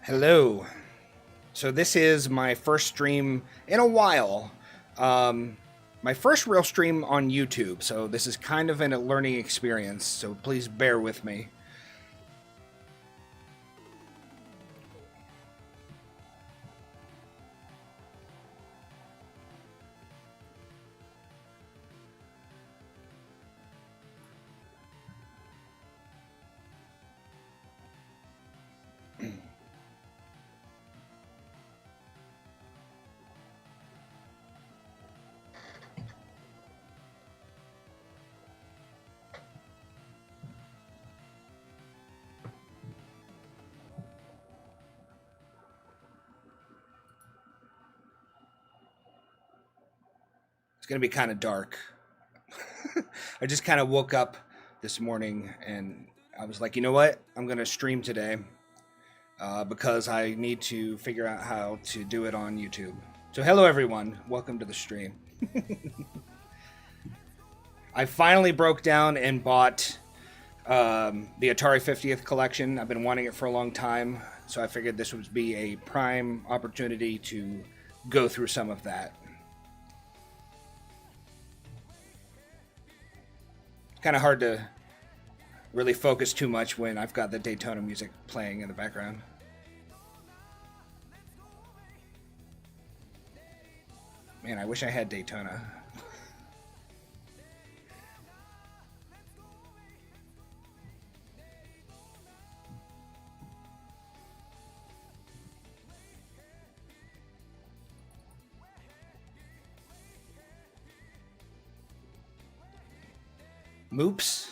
Hello. So this is my first stream in a while. Um, my first real stream on YouTube. So this is kind of a learning experience. So please bear with me. It's gonna be kind of dark. I just kind of woke up this morning and I was like, you know what? I'm gonna stream today because I need to figure out how to do it on YouTube. So hello everyone, welcome to the stream. I finally broke down and bought the Atari 50th collection. I've been wanting it for a long time, so I figured this would be a prime opportunity to go through some of that. It's kind of hard to really focus too much when I've got the Daytona music playing in the background. Man, I wish I had Daytona. Moops.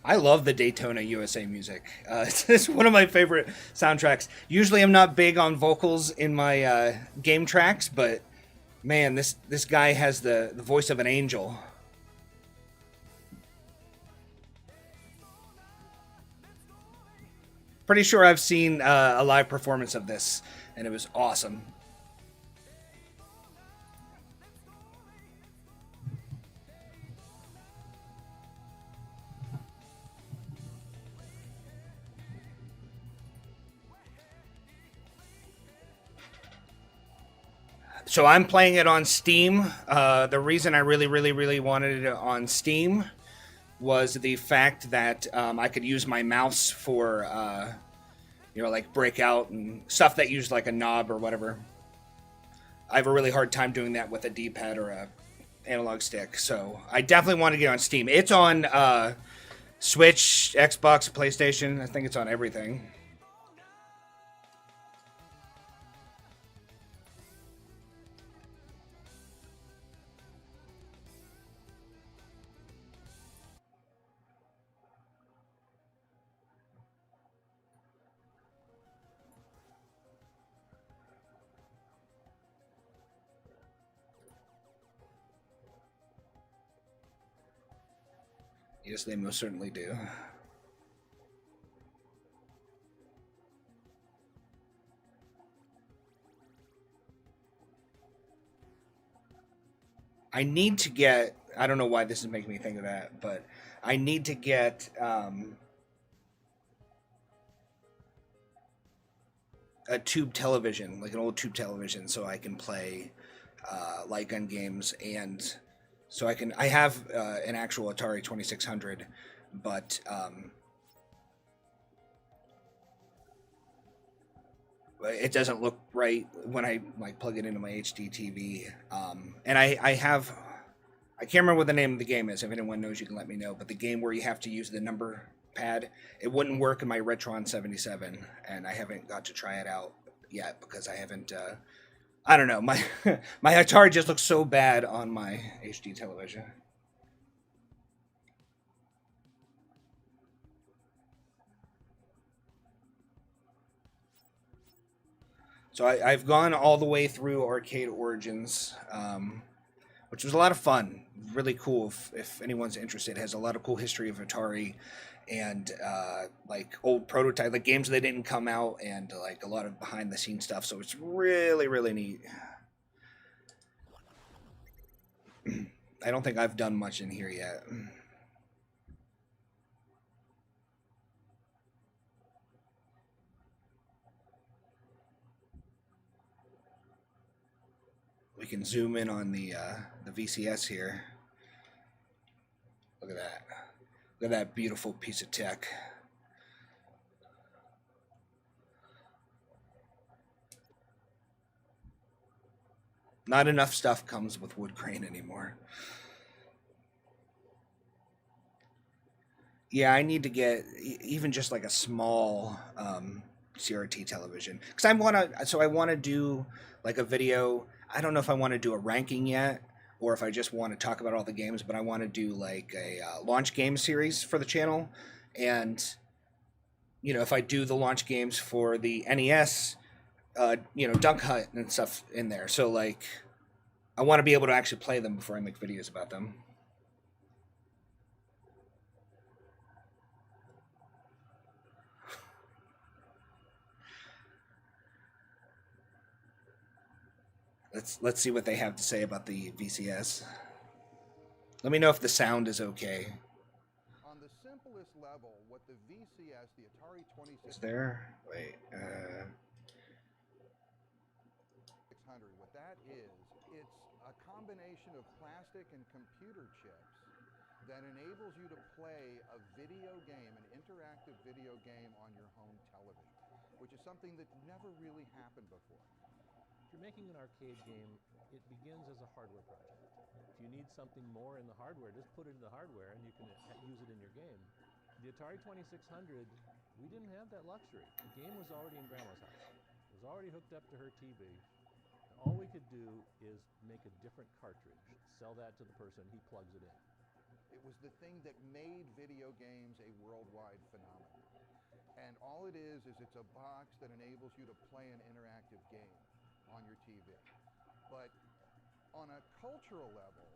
I love the Daytona USA music. It's one of my favorite soundtracks. Usually, I'm not big on vocals in my game tracks, but man, this guy has the voice of an angel. Pretty sure I've seen a live performance of this, and it was awesome. So I'm playing it on Steam. The reason I really wanted it on Steam was the fact that I could use my mouse for, like breakout and stuff that used like a knob or whatever. I have a really hard time doing that with a D-pad or a analog stick. So I definitely want to get on Steam. It's on Switch, Xbox, PlayStation. I think it's on everything. Yes, they most certainly do. I need to get. I don't know why this is making me think of that, but I need to get a tube television, like an old tube television, so I can play light gun games, and so I can. I have an actual Atari 2600, but it doesn't look right when I like plug it into my HD TV. And I have. I can't remember what the name of the game is. If anyone knows, you can let me know. But the game where you have to use the number pad, it wouldn't work in my Retron 77, and I haven't got to try it out yet because I haven't. I don't know. My my Atari just looks so bad on my HD television. So I've gone all the way through Arcade Origins. which was a lot of fun. Really cool. If anyone's interested, it has a lot of cool history of Atari and like old prototype, like games that didn't come out, and like a lot of behind the scenes stuff. So it's really really neat. I don't think I've done much in here yet. We can zoom in on the VCS here. Look at that. Look at that beautiful piece of tech. Not enough stuff comes with wood grain anymore. Yeah, I need to get even just like a small CRT television because I want to. So I want to do like a video. I don't know if I want to do a ranking yet or if I just want to talk about all the games, but I want to do like a launch game series for the channel. And if I do the launch games for the NES, Dunk Hunt and stuff in there. So like, I want to be able to actually play them before I make videos about them. Let's see what they have to say about the VCS. Let me know if the sound is okay. On the simplest level, what the VCS, the Atari 2600, Is there? Wait. 600, what that is, it's a combination of plastic and computer chips that enables you to play a video game, an interactive video game on your home television, which is something that never really happened before. If you're making an arcade game, it begins as a hardware project. If you need something more in the hardware, just put it in the hardware and you can use it in your game. The Atari 2600, we didn't have that luxury. The game was already in Grandma's house. It was already hooked up to her TV. All we could do is make a different cartridge, sell that to the person, he plugs it in. It was the thing that made video games a worldwide phenomenon. And all it is it's a box that enables you to play an interactive game on your TV. But on a cultural level,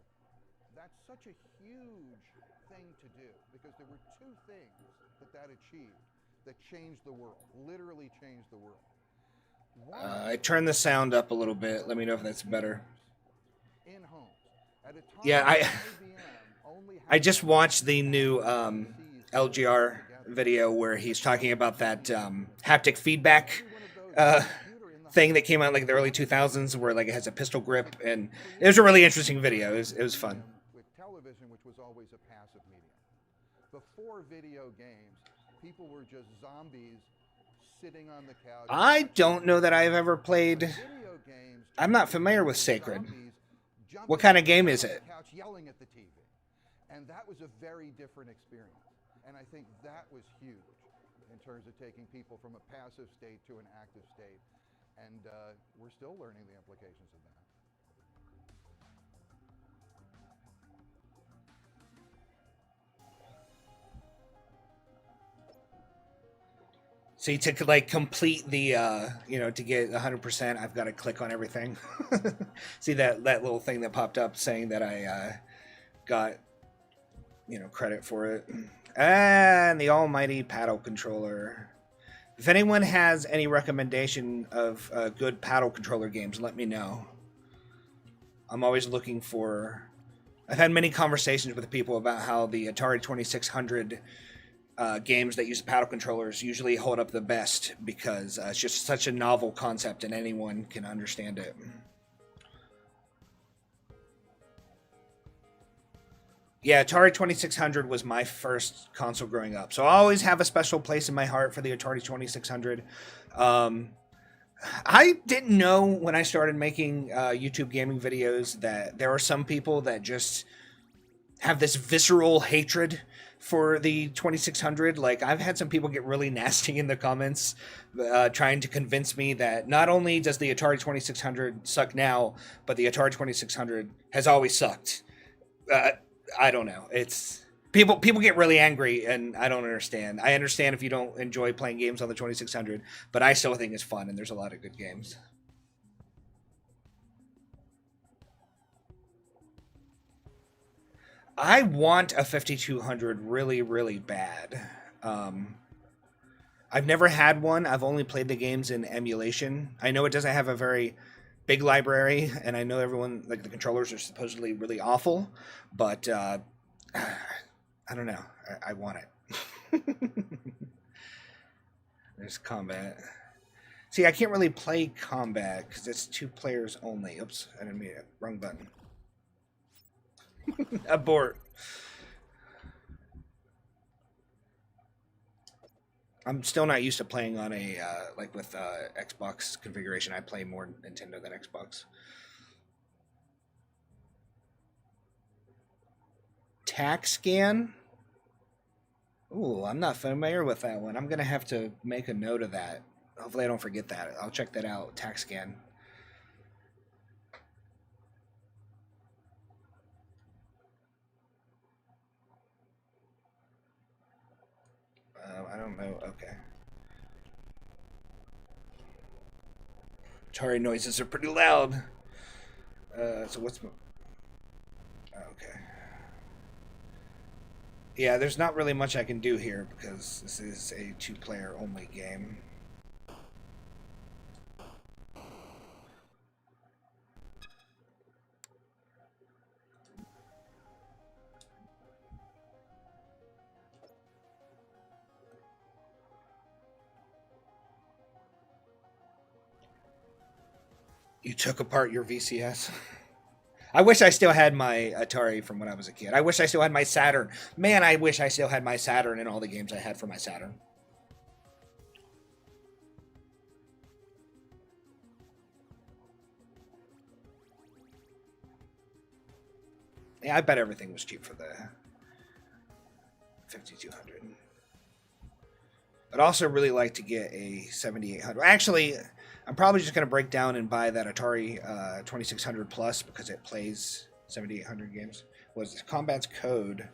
that's such a huge thing to do because there were two things that achieved that changed the world, literally changed the world. I turned the sound up a little bit. Let me know if that's better. In homes. At a time Yeah, I just watched the new LGR video where he's talking about that haptic feedback thing that came out in like the early 2000s where like it has a pistol grip, and it was a really interesting video. It was fun. With television, which was always a passive medium. Before video games, people were just zombies sitting on the couch. I don't know that I've ever played. I'm not familiar with Sacred. What kind of game is it? Couch yelling at the TV. And that was a very different experience. And I think that was huge in terms of taking people from a passive state to an active state. And we're still learning the implications of that. See, to like complete the, to get 100%, I've got to click on everything. See that little thing that popped up saying that I got, credit for it. And the almighty paddle controller. If anyone has any recommendation of good paddle controller games, let me know. I'm always looking for... I've had many conversations with people about how the Atari 2600 games that use paddle controllers usually hold up the best because it's just such a novel concept and anyone can understand it. Yeah, Atari 2600 was my first console growing up. So I always have a special place in my heart for the Atari 2600. I didn't know when I started making YouTube gaming videos that there are some people that just have this visceral hatred for the 2600. Like, I've had some people get really nasty in the comments trying to convince me that not only does the Atari 2600 suck now, but the Atari 2600 has always sucked. I don't know. It's people get really angry, and I don't understand. I understand if you don't enjoy playing games on the 2600, but I still think it's fun, and there's a lot of good games. I want a 5200 really, really bad. Um, I've never had one. I've only played the games in emulation. I know it doesn't have a very big library, and I know everyone, like the controllers are supposedly really awful, but I don't know. I want it. There's combat. See, I can't really play combat because it's 2 players only. Oops, I didn't mean it. Wrong button. Abort. I'm still not used to playing on a like with Xbox configuration. I play more Nintendo than Xbox. Tax scan. Ooh, I'm not familiar with that one. I'm gonna have to make a note of that. Hopefully, I don't forget that. I'll check that out. Tax scan. I don't know. Okay. Atari noises are pretty loud. So what's... Okay. Yeah, there's not really much I can do here because this is a 2-player only game. You took apart your VCS? I wish I still had my Atari from when I was a kid. I wish I still had my Saturn. Man, I wish I still had my Saturn and all the games I had for my Saturn. Yeah, I bet everything was cheap for the 5200. I'd also really like to get a 7800. Actually, I'm probably just going to break down and buy that Atari 2600 Plus because it plays 7800 games. Was Combat's code.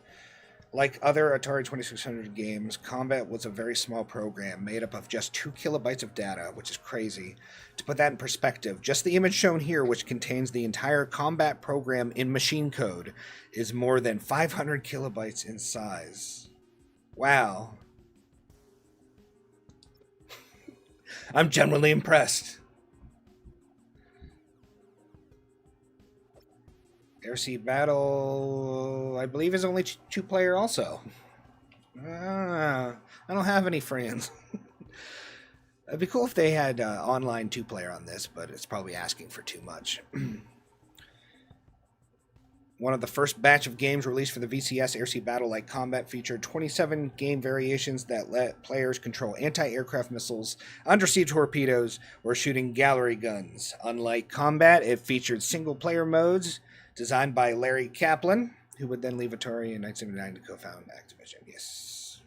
Like other Atari 2600 games, Combat was a very small program made up of just 2 kilobytes of data, which is crazy. To put that in perspective, just the image shown here, which contains the entire Combat program in machine code, is more than 500 kilobytes in size. Wow. I'm genuinely impressed. Airseed Battle, I believe, is only 2-player also. I don't have any friends. It'd be cool if they had online 2-player on this, but it's probably asking for too much. One of the first batch of games released for the VCS, Airseed Battle Like Combat featured 27 game variations that let players control anti-aircraft missiles, undersea torpedoes, or shooting gallery guns. Unlike Combat, it featured single-player modes designed by Larry Kaplan, who would then leave Atari in 1979 to co-found Activision. Yes.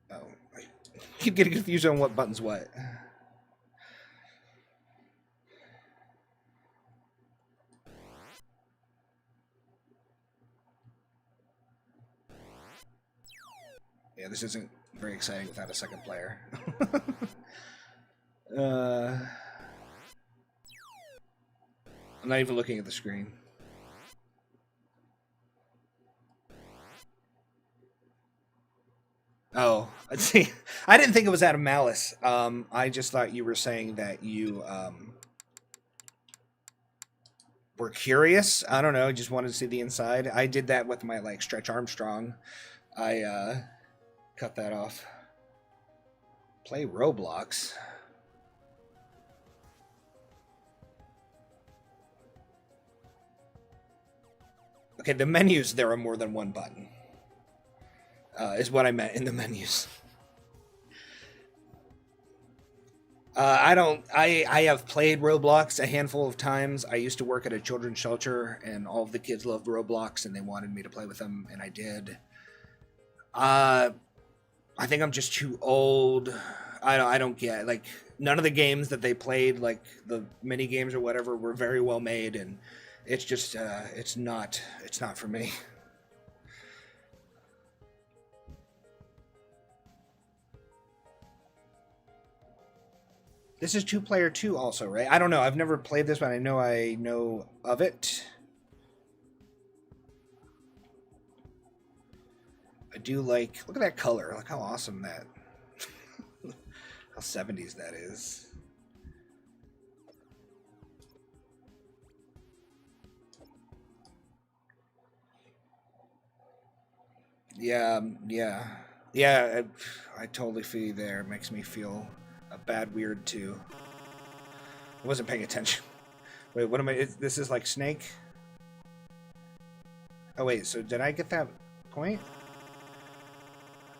Oh, I keep getting confused on what button's what. Yeah, this isn't very exciting without a second player. I'm not even looking at the screen. Oh, let's see. I didn't think it was out of malice. I just thought you were saying that you were curious. I don't know. Just wanted to see the inside. I did that with my like Stretch Armstrong. I cut that off. Play Roblox. Okay, the menus, there are more than one button. Is what I meant in the menus. I don't. I have played Roblox a handful of times. I used to work at a children's shelter, and all of the kids loved Roblox, and they wanted me to play with them, and I did. I think I'm just too old. I don't get like none of the games that they played, like the mini games or whatever, were very well made, and it's just it's not for me. This is two-player too, also, right? I don't know. I've never played this, but I know of it. I do like. Look at that color. Look how awesome that. How 70s that is. Yeah, yeah. I totally feel you there. It makes me feel a bad weird too. I wasn't paying attention. Wait, what am I? This is like Snake. Oh wait, so did I get that point?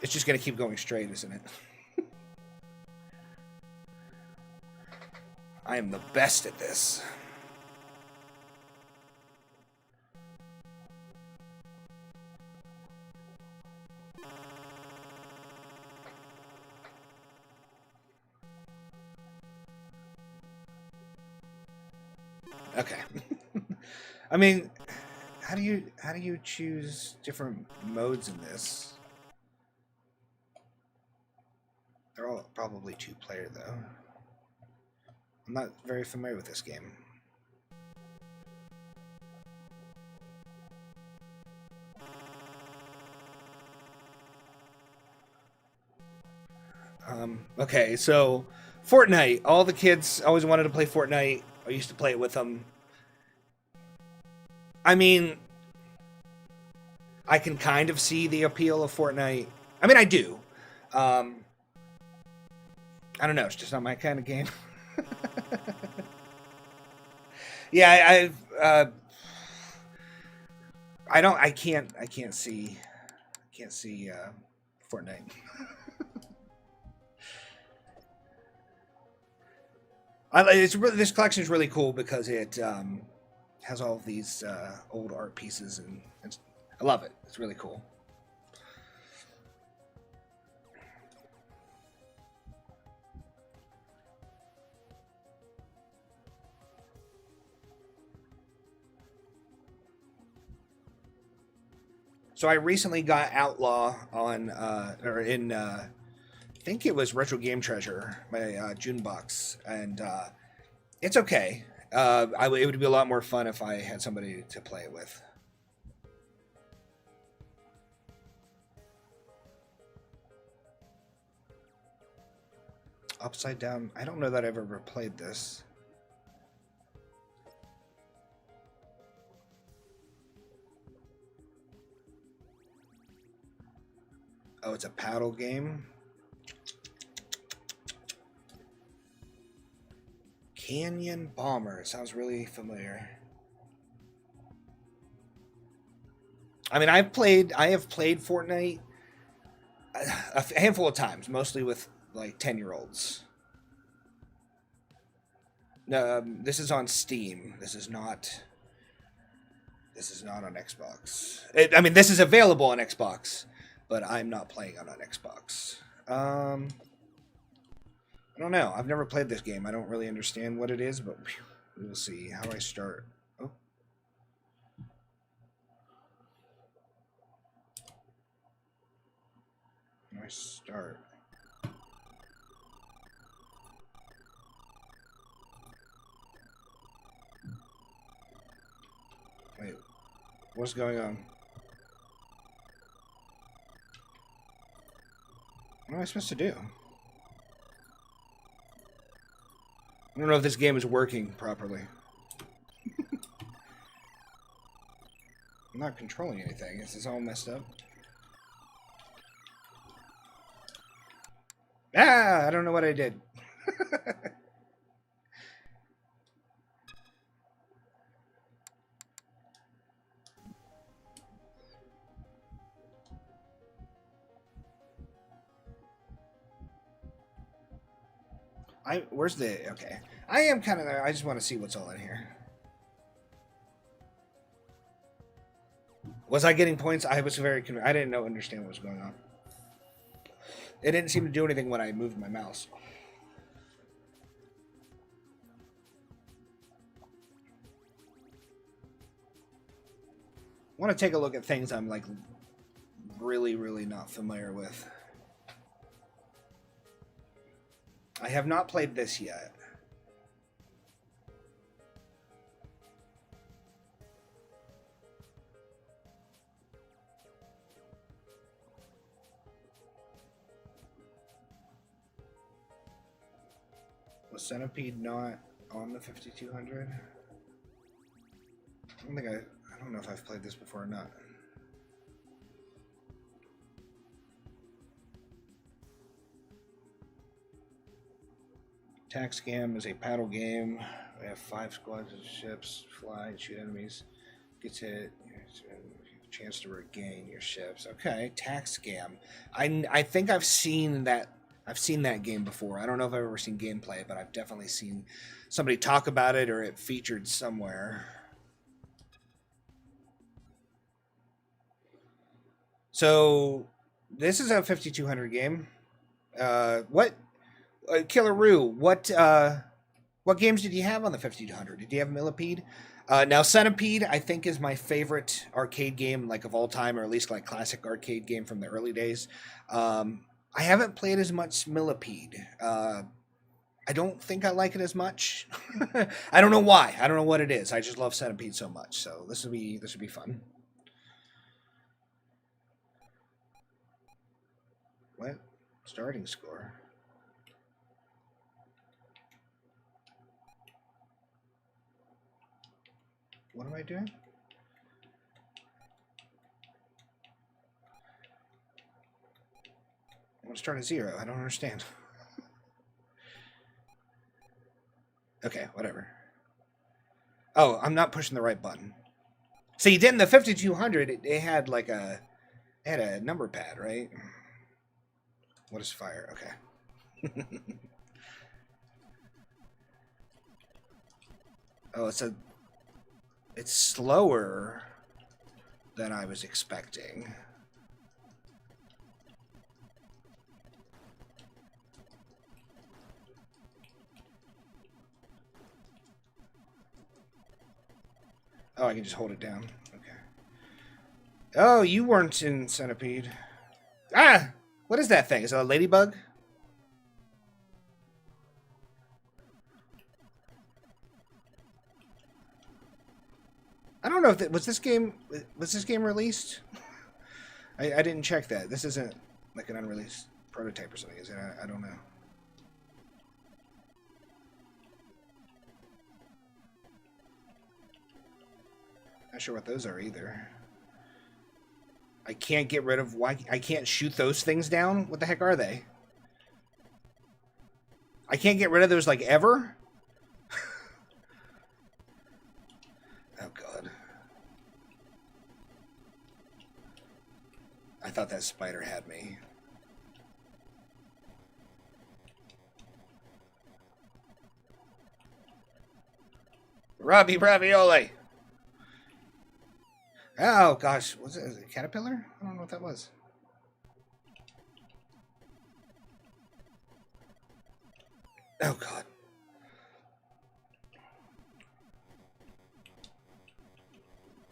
It's just gonna keep going straight, isn't it? I am the best at this. Okay. I mean, how do you choose different modes in this? They're all probably two-player though. I'm not very familiar with this game. Okay, so Fortnite. All the kids always wanted to play Fortnite. I used to play it with them. I mean, I can kind of see the appeal of Fortnite. I mean, I do. I don't know. It's just not my kind of game. Yeah, I don't. I can't see. Fortnite. This collection is really cool because it has all of these old art pieces, and I love it. It's really cool. So I recently got Outlaw on I think it was Retro Game Treasure, my June box, and it's okay. It would be a lot more fun if I had somebody to play it with. Upside Down. I don't know that I've ever played this. Oh, it's a paddle game. Canyon Bomber. Sounds really familiar. I mean, I have played Fortnite a handful of times, mostly with like 10-year-olds. This is on Steam. This is not on Xbox. I mean, this is available on Xbox, but I'm not playing on Xbox. I don't know. I've never played this game. I don't really understand what it is, but we'll see. How do I start? Oh. How do I start? Wait. What's going on? What am I supposed to do? I don't know if this game is working properly. I'm not controlling anything. This is all messed up. Ah, I don't know what I did. Where's the, okay. I am kind of, I just want to see what's all in here. Was I getting points? I was I didn't understand what was going on. It didn't seem to do anything when I moved my mouse. I want to take a look at things I'm like really not familiar with. I have not played this yet. Was Centipede not on the 5200? I don't know if I've played this before or not. Attack Scam is a paddle game. We have 5 squads of ships, fly, and shoot enemies. Gets hit, chance to regain your ships. Okay, Tax Scam. I think I've seen that. I've seen that game before. I don't know if I've ever seen gameplay, but I've definitely seen somebody talk about it or it featured somewhere. So this is a 5200 game. Killer Roo, what games did you have on the 5200? Did you have Millipede? Now Centipede, I think, is my favorite arcade game, like of all time, or at least like classic arcade game from the early days. I haven't played as much Millipede. I don't think I like it as much. I don't know why. I don't know what it is. I just love Centipede so much. So this will be fun. What? Starting score. What am I doing? I want to start at 0. I don't understand. Okay, whatever. Oh, I'm not pushing the right button. See, you did in the 5200. It had like it had a number pad, right? What is fire? Okay. Oh, it's slower than I was expecting. Oh, I can just hold it down. Okay. Oh, you weren't in Centipede. Ah! What is that thing? Is it a ladybug? I don't know if was this game released? I didn't check that. This isn't like an unreleased prototype or something, is it? I don't know. Not sure what those are either. I can't get rid of why I can't shoot those things down. What the heck are they? I can't get rid of those like ever? Oh god. I thought that spider had me. Robbie Ravioli! Oh gosh, was it a caterpillar? I don't know what that was. Oh god.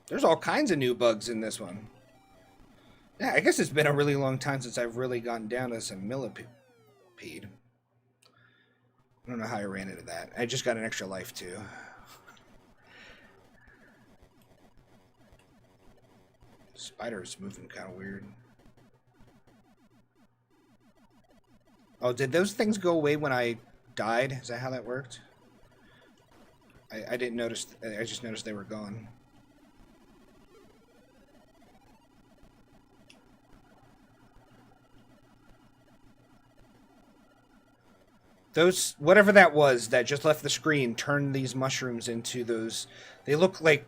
There's all kinds of new bugs in this one. Yeah, I guess it's been a really long time since I've really gotten down to some millipede. I don't know how I ran into that. I just got an extra life too. Spider's moving kind of weird. Oh, did those things go away when I died? Is that how that worked? I didn't notice. I just noticed they were gone. Those, whatever that was that just left the screen, turned these mushrooms into those. They look like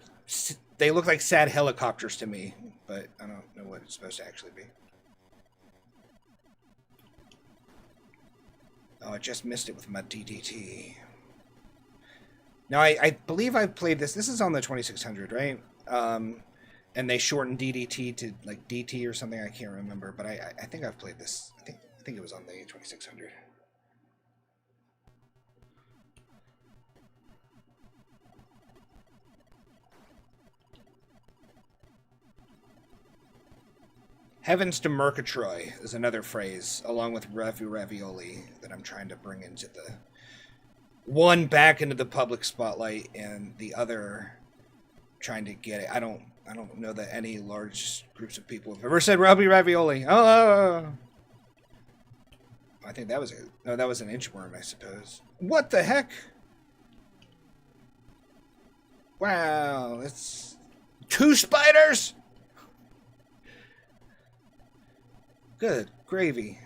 sad helicopters to me, but I don't know what it's supposed to actually be. Oh, I just missed it with my DDT. Now, I believe I've played this. This is on the 2600, right? And they shortened DDT to like DT or something. I can't remember, but I think I've played this. I think it was on the 2600. Heavens to Murgatroyd is another phrase, along with ravioli, that I'm trying to bring into the one back into the public spotlight, and the other trying to get it. I don't know that any large groups of people have ever said ravioli. Oh, I think that was it. No, that was an inchworm, I suppose. What the heck? Wow, it's 2 spiders. Good gravy.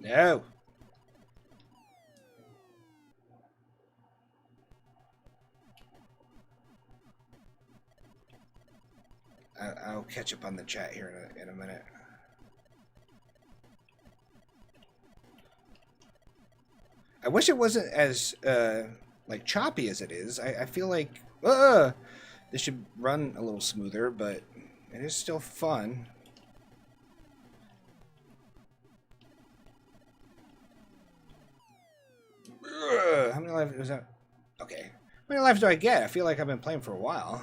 No. I'll catch up on the chat here in a minute. I wish it wasn't as like choppy as it is. I feel like this should run a little smoother, but it is still fun. How many lives was that? Okay. How many lives do I get? I feel like I've been playing for a while.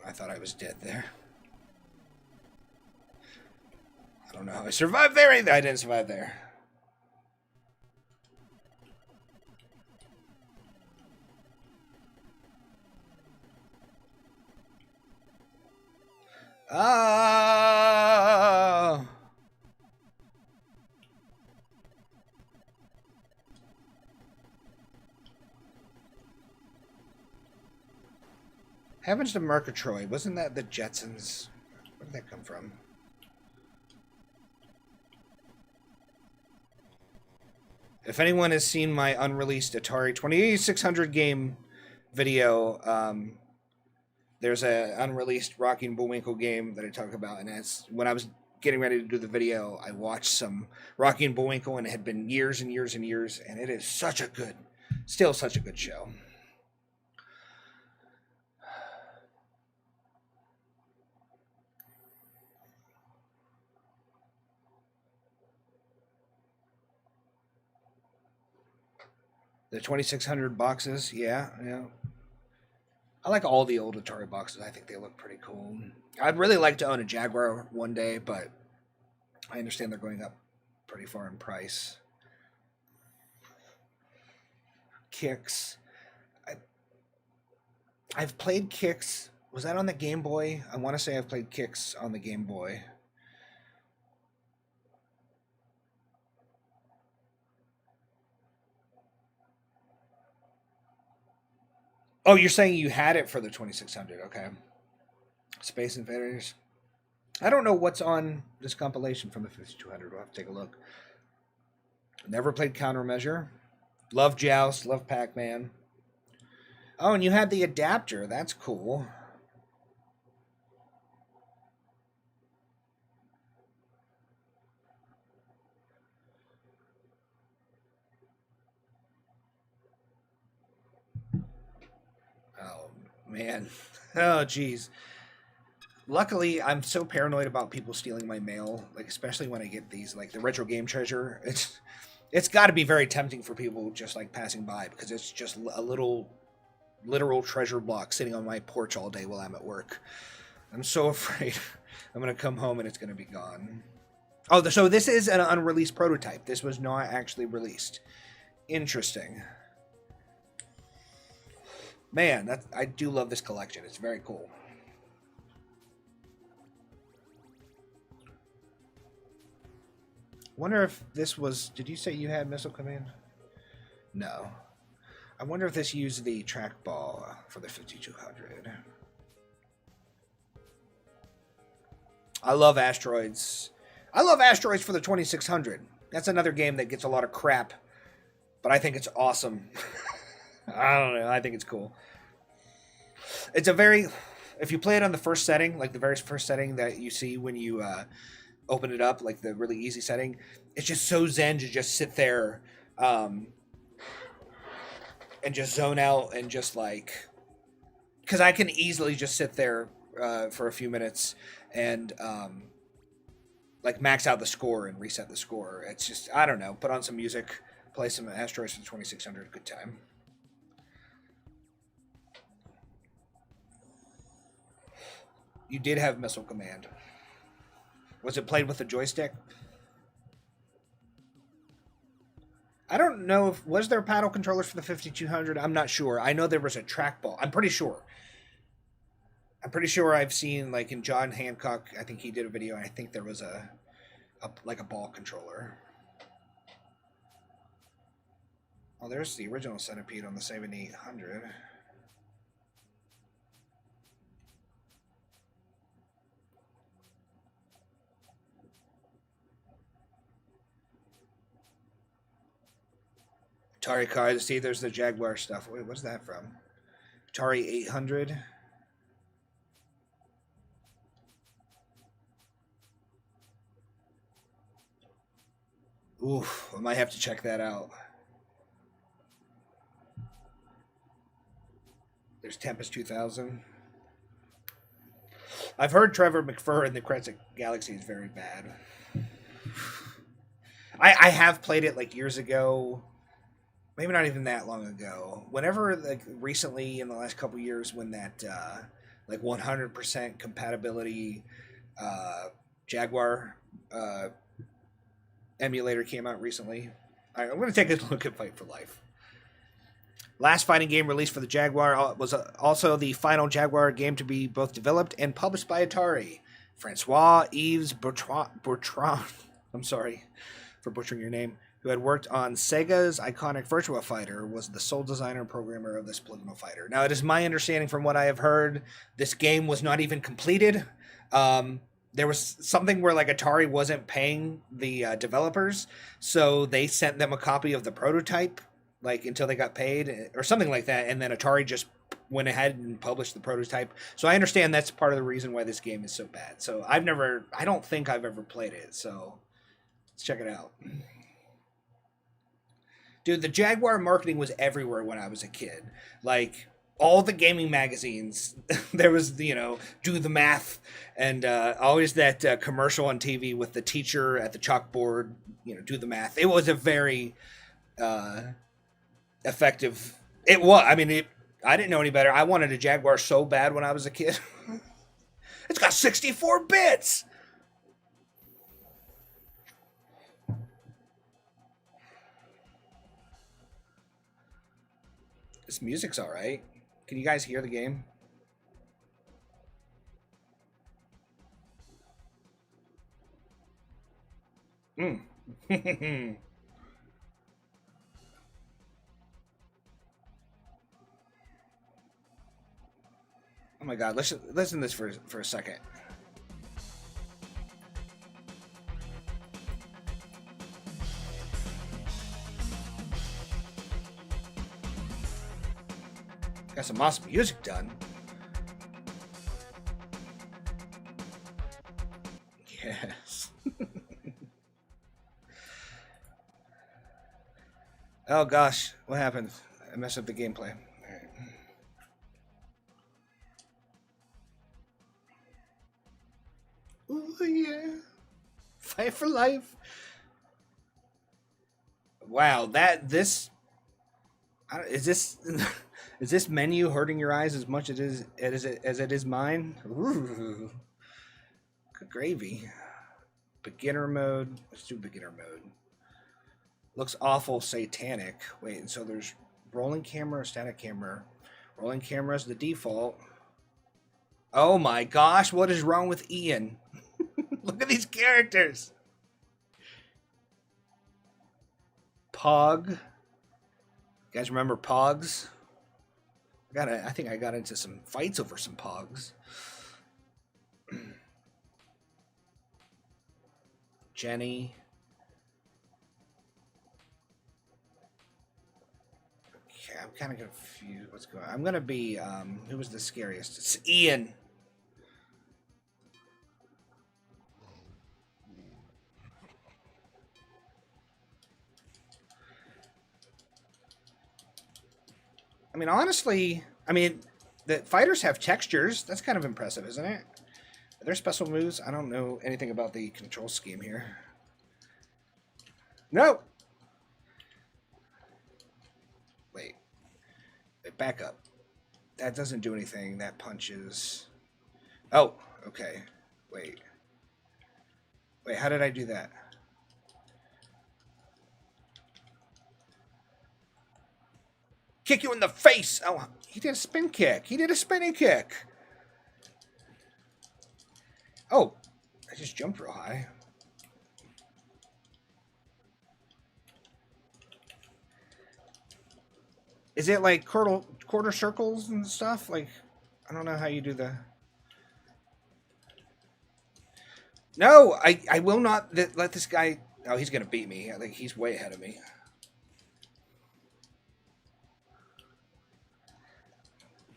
I thought I was dead there. I don't know how I survived there either. I didn't survive there. Ah. Heavens to Murgatroyd. Wasn't that the Jetsons? Where did that come from? If anyone has seen my unreleased Atari 2600 game video, there's an unreleased Rocky and Bullwinkle game that I talk about, and when I was getting ready to do the video, I watched some Rocky and Bullwinkle, and it had been years and years and years, and it is still such a good show. The 2600 boxes, yeah. I like all the old Atari boxes. I think they look pretty cool. I'd really like to own a Jaguar one day, but I understand they're going up pretty far in price. Kicks. I've played Kicks. Was that on the Game Boy? I want to say I've played Kicks on the Game Boy. Oh, you're saying you had it for the 2600. Okay. Space Invaders. I don't know what's on this compilation from the 5200. We'll have to take a look. Never played Countermeasure. Love Joust. Love Pac-Man. Oh, and you had the adapter. That's cool. Oh, man. Oh, geez. Luckily, I'm so paranoid about people stealing my mail, like especially when I get these, like the Retro Game Treasure. It's got to be very tempting for people just like passing by, because it's just a little literal treasure block sitting on my porch all day while I'm at work. I'm so afraid I'm going to come home and it's going to be gone. Oh, so this is an unreleased prototype. This was not actually released. Interesting. Man, I do love this collection. It's very cool. Wonder if this was... Did you say you had Missile Command? No. I wonder if this used the trackball for the 5200. I love Asteroids. I love Asteroids for the 2600. That's another game that gets a lot of crap, but I think it's awesome. I don't know. I think it's cool. It's a very... If you play it on the first setting, like the very first setting that you see when you open it up, like the really easy setting, it's just so zen to just sit there and just zone out and just like... Because I can easily just sit there for a few minutes and like max out the score and reset the score. It's just, I don't know. Put on some music, play some Asteroids for the 2600. Good time. You did have Missile Command. Was it played with a joystick? I don't know if was there paddle controllers for the 5200. I'm not sure. I know there was a trackball. I'm pretty sure. I've seen like in John Hancock. I think he did a video, and I think there was a like a ball controller. Oh, there's the original Centipede on the 7800. Atari cards. See, there's the Jaguar stuff. Wait, what's that from? Atari 800. Oof, I might have to check that out. There's Tempest 2000. I've heard Trevor McFur in the Crescent Galaxy is very bad. I have played it like years ago. Maybe not even that long ago. Whenever, like recently in the last couple years, when that like 100% compatibility Jaguar emulator came out recently, I'm going to take a look at Fight for Life. Last fighting game released for the Jaguar was also the final Jaguar game to be both developed and published by Atari. Francois Yves Bertrand, I'm sorry for butchering your name, who had worked on Sega's iconic Virtua Fighter, was the sole designer and programmer of this polygonal fighter. Now, it is my understanding from what I have heard, this game was not even completed. There was something where like Atari wasn't paying the developers, so they sent them a copy of the prototype, like until they got paid or something like that, and then Atari just went ahead and published the prototype. So I understand that's part of the reason why this game is so bad. So I don't think I've ever played it, so let's check it out. Dude, the Jaguar marketing was everywhere when I was a kid. Like, all the gaming magazines, there was, do the math, and always that commercial on TV with the teacher at the chalkboard, do the math. It was a very effective. It was. I mean, I didn't know any better. I wanted a Jaguar so bad when I was a kid. It's got 64 bits! This music's alright. Can you guys hear the game? Oh my god, listen to this for a second. Got some awesome music done. Yes. Oh gosh, what happened? I messed up the gameplay. Alright. Ooh yeah. Fight for Life. Wow, is this menu hurting your eyes as much as it is mine? Ooh. Good gravy. Beginner mode. Let's do beginner mode. Looks awful satanic. Wait, and so there's rolling camera, static camera. Rolling camera is the default. Oh my gosh, what is wrong with Ian? Look at these characters. Pog. You guys remember Pogs? I think I got into some fights over some Pogs. Jenny. Okay, I'm kind of confused. What's going on? I'm gonna be who was the scariest? It's Ian. I mean, honestly, The fighters have textures. That's kind of impressive, isn't it? Are there special moves? I don't know anything about the control scheme here. No! Wait. Back up. That doesn't do anything. That punches... Oh, okay. Wait. Wait, how did I do that? Kick you in the face! Oh, he did a spin kick. He did a spinning kick. Oh, I just jumped real high. Is it like quarter circles and stuff? Like, I don't know how you do the... No, I will not let this guy... Oh, he's going to beat me. I think he's way ahead of me.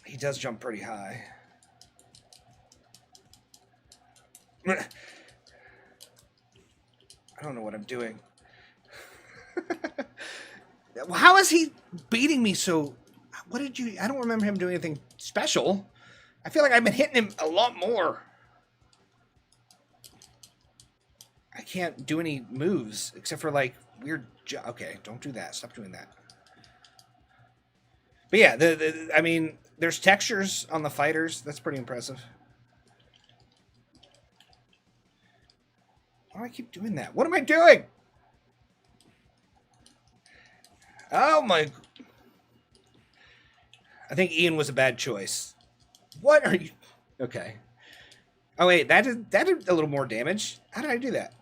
He does jump pretty high. I don't know what I'm doing. How is he beating me so... What did you... I don't remember him doing anything special. I feel like I've been hitting him a lot more. I can't do any moves except for like weird... Okay, don't do that. Stop doing that. But yeah, I mean, there's textures on the fighters. That's pretty impressive. Why do I keep doing that? What am I doing? Oh my... I think Ian was a bad choice. What are you... Okay. Oh wait, that did a little more damage. How did I do that?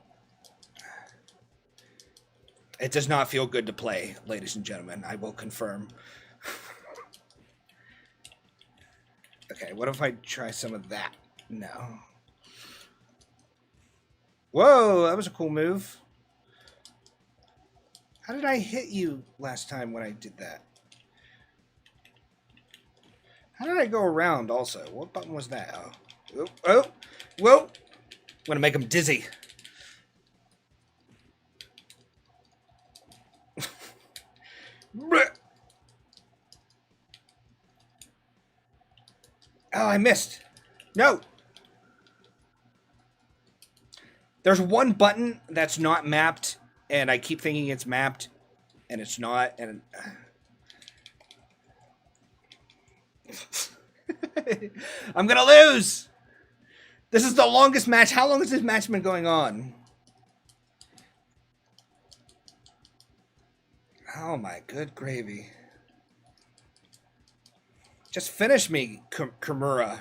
It does not feel good to play, ladies and gentlemen. I will confirm. Okay, what if I try some of that? No. Whoa, that was a cool move. How did I hit you last time when I did that? How did I go around also? What button was that? Oh, oh, whoa. I'm gonna make him dizzy. Oh, I missed. No. There's one button that's not mapped, and I keep thinking it's mapped, and it's not, and... I'm gonna lose! This is the longest match. How long has this match been going on? Oh my good gravy. Just finish me, Kimura.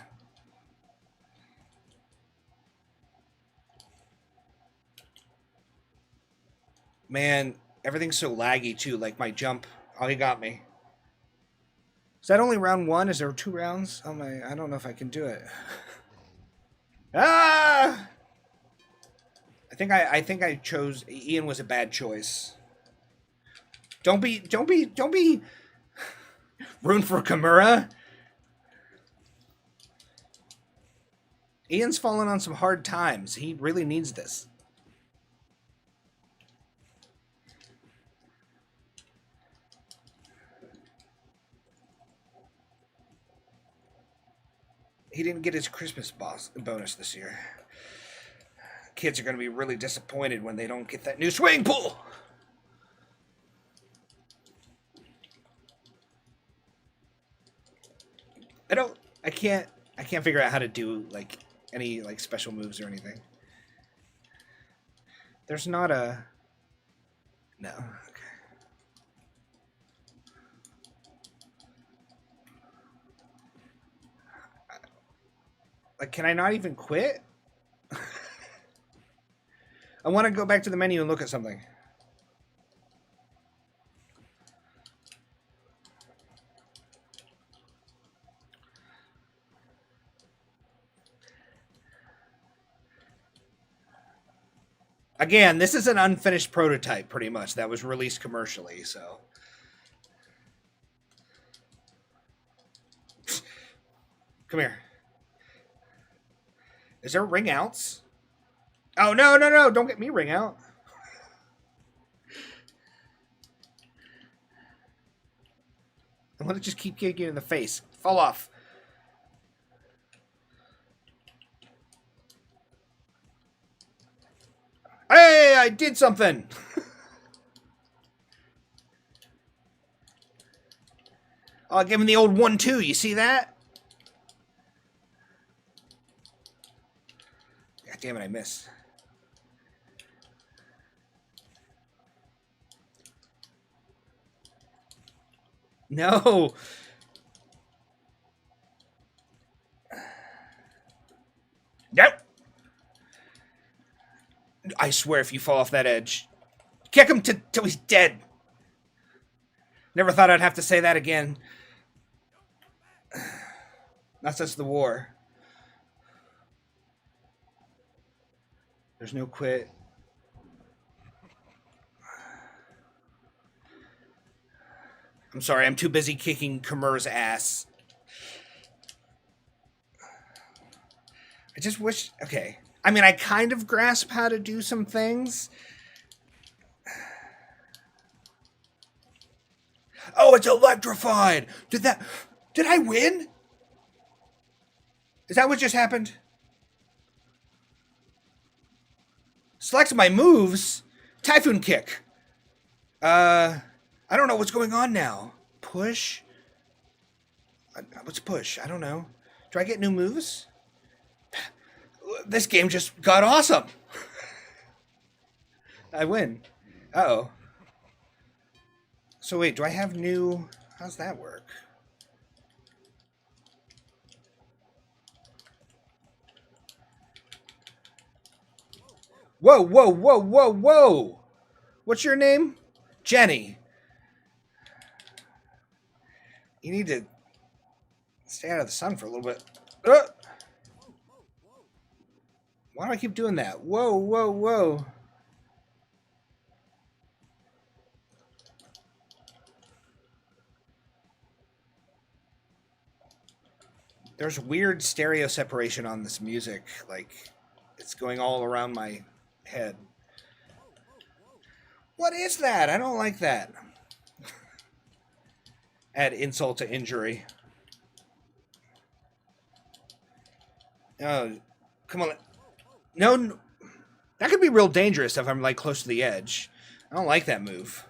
Man, everything's so laggy too, like my jump. Oh, he got me. Is that only round one? Is there 2 rounds? Oh my, I don't know if I can do it. Ah! I think I chose... Ian was a bad choice. Don't be rooting for Kimura. Ian's fallen on some hard times. He really needs this. He didn't get his Christmas bonus this year. Kids are going to be really disappointed when they don't get that new swimming pool. I can't figure out how to do like any like special moves or anything. There's not a... No. Okay. Like, can I not even quit? I want to go back to the menu and look at something. Again, this is an unfinished prototype, pretty much, that was released commercially, so... Come here. Is there ring outs? Oh, no, no, no, don't get me ring out. I want to just keep kicking you in the face. Fall off. I did something. Oh, I gave him the old 1-2. You see that? God damn it, I missed. No. Nope. I swear if you fall off that edge. Kick him till he's dead. Never thought I'd have to say that again. Not since the war. There's no quit. I'm sorry, I'm too busy kicking Khmer's ass. I just wish... Okay. I mean, I kind of grasp how to do some things. Oh, it's electrified! Did I win? Is that what just happened? Select my moves. Typhoon kick. I don't know what's going on now. Push? What's push? I don't know. Do I get new moves? This game just got awesome. I win. Uh-oh. So wait, do I have new... How's that work? Whoa, whoa, whoa, whoa, whoa! What's your name? Jenny. You need to stay out of the sun for a little bit. Why do I keep doing that? Whoa, whoa, whoa. There's weird stereo separation on this music. Like, it's going all around my head. What is that? I don't like that. Add insult to injury. Oh, come on. No, that could be real dangerous if I'm, like, close to the edge. I don't like that move.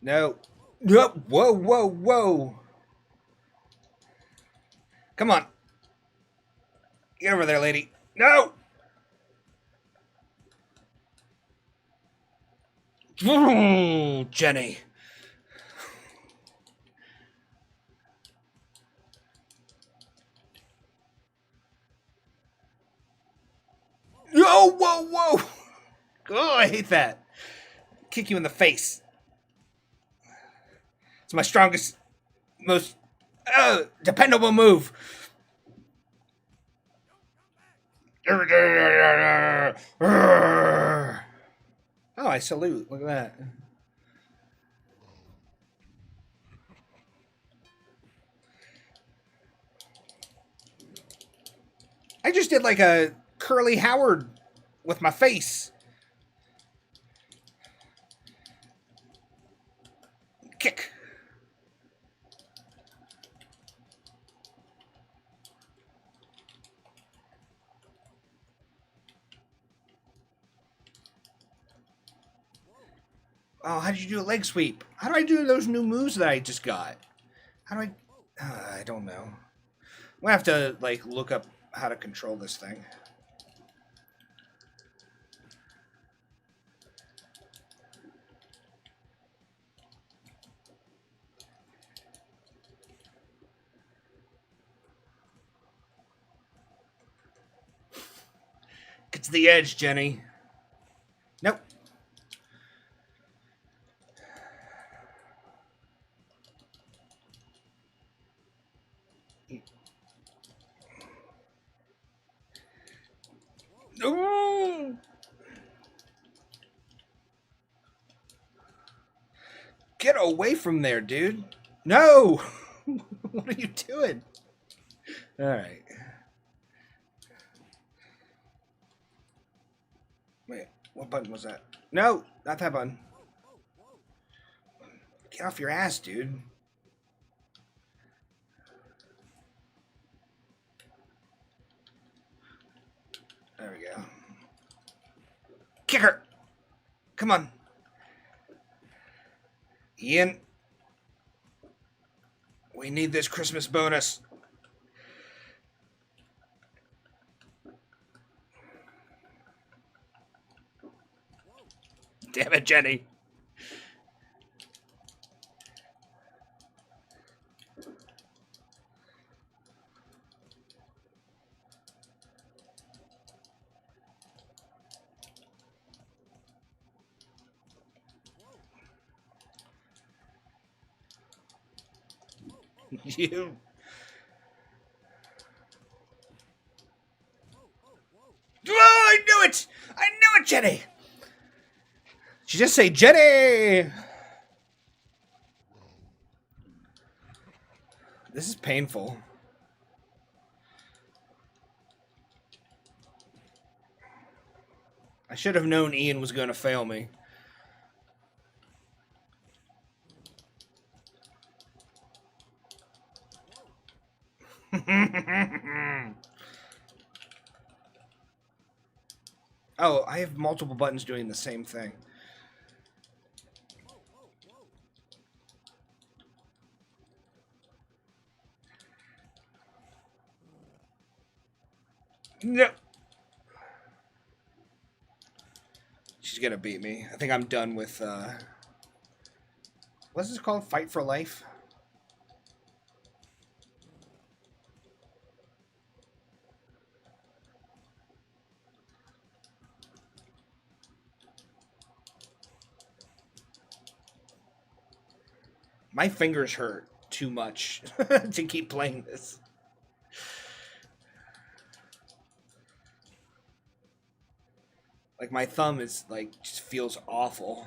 No. Whoa, whoa, whoa. Come on. Get over there, lady. No! Jenny. Oh, whoa, whoa. Oh, I hate that. Kick you in the face. It's my strongest, most dependable move. Oh, I salute. Look at that. I just did like a Curly Howard with my face. Kick. Oh, how did you do a leg sweep? How do I do those new moves that I just got? How do I don't know. I'm gonna have to, like, look up how to control this thing. Get to the edge, Jenny. Nope. Ooh. Get away from there, dude. No! What are you doing? Alright. Wait, what button was that? No, not that button. Get off your ass, dude. There we go. Kicker! Come on. Ian. We need this Christmas bonus. Damn it, Jenny. You. Oh, I knew it! I knew it, Jenny! She just say, Jenny! This is painful. I should have known Ian was going to fail me. Oh, I have multiple buttons doing the same thing. No. She's gonna beat me. I think I'm done with, what's this called? Fight for Life? My fingers hurt too much to keep playing this. Like, my thumb is, like, just feels awful.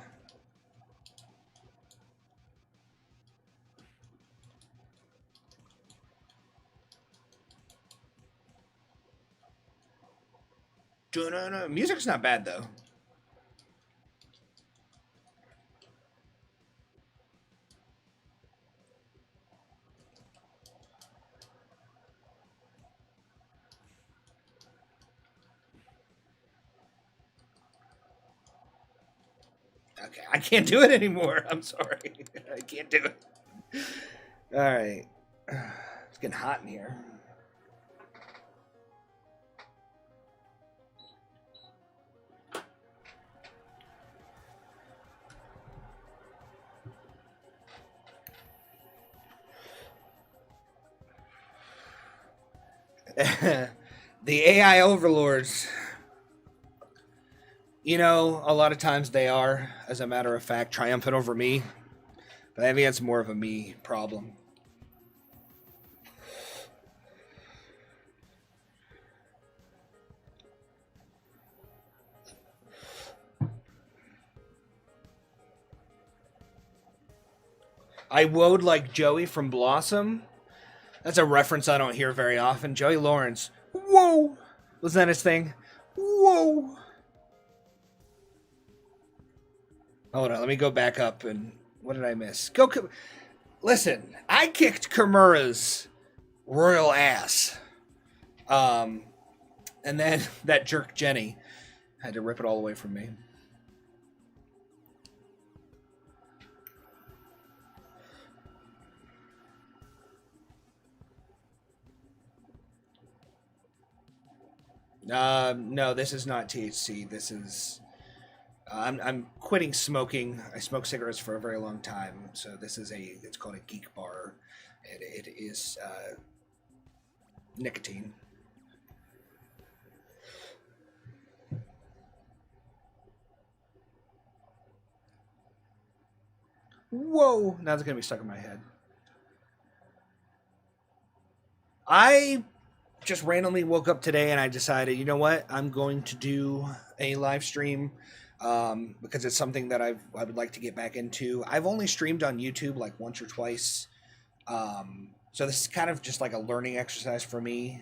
No. Music's not bad, though. Okay, I can't do it anymore. I'm sorry. I can't do it. All right. It's getting hot in here. The AI overlords. You know, a lot of times they are, as a matter of fact, triumphant over me. But I think it's more of a me problem. I woed like Joey from Blossom. That's a reference I don't hear very often. Joey Lawrence. Whoa! Was that his thing? Whoa! Hold on, let me go back up and what did I miss? Listen, I kicked Kimura's royal ass. And then that jerk Jenny had to rip it all away from me. No, this is not THC. This is. I'm quitting smoking. I smoked cigarettes for a very long time, so this is it's called a geek bar. It is nicotine. Whoa! Now it's gonna be stuck in my head. I just randomly woke up today and I decided, you know what? I'm going to do a live stream because it's something that I would like to get back into. I've only streamed on YouTube like once or twice. So this is kind of just like a learning exercise for me.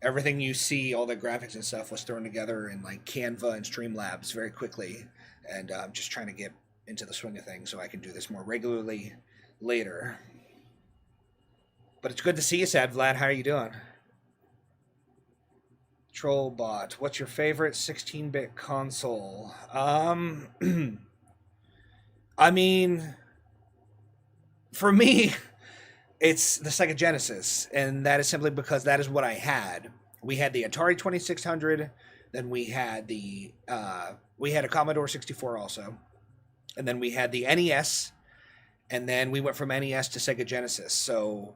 Everything you see, all the graphics and stuff was thrown together in like Canva and Streamlabs very quickly. And I'm just trying to get into the swing of things so I can do this more regularly later. But it's good to see you, Sad Vlad. How are you doing? Trollbot, what's your favorite 16-bit console? I mean, for me, it's the Sega Genesis, and that is simply because that is what I had. We had the Atari 2600, then we had a Commodore 64 also, and then we had the NES, and then we went from NES to Sega Genesis. So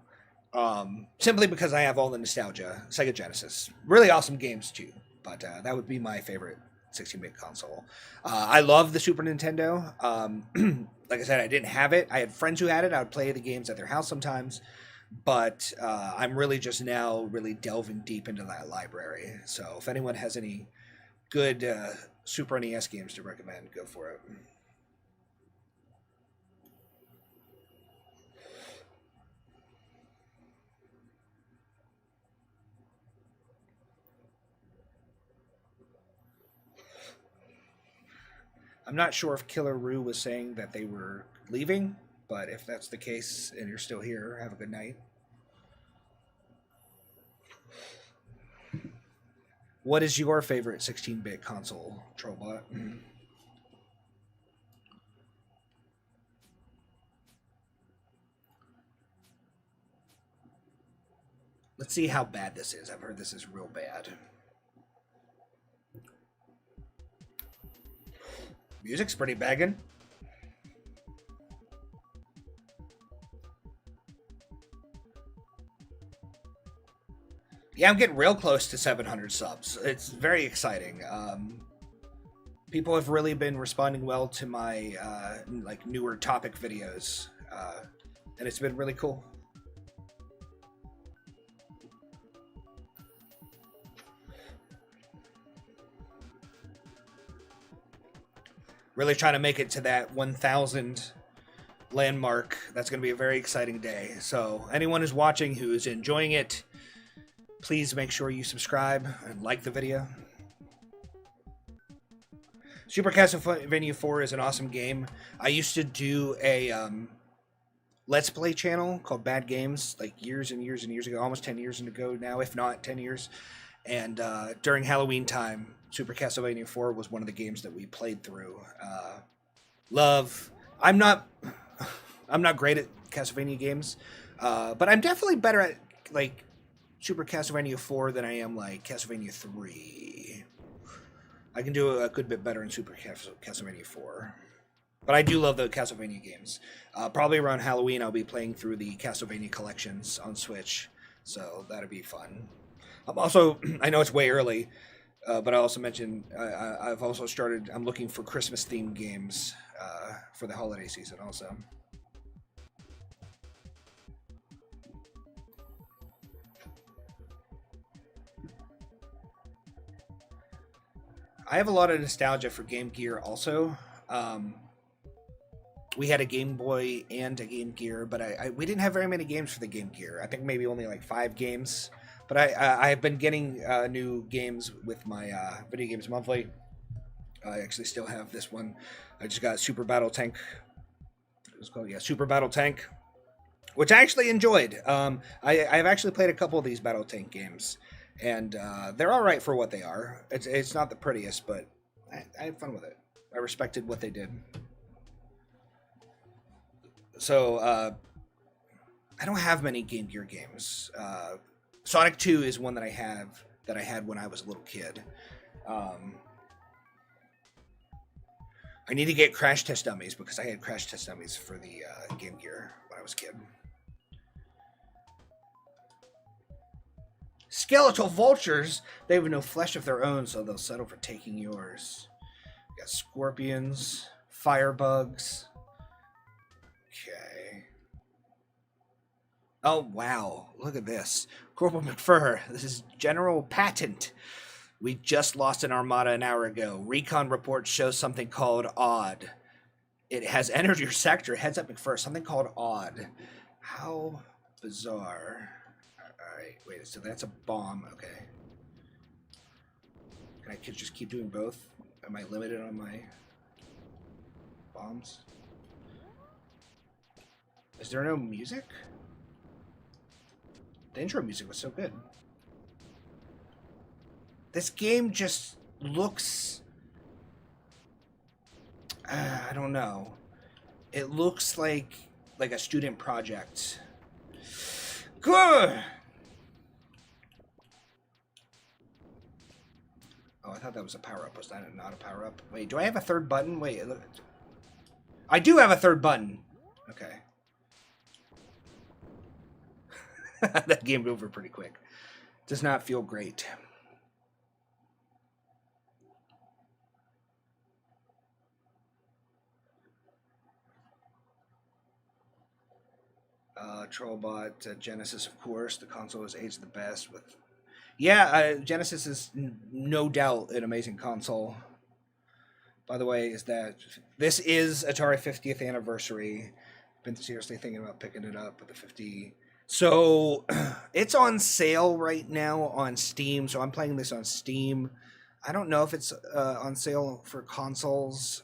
simply because I have all the nostalgia, Sega Genesis, really awesome games too. But that would be my favorite 16-bit console. I love the Super Nintendo. Like I said, I didn't have it. I had friends who had it. I would play the games at their house sometimes. But I'm really just now really delving deep into that library. So if anyone has any good Super NES games to recommend, go for it. I'm not sure if Killer Roo was saying that they were leaving, but if that's the case and you're still here, have a good night. What is your favorite 16-bit console, Trollbot? Let's see how bad this is. I've heard this is real bad. Music's pretty bagging. Yeah, I'm getting real close to 700 subs. It's very exciting. People have really been responding well to my like newer topic videos, and it's been really cool. Really trying to make it to that 1,000 landmark. That's going to be a very exciting day. So anyone who's watching who is enjoying it, please make sure you subscribe and like the video. Super Castlevania 4 is an awesome game. I used to do a Let's Play channel called Bad Games, like years and years and years ago, almost 10 years ago now, if not 10 years. And during Halloween time, Super Castlevania 4 was one of the games that we played through. Love. I'm not great at Castlevania games, but I'm definitely better at like Super Castlevania 4 than I am like Castlevania 3. I can do a good bit better in Super Castlevania 4. But I do love the Castlevania games. Probably around Halloween, I'll be playing through the Castlevania collections on Switch, so that'll be fun. I'm also, I know it's way early, but I also mentioned I've also started. I'm looking for Christmas-themed games for the holiday season, also. I have a lot of nostalgia for Game Gear, also. We had a Game Boy and a Game Gear, but we didn't have very many games for the Game Gear. I think maybe only like 5 games. But I've been getting new games with my Video Games Monthly. I actually still have this one. I just got Super Battle Tank. It was called, yeah, Super Battle Tank, which I actually enjoyed. I've actually played a couple of these Battle Tank games, and they're all right for what they are. It's not the prettiest, but I had fun with it. I respected what they did. So I don't have many Game Gear games. Sonic 2 is one that I had when I was a little kid. I need to get Crash Test Dummies because I had Crash Test Dummies for the Game Gear when I was a kid. Skeletal vultures! They have no flesh of their own, so they'll settle for taking yours. We got scorpions, firebugs. Okay. Oh, wow. Look at this. Corporal McFur, this is General Patent. We just lost an armada an hour ago. Recon reports show something called odd. It has entered your sector. Heads up, McFur. Something called odd. How bizarre. Alright, wait, so that's a bomb. Okay. Can I just keep doing both? Am I limited on my... bombs. Is there no music? The intro music was so good. This game just looks... I don't know. It looks like a student project. Good! Oh, I thought that was a power-up. Was that not a power-up? Wait, do I have a third button? Wait, look. I do have a third button. Okay. That game over pretty quick. Does not feel great. Trollbot, Genesis, of course. The console is aged the best with... Yeah, Genesis is no doubt an amazing console. By the way, this is Atari 50th anniversary. Been seriously thinking about picking it up with the 50. So it's on sale right now on Steam. So I'm playing this on Steam. I don't know if it's on sale for consoles.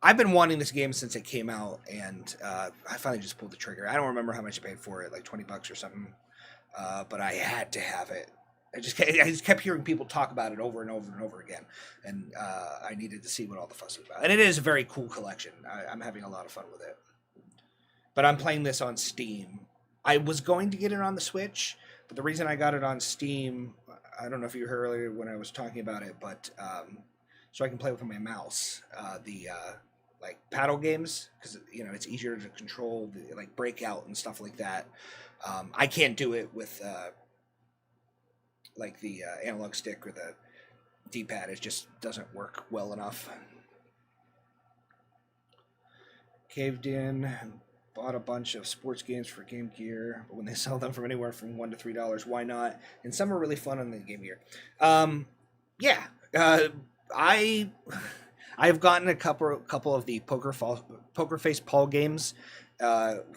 I've been wanting this game since it came out, and I finally just pulled the trigger. I don't remember how much I paid for it, like $20 or something. But I had to have it. I just kept hearing people talk about it over and over and over again, and I needed to see what all the fuss was about. And it is a very cool collection. I'm having a lot of fun with it. But I'm playing this on Steam. I was going to get it on the Switch, but the reason I got it on Steam, I don't know if you heard earlier when I was talking about it, but so I can play with my mouse. Like paddle games, because it's easier to control, like Breakout and stuff like that. I can't do it with like the analog stick or the D-pad. It just doesn't work well enough. Caved in, bought a bunch of sports games for Game Gear, but when they sell them from anywhere from $1 to $3, why not? And some are really fun on the Game Gear. I've gotten a couple of the Poker Face Paul games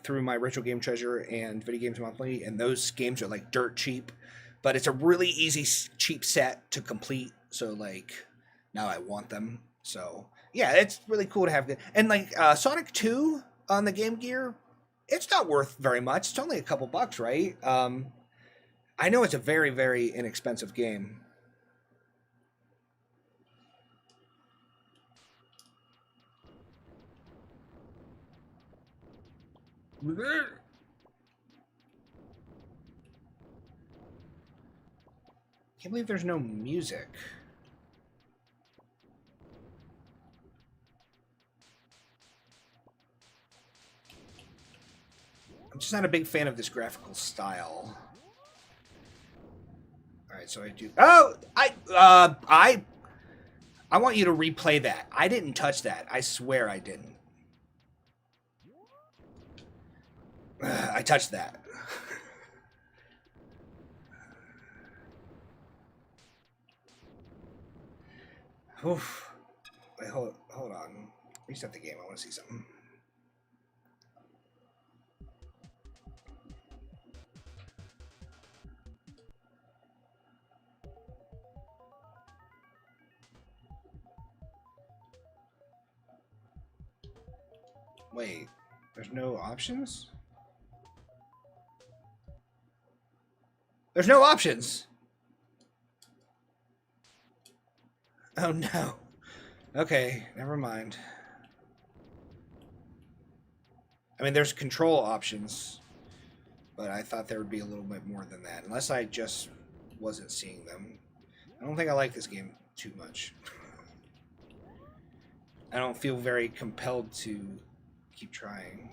through my Retro Game Treasure and Video Games Monthly, and those games are like dirt cheap, but it's a really easy, cheap set to complete. So like now I want them. So yeah, it's really cool to have good. And like Sonic 2 on the Game Gear, it's not worth very much. It's only a couple bucks, right? I know it's a very, very inexpensive game. Can't believe there's no music. I'm just not a big fan of this graphical style. All right, so I do. Oh, I want you to replay that. I didn't touch that. I swear I didn't. I touched that. Oof. Wait, hold on. Reset the game. I want to see something. Wait, there's no options? There's no options. Oh no. Okay, never mind. I mean, there's control options, but I thought there would be a little bit more than that, unless I just wasn't seeing them. I don't think I like this game too much. I don't feel very compelled to keep trying.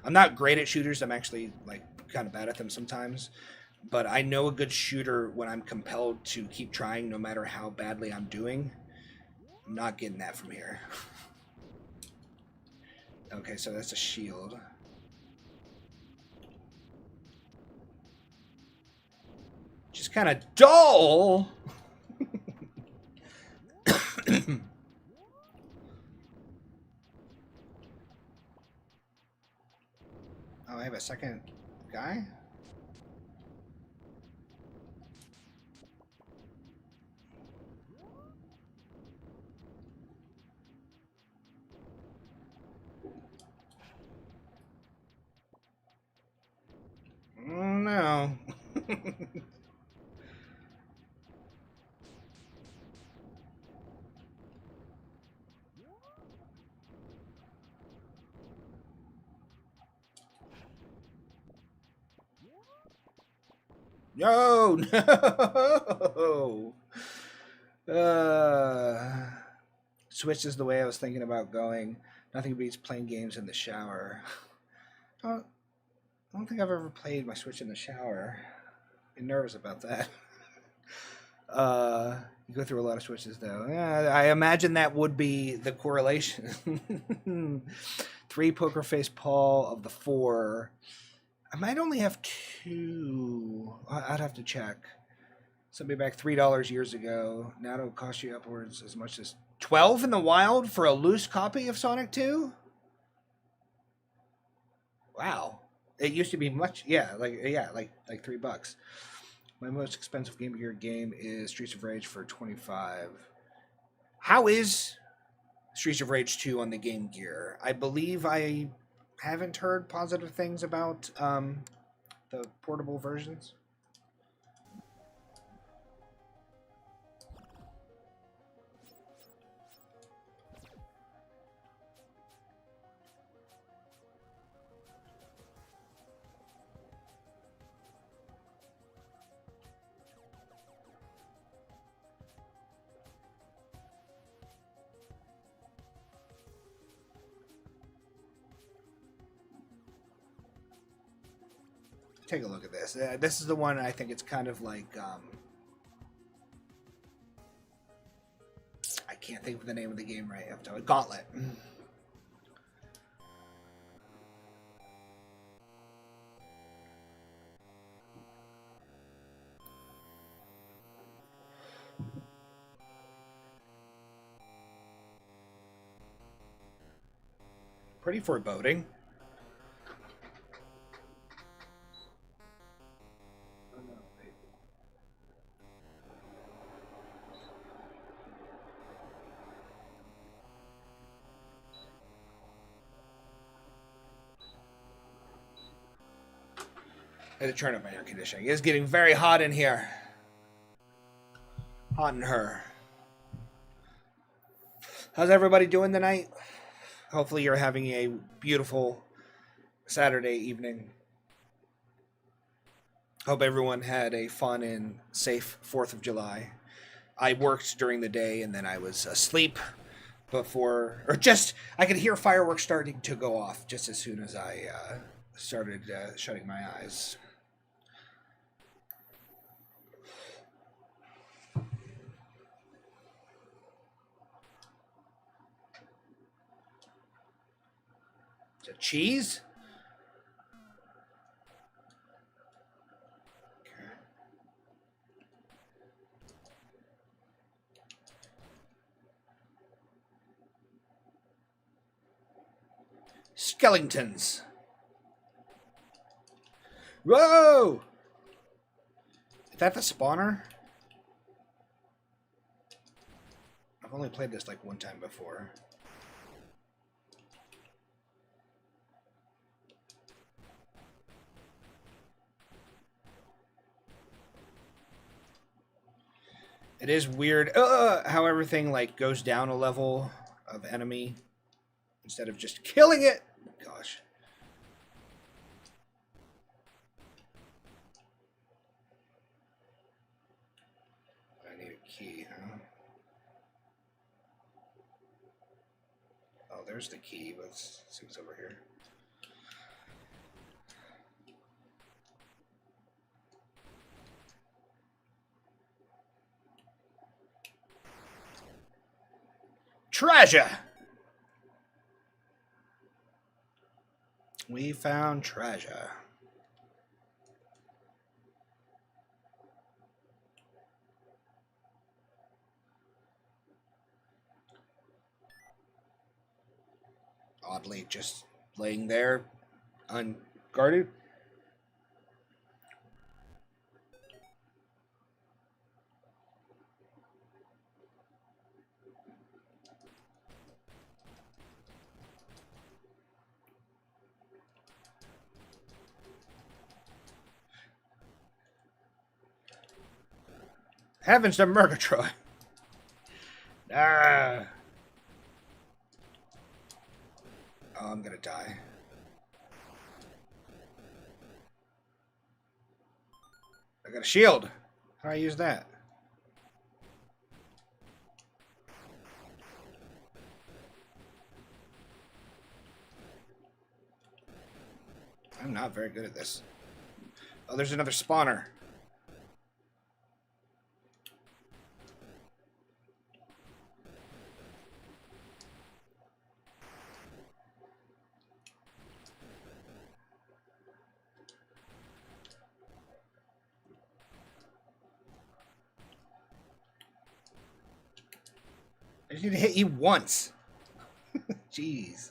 I'm not great at shooters. I'm actually like kind of bad at them sometimes. But I know a good shooter when I'm compelled to keep trying no matter how badly I'm doing. I'm not getting that from here. Okay, so that's a shield. Just kind of dull. Oh, I have a second guy? No, no. Switch is the way I was thinking about going. Nothing beats playing games in the shower. I don't think I've ever played my Switch in the shower. I'm nervous about that. You go through a lot of Switches, though. Yeah, I imagine that would be the correlation. 3 Poker Face Paul of the 4. I might only have 2. I'd have to check. Somebody back $3 years ago. Now it'll cost you upwards as much as 12 in the wild for a loose copy of Sonic 2? Wow. It used to be much, like $3. My most expensive Game Gear game is Streets of Rage for 25. How is Streets of Rage 2 on the Game Gear? I believe I haven't heard positive things about the portable versions. Take a look at this. This is the one I think it's kind of like I can't think of the name of the game right up to it. Gauntlet. Pretty foreboding. I had to turn up my air conditioning. It's getting very hot in here. Hot in her. How's everybody doing tonight? Hopefully you're having a beautiful Saturday evening. Hope everyone had a fun and safe 4th of July. I worked during the day and then I was asleep before, or just, I could hear fireworks starting to go off just as soon as I started shutting my eyes. Is it cheese? Okay. Skeletons. Whoa! Is that the spawner? I've only played this like one time before. It is weird how everything like goes down a level of enemy instead of just killing it. Gosh. I need a key, huh? Oh, there's the key. Let's see what's over here. Treasure! We found treasure. Oddly, just laying there, unguarded. Heavens to Murgatroyd. Ah. Oh, I'm gonna die. I got a shield. How do I use that? I'm not very good at this. Oh, there's another spawner. I just need to hit you once. Jeez.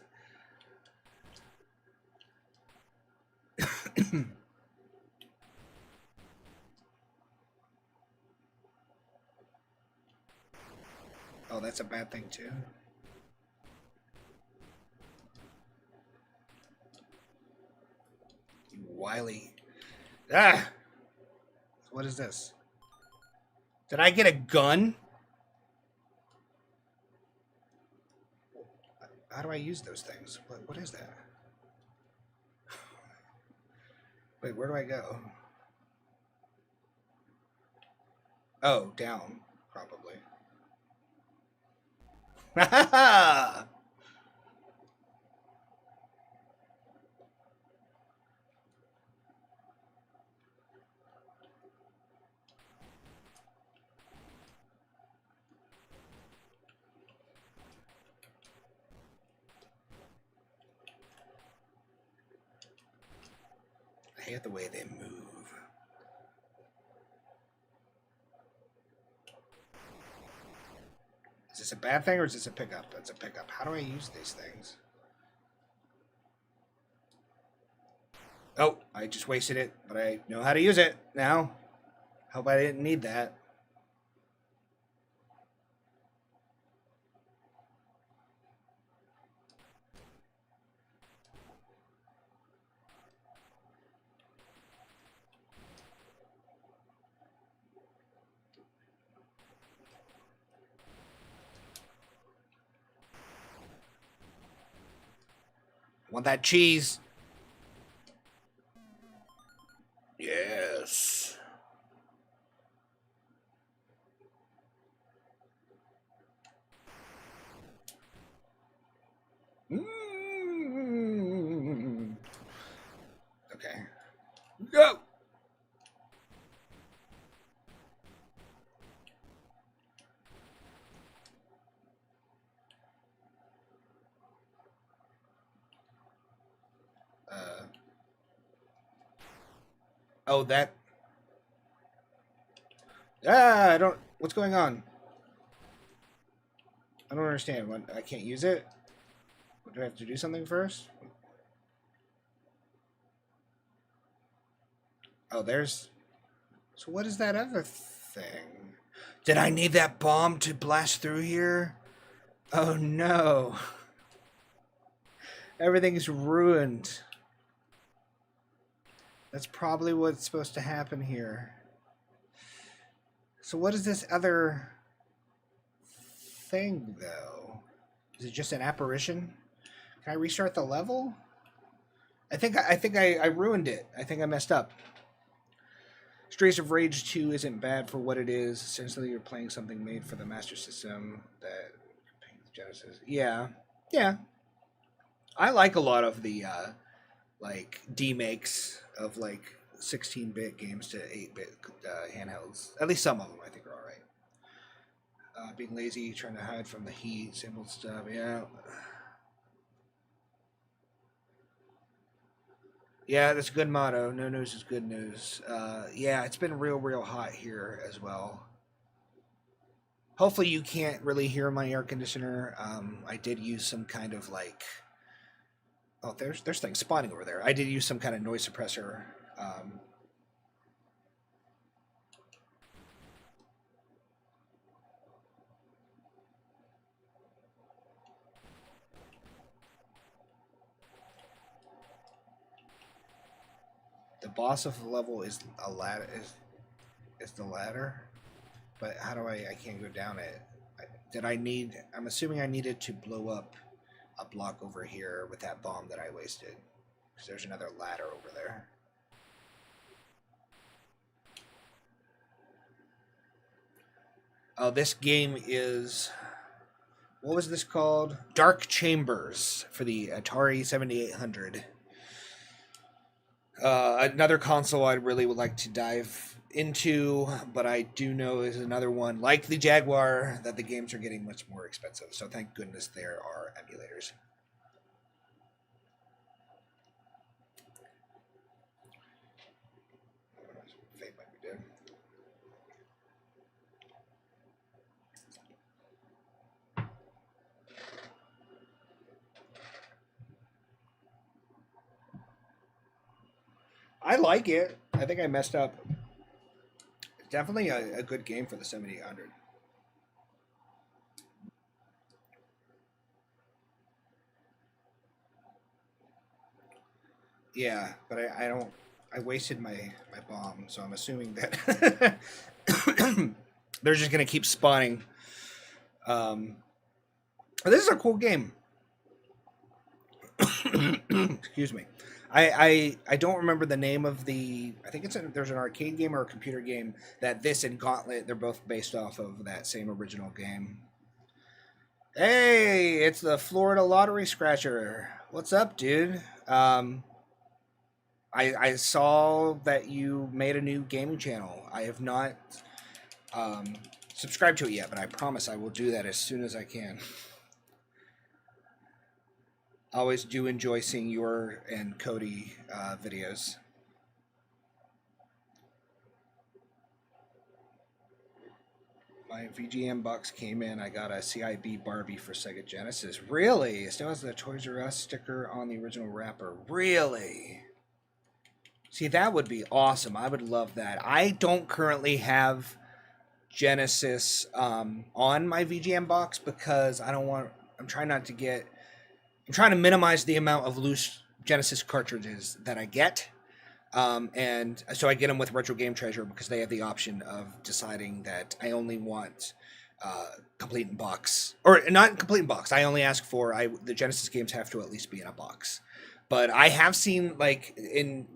Oh, that's a bad thing too. You wily. Ah! What is this? Did I get a gun? How do I use those things? What is that? Wait, where do I go? Oh, down, probably. I hate the way they move. Is this a bad thing or is this a pickup? That's a pickup. How do I use these things? Oh, I just wasted it, but I know how to use it now. Hope I didn't need that. Want that cheese? Yes. Mm. Okay. Go. Oh, that. Ah, I don't. What's going on? I don't understand. What, I can't use it? Do I have to do something first? Oh, there's. So what is that other thing? Did I need that bomb to blast through here? Oh no. Everything's ruined. That's probably what's supposed to happen here. So what is this other thing, though? Is it just an apparition? Can I restart the level? I think I ruined it. I think I messed up. Streets of Rage 2 isn't bad for what it is. Essentially, you're playing something made for the Master System that Genesis. Yeah. Yeah. I like a lot of the like demakes of like 16-bit games to 8-bit handhelds. At least some of them I think are all right. Being lazy, trying to hide from the heat, simple stuff. Yeah. Yeah, that's a good motto. No news is good news. Yeah, it's been real hot here as well. Hopefully you can't really hear my air conditioner. I did use some kind of like... Oh, there's things spawning over there. I did use some kind of noise suppressor. The boss of the level is a ladder. Is the ladder? But how do I can't go down it. Did I need, I'm assuming I needed to blow up a block over here with that bomb that I wasted. Because there's another ladder over there. Oh, this game is, what was this called? Dark Chambers for the Atari 7800. Another console I really would like to dive into, but I do know is another one like the Jaguar that the games are getting much more expensive. So thank goodness there are emulators. Fate might be dead. I like it. I think I messed up. It's definitely a good game for the 7800. Yeah, but I don't. I wasted my bomb, so I'm assuming that they're just gonna keep spawning. But this is a cool game. Excuse me. I don't remember the name of the. I think there's an arcade game or a computer game that this and Gauntlet, they're both based off of that same original game. Hey, it's the Florida Lottery Scratcher. What's up, dude? I saw that you made a new gaming channel. I have not subscribed to it yet, but I promise I will do that as soon as I can. I always do enjoy seeing your and Cody videos. My VGM box came in. I got a CIB Barbie for Sega Genesis. Really? It still has the Toys R Us sticker on the original wrapper. Really? See, that would be awesome. I would love that. I don't currently have Genesis on my VGM box because I don't want. I'm trying not to get. I'm trying to minimize the amount of loose Genesis cartridges that I get. And so I get them with Retro Game Treasure because they have the option of deciding that I only want complete in box, or not complete in box. I only ask for the Genesis games have to at least be in a box. But I have seen, like, in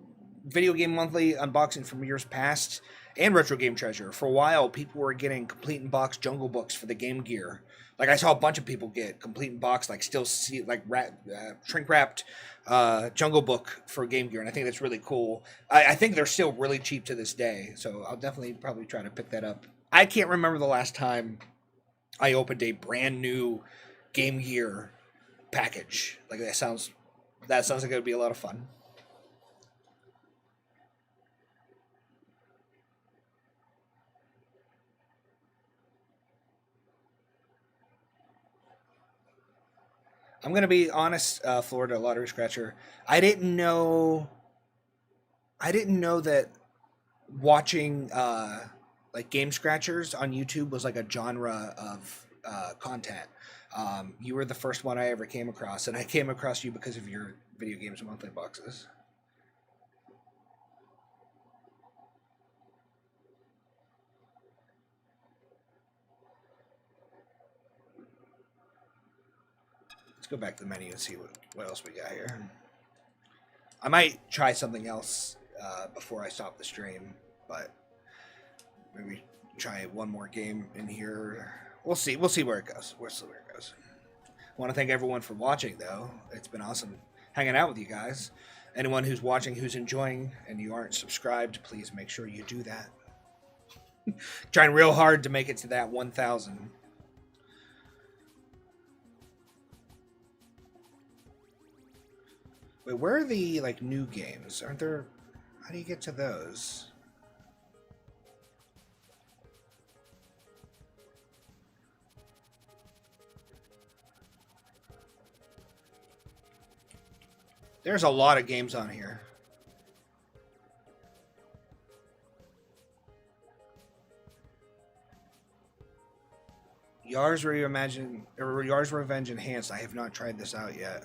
Video Game Monthly unboxing from years past and Retro Game Treasure, for a while people were getting complete in box Jungle Books for the Game Gear. Like, I saw a bunch of people get complete in box, like, still see, like, shrink wrapped Jungle Book for Game Gear, and I think that's really cool. I think they're still really cheap to this day, so I'll definitely probably try to pick that up. I can't remember the last time I opened a brand new Game Gear package. Like, that sounds like it would be a lot of fun. I'm gonna be honest, Florida Lottery Scratcher. I didn't know. I didn't know that watching like game scratchers on YouTube was like a genre of content. You were the first one I ever came across, and I came across you because of your video games monthly boxes. Let's go back to the menu and see what else we got here. I might try something else before I stop the stream, but maybe try one more game in here. We'll see. We'll see where it goes. We'll see where it goes. I want to thank everyone for watching, though. It's been awesome hanging out with you guys. Anyone who's watching, who's enjoying, and you aren't subscribed, please make sure you do that. Trying real hard to make it to that 1,000. Wait, where are the like new games? Aren't there? How do you get to those? There's a lot of games on here. Yars Revenge Enhanced. I have not tried this out yet.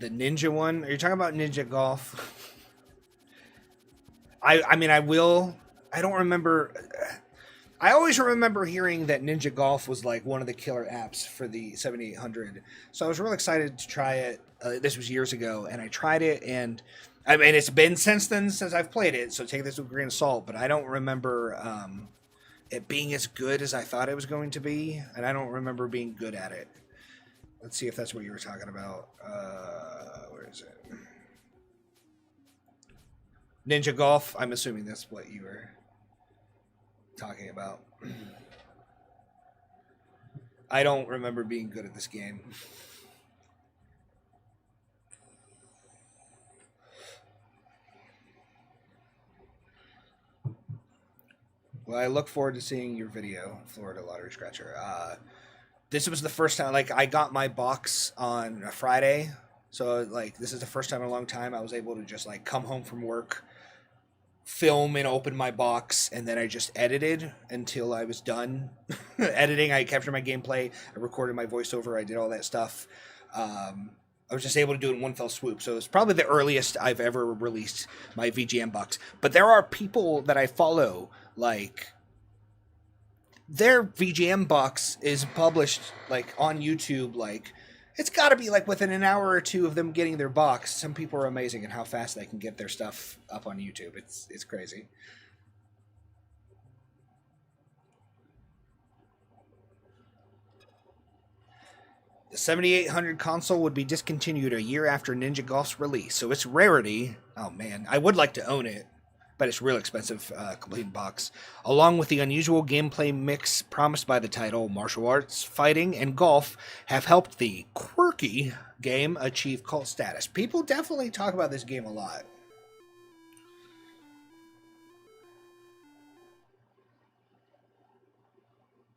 The Ninja one? Are you talking about Ninja Golf? I mean, I will. I don't remember. I always remember hearing that Ninja Golf was like one of the killer apps for the 7800. So I was real excited to try it. This was years ago, and I tried it, and I mean, it's been since then since I've played it. So take this with a grain of salt. But I don't remember it being as good as I thought it was going to be, and I don't remember being good at it. Let's see if that's what you were talking about. Where is it? Ninja Golf. I'm assuming that's what you were talking about. I don't remember being good at this game. Well, I look forward to seeing your video, Florida Lottery Scratcher. This was the first time, like, I got my box on a Friday. So, like, this is the first time in a long time I was able to just, like, come home from work, film and open my box, and then I just edited until I was done editing. I captured my gameplay, I recorded my voiceover, I did all that stuff. I was just able to do it in one fell swoop. So it's probably the earliest I've ever released my VGM box. But there are people that I follow, like, their VGM box is published, like, on YouTube, like, it's got to be like within an hour or two of them getting their box. Some people are amazing at how fast they can get their stuff up on YouTube. It's crazy. The 7800 console would be discontinued a year after Ninja Golf's release, so its rarity. Oh man, I would like to own it, but it's real expensive, complete box. Along with the unusual gameplay mix promised by the title, martial arts, fighting, and golf have helped the quirky game achieve cult status. People definitely talk about this game a lot.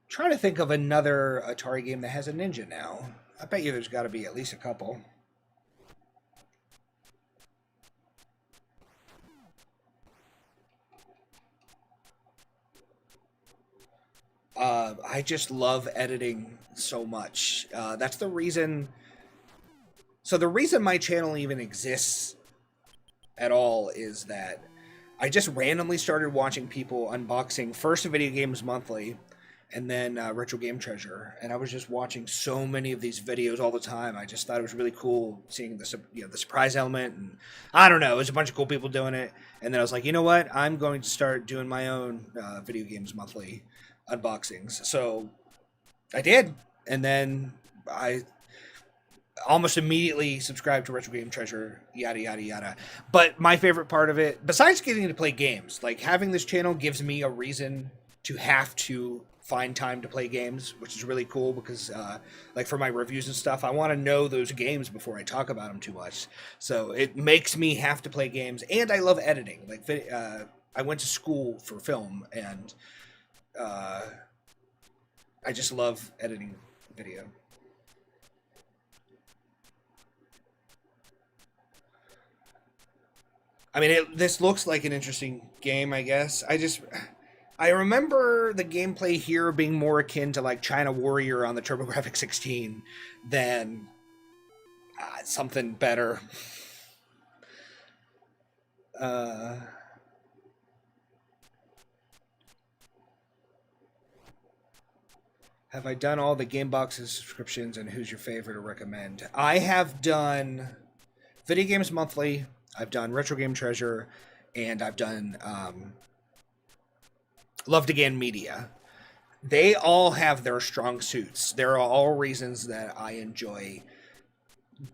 Trying to think of another Atari game that has a ninja now. I bet you there's got to be at least a couple. I just love editing so much. That's the reason. So the reason my channel even exists at all is that I just randomly started watching people unboxing first Video Games Monthly and then Retro Game Treasure, and I was just watching so many of these videos all the time. I just thought it was really cool seeing the the surprise element, and I don't know, it was a bunch of cool people doing it. And then I was like, you know what? I'm going to start doing my own Video Games Monthly unboxings. So I did, and then I almost immediately subscribed to Retro Game Treasure, yada yada yada. But my favorite part of it, besides getting to play games, like having this channel gives me a reason to have to find time to play games, which is really cool because like for my reviews and stuff, I want to know those games before I talk about them too much. So it makes me have to play games, and I love editing. Like I went to school for film, and I just love editing video. I mean, this looks like an interesting game, I guess. I remember the gameplay here being more akin to like China Warrior on the TurboGrafx 16 than something better. Have I done all the game boxes subscriptions, and who's your favorite to recommend? I have done Video Games Monthly, I've done Retro Game Treasure, and I've done Loved Again Media. They all have their strong suits. There are all reasons that I enjoy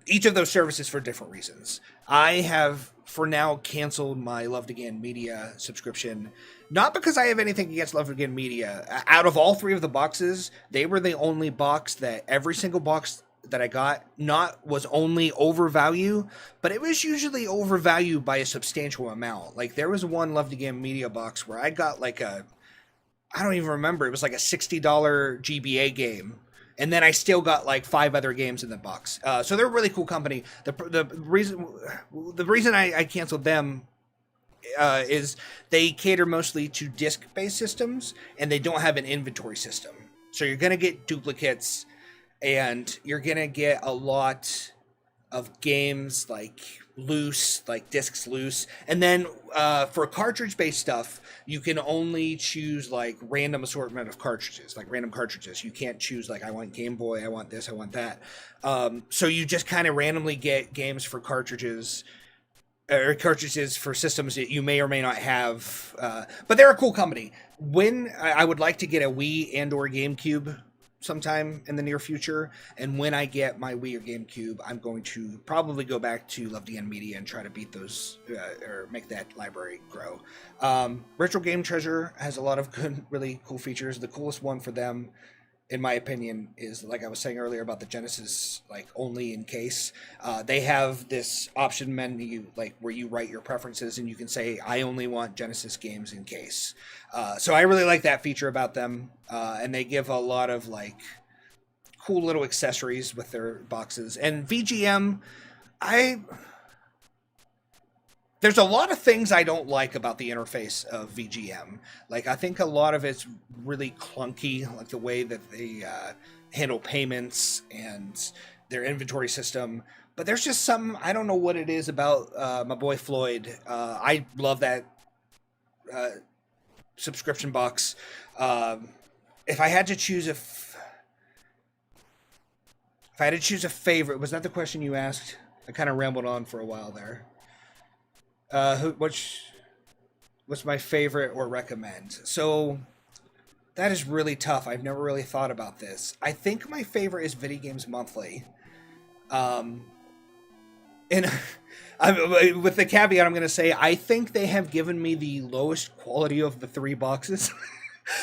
each of those services for different reasons. I have, for now, canceled my Loved Again Media subscription. Not because I have anything against Loved Again Media. Out of all three of the boxes, they were the only box that every single box that I got was only overvalued, but it was usually overvalued by a substantial amount. Like there was one Loved Again Media box where I got like I don't even remember, it was like a $60 GBA game. And then I still got like 5 other games in the box. So they're a really cool company. The reason I canceled them is they cater mostly to disc-based systems, and they don't have an inventory system. So you're going to get duplicates, and you're going to get a lot of games like loose, like discs loose, and then for cartridge based stuff you can only choose like random assortment of cartridges, like random cartridges. You can't choose like I want Game Boy, I want this, I want that. So you just kind of randomly get games for cartridges, or cartridges for systems that you may or may not have, but they're a cool company. When I would like to get a Wii and or GameCube sometime in the near future, and when I get my Wii or GameCube, I'm going to probably go back to Love DN Media and try to beat those, or make that library grow. Retro Game Treasure has a lot of good, really cool features. The coolest one for them, in my opinion, is like I was saying earlier about the Genesis, like only in case. They have this option menu, like where you write your preferences and you can say, I only want Genesis games in case. So I really like that feature about them. And they give a lot of like cool little accessories with their boxes. And VGM, there's a lot of things I don't like about the interface of VGM. Like, I think a lot of it's really clunky, like the way that they handle payments and their inventory system. But there's just some, I don't know what it is about my boy Floyd. I love that subscription box. If I had to choose if I had to choose a favorite, was that the question you asked? I kind of rambled on for a while there. What's my favorite or recommend? So that is really tough. I've never really thought about this. I think my favorite is Video Games Monthly. And with the caveat, I'm going to say I think they have given me the lowest quality of the three boxes.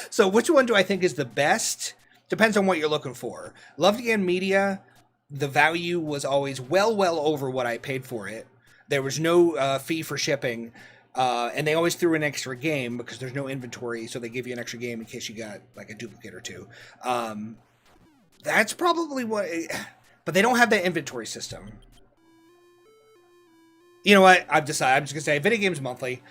So which one do I think is the best? Depends on what you're looking for. Love DN Media, the value was always well over what I paid for it. There was no fee for shipping, and they always threw an extra game because there's no inventory, so they give you an extra game in case you got like a duplicate or two. That's probably what... But they don't have that inventory system. You know what? I've decided. I'm just going to say Video Games Monthly.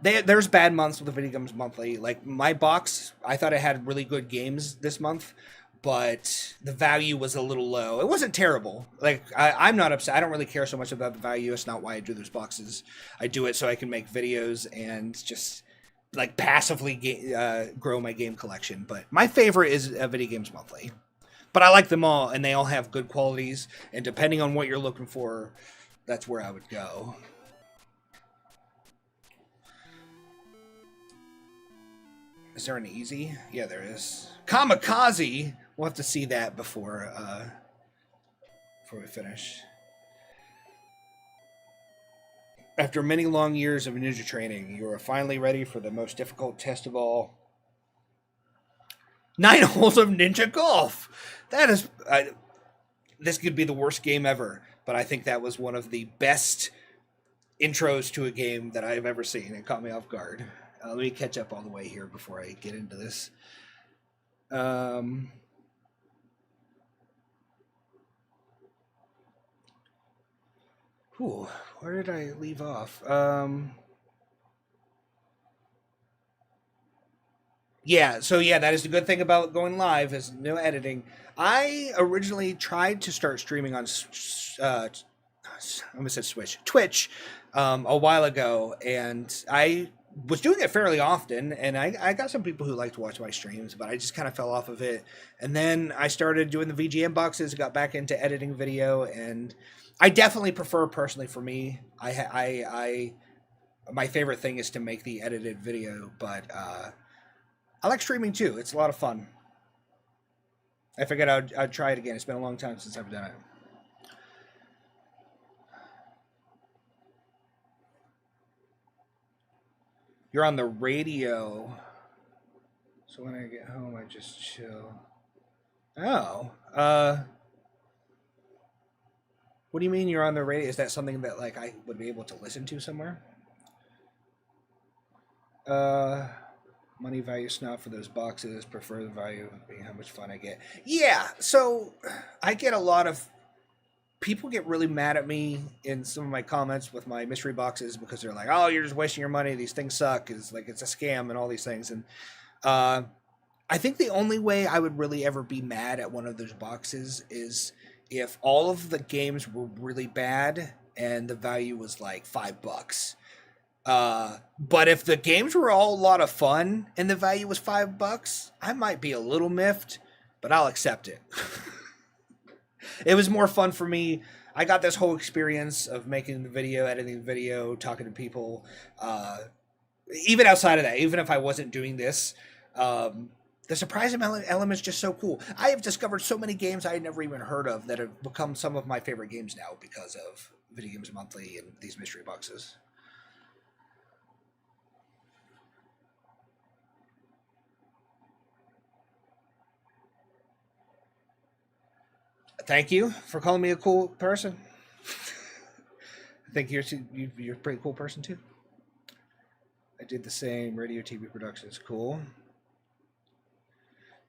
There's bad months with the Video Games Monthly. Like, my box, I thought it had really good games this month, but the value was a little low. It wasn't terrible. Like, I'm not upset. I don't really care so much about the value. It's not why I do those boxes. I do it so I can make videos and just, like, passively grow my game collection. But my favorite is Video Games Monthly. But I like them all, and they all have good qualities. And depending on what you're looking for, that's where I would go. Is there an easy? Yeah, there is. Kamikaze! We'll have to see that before we finish. After many long years of ninja training, you are finally ready for the most difficult test of all. 9 holes of ninja golf! That is... this could be the worst game ever, but I think that was one of the best intros to a game that I've ever seen. It caught me off guard. Let me catch up all the way here before I get into this. Where did I leave off? Yeah, so yeah, that is the good thing about going live is no editing. I originally tried to start streaming on I almost said Twitch, a while ago, and I was doing it fairly often, and I got some people who like to watch my streams, but I just kind of fell off of it. And then I started doing the VGM boxes, got back into editing video, and I definitely prefer, personally for me, my favorite thing is to make the edited video, but I like streaming too. It's a lot of fun. I figured I'd try it again. It's been a long time since I've done it. You're on the radio. So when I get home, I just chill. Oh. What do you mean you're on the radio? Is that something that like I would be able to listen to somewhere? Money value snob for those boxes. Prefer the value of being how much fun I get. Yeah, so I get a lot of people get really mad at me in some of my comments with my mystery boxes because they're like, "Oh, you're just wasting your money. These things suck. It's like it's a scam and all these things." And I think the only way I would really ever be mad at one of those boxes is if all of the games were really bad and the value was like $5. But if the games were all a lot of fun and the value was $5, I might be a little miffed, but I'll accept it. It was more fun for me. I got this whole experience of making the video, editing the video, talking to people. Even outside of that, even if I wasn't doing this, the surprising element is just so cool. I have discovered so many games I had never even heard of that have become some of my favorite games now because of Video Games Monthly and these mystery boxes. Thank you for calling me a cool person. I think you're a pretty cool person too. I did the same radio TV productions. Cool.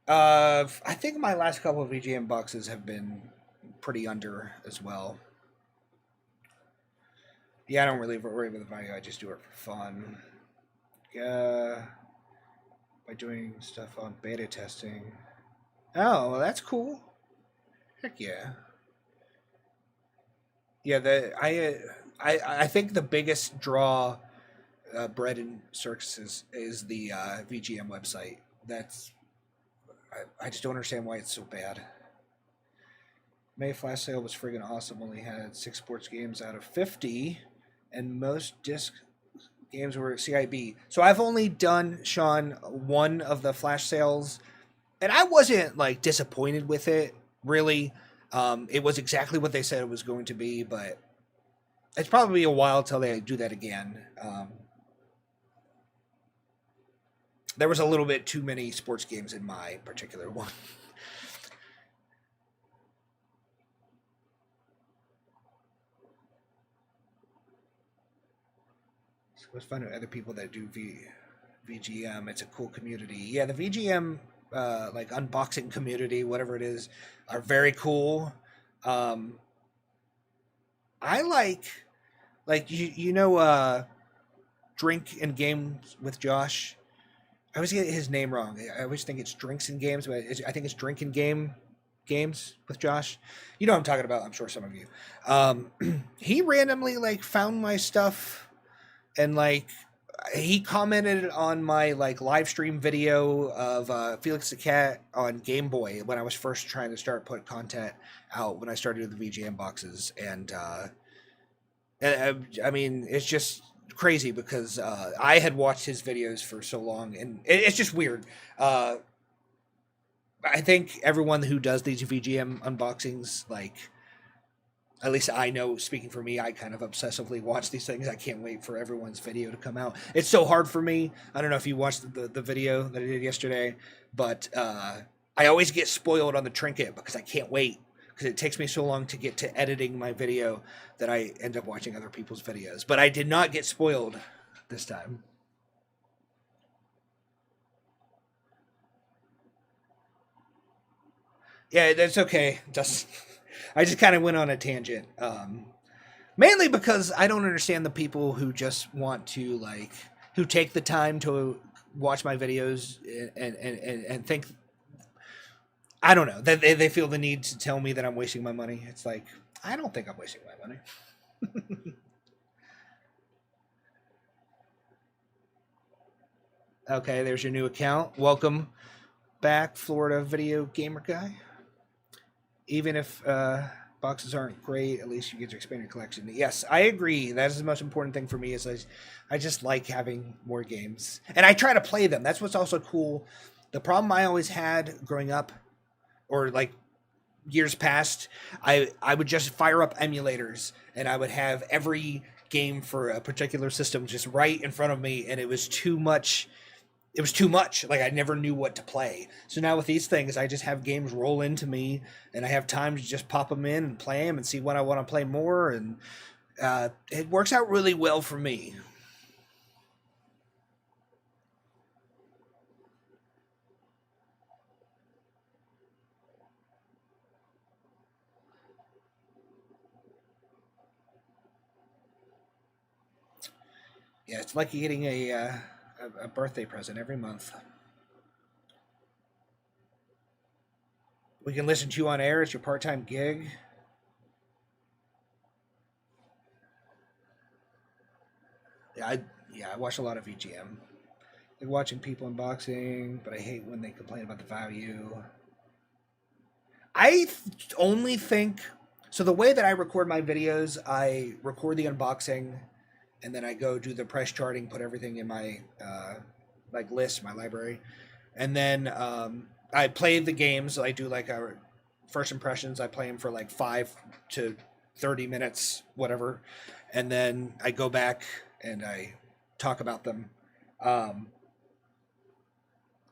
I think my last couple of VGM boxes have been pretty under as well. Yeah, I don't really worry about the value. I just do it for fun. By doing stuff on beta testing. Oh, well, that's cool. Heck yeah. Yeah, I think the biggest draw, bread and circuses, is the VGM website. I just don't understand why it's so bad. May flash sale was friggin' awesome. Only had 6 sports games out of 50, and most disc games were CIB. So I've only done, Sean, one of the flash sales, and I wasn't like disappointed with it. Really, it was exactly what they said it was going to be, but it's probably a while till they do that again. There was a little bit too many sports games in my particular one. So it's fun with other people that do VGM. It's a cool community. Yeah, the VGM like unboxing community, whatever it is, are very cool. I like you know Drink and Games with Josh. I always get his name wrong. I always think it's Drinks and Games, but I think it's Drink and Games with Josh. You know what I'm talking about. I'm sure some of you. He randomly like found my stuff and like he commented on my like live stream video of Felix the Cat on Game Boy when I was first trying to start put content out when I started the VGM boxes, and I mean it's just crazy because I had watched his videos for so long, and it's just weird. I think everyone who does these VGM unboxings, like, at least I know, speaking for me, I kind of obsessively watch these things. I can't wait for everyone's video to come out. It's so hard for me. I don't know if you watched the video that I did yesterday, but I always get spoiled on the trinket because I can't wait, because it takes me so long to get to editing my video that I end up watching other people's videos. But I did not get spoiled this time. Yeah, that's okay. I just kind of went on a tangent. Mainly because I don't understand the people who just want to, like, who take the time to watch my videos and think, I don't know, that they feel the need to tell me that I'm wasting my money. It's like, I don't think I'm wasting my money. Okay, there's your new account. Welcome back, Florida Video Gamer Guy. Even if boxes aren't great, at least you get to expand your collection. Yes, I agree. That is the most important thing for me. Is I just like having more games, and I try to play them. That's what's also cool. The problem I always had growing up, or like years past, I would just fire up emulators, and I would have every game for a particular system just right in front of me, and it was too much. It was too much. Like, I never knew what to play. So now with these things, I just have games roll into me, and I have time to just pop them in and play them and see when I want to play more, and it works out really well for me. Yeah, it's like getting a birthday present every month. We can listen to you on air. It's your part-time gig. I watch a lot of VGM. Like watching people unboxing, but I hate when they complain about the value. Only think so. The way that I record my videos, I record the unboxing, and then I go do the press charting, put everything in my like list, my library, and then I play the games. I do like a first impressions. I play them for like 5 to 30 minutes, whatever, and then I go back and I talk about them.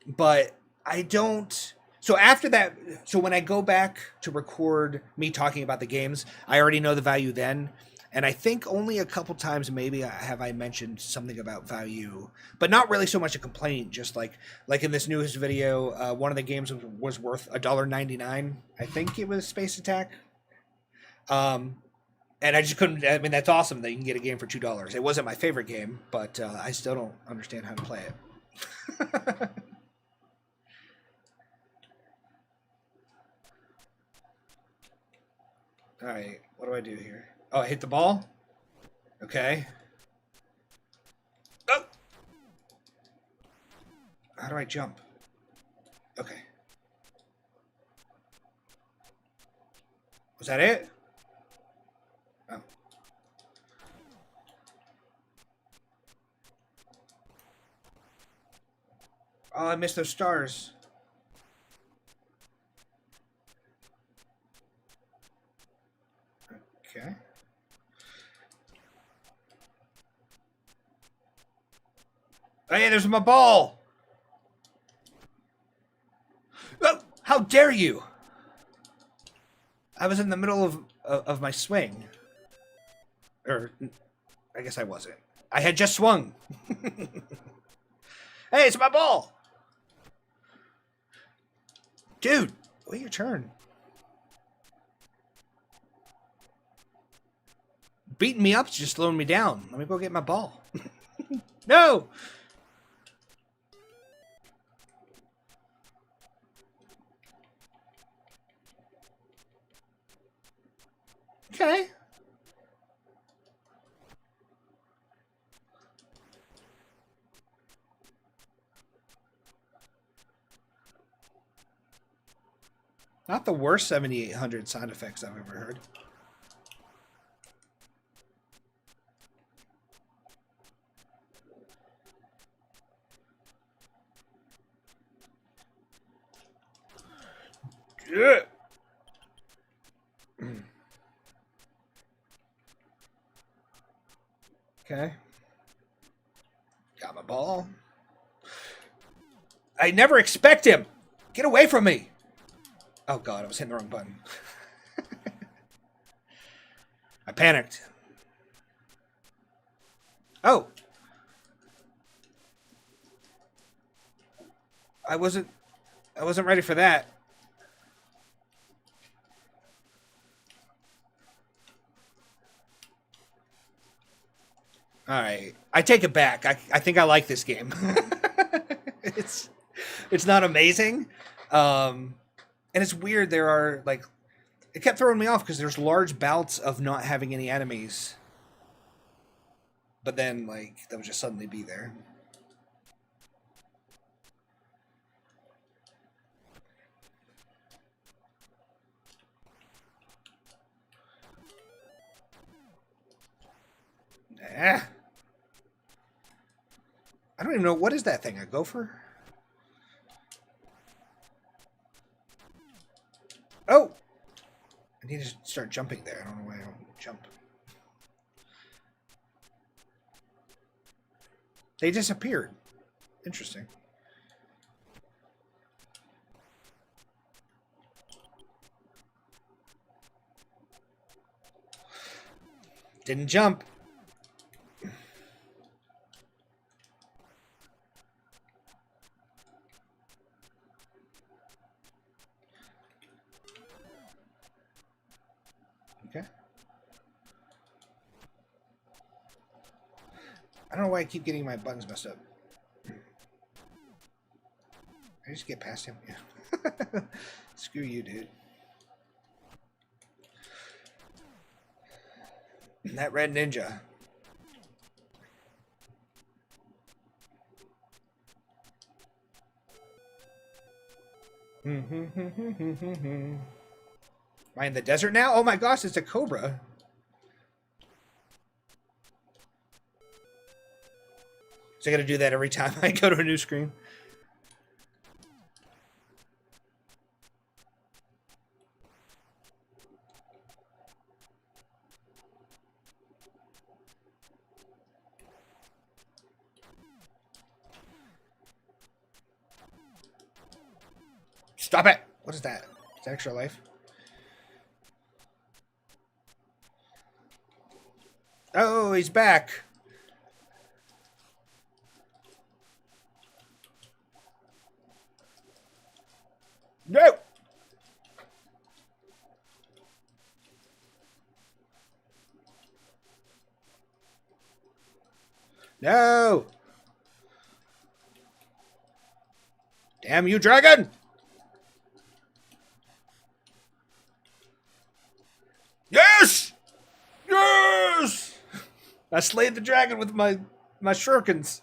But I don't. So after that, so when I go back to record me talking about the games, I already know the value then. And I think only a couple times maybe have I mentioned something about value, but not really so much a complaint. Just like in this newest video, one of the games was worth $1.99. I think it was Space Attack. And I just couldn't. I mean, that's awesome that you can get a game for $2. It wasn't my favorite game, but I still don't understand how to play it. All right, what do I do here? Oh, I hit the ball? Okay. Oh! How do I jump? Okay. Was that it? Oh. Oh, I missed those stars. Okay. Oh, yeah, there's my ball. Oh, how dare you? I was in the middle of my swing. Or, I guess I wasn't. I had just swung. Hey, it's my ball. Dude, wait your turn. Beating me up's just slowing me down. Let me go get my ball. No! Okay. Not the worst 7800 sound effects I've ever heard. Yeah. Okay. Got my ball. I never expect him. Get away from me. Oh, God, I was hitting the wrong button. I panicked. Oh. I wasn't ready for that. All right. I take it back. I think I like this game. it's not amazing. And it's weird. There are like, it kept throwing me off because there's large bouts of not having any enemies. But then like they'll just suddenly be there. Nah. I don't even know. What is that thing? A gopher? Oh! I need to start jumping there. I don't know why I don't jump. They disappeared. Interesting. Didn't jump. Okay. I don't know why I keep getting my buttons messed up. I just get past him. Yeah. Screw you, dude. That red ninja. Am I in the desert now? Oh my gosh, it's a cobra. So I gotta do that every time I go to a new screen. Stop it! What is that? Is that extra life? Oh, he's back. No! No! Damn you, dragon! Yes! Yes! I slayed the dragon with my shurikens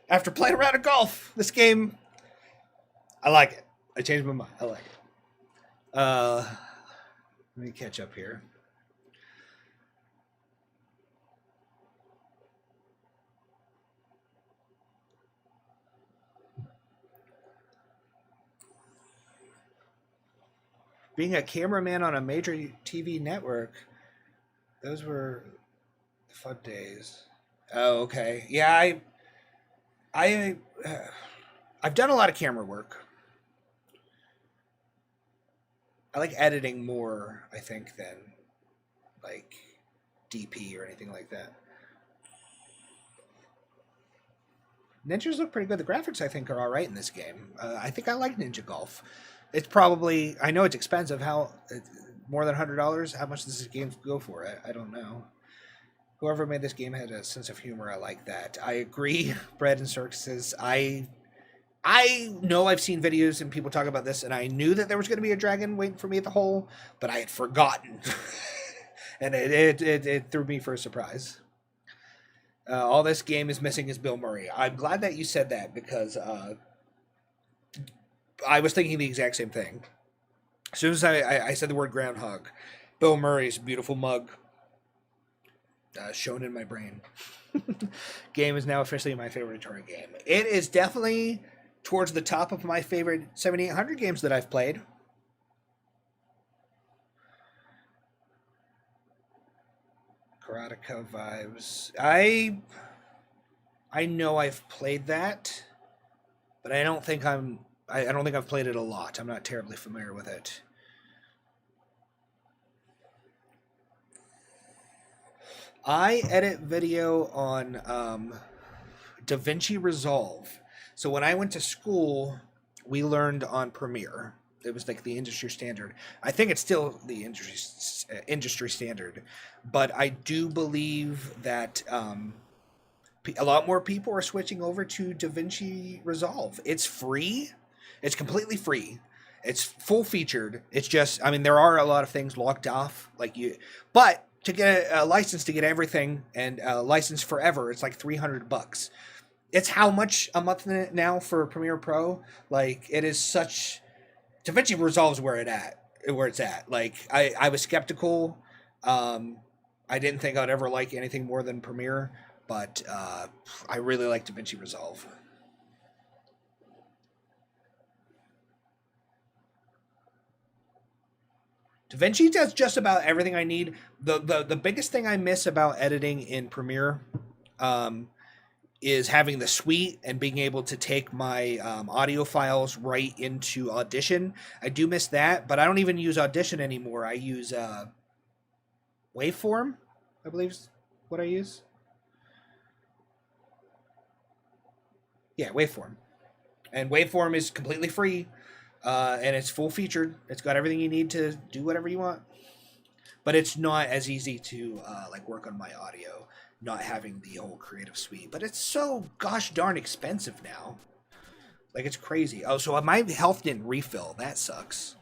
after playing a round of golf. This game, I like it. I changed my mind. I like it. Let me catch up here. Being a cameraman on a major TV network, those were fun days. Oh, okay. Yeah, I've done a lot of camera work. I like editing more, I think, than like DP or anything like that. Ninjas look pretty good. The graphics, I think, are all right in this game. I think I like Ninja Golf. It's probably, I know it's expensive. How, more than $100? How much does this game go for? I don't know. Whoever made this game had a sense of humor. I like that. I agree. Bread and circuses. I know I've seen videos and people talk about this, and I knew that there was going to be a dragon waiting for me at the hole, but I had forgotten. And it threw me for a surprise. All this game is missing is Bill Murray. I'm glad that you said that because I was thinking the exact same thing. As soon as I said the word groundhog, Bill Murray's beautiful mug shown in my brain. Game is now officially my favorite Atari game. It is definitely towards the top of my favorite 7800 games that I've played. Karateka vibes. I know I've played that, but I don't think I don't think I've played it a lot. I'm not terribly familiar with it. I edit video on DaVinci Resolve. So when I went to school, we learned on Premiere. It was like the industry standard. I think it's still the industry standard, but I do believe that a lot more people are switching over to DaVinci Resolve. It's free. It's completely free. It's full featured. It's just, I mean, there are a lot of things locked off, but to get a license to get everything and a license forever, it's like $300. It's how much a month now for Premiere Pro? Like, it is such. DaVinci Resolve's where it's at. Like, I was skeptical. I didn't think I'd ever like anything more than Premiere, but I really like DaVinci Resolve. DaVinci does just about everything I need. The biggest thing I miss about editing in Premiere is having the suite and being able to take my audio files right into Audition. I do miss that, but I don't even use Audition anymore. I use Waveform, I believe is what I use. Yeah, Waveform. And Waveform is completely free, and it's full featured. It's got everything you need to do whatever you want. But it's not as easy to like work on my audio, not having the whole creative suite. But it's so gosh darn expensive now. Like, it's crazy. Oh, so my health didn't refill. That sucks.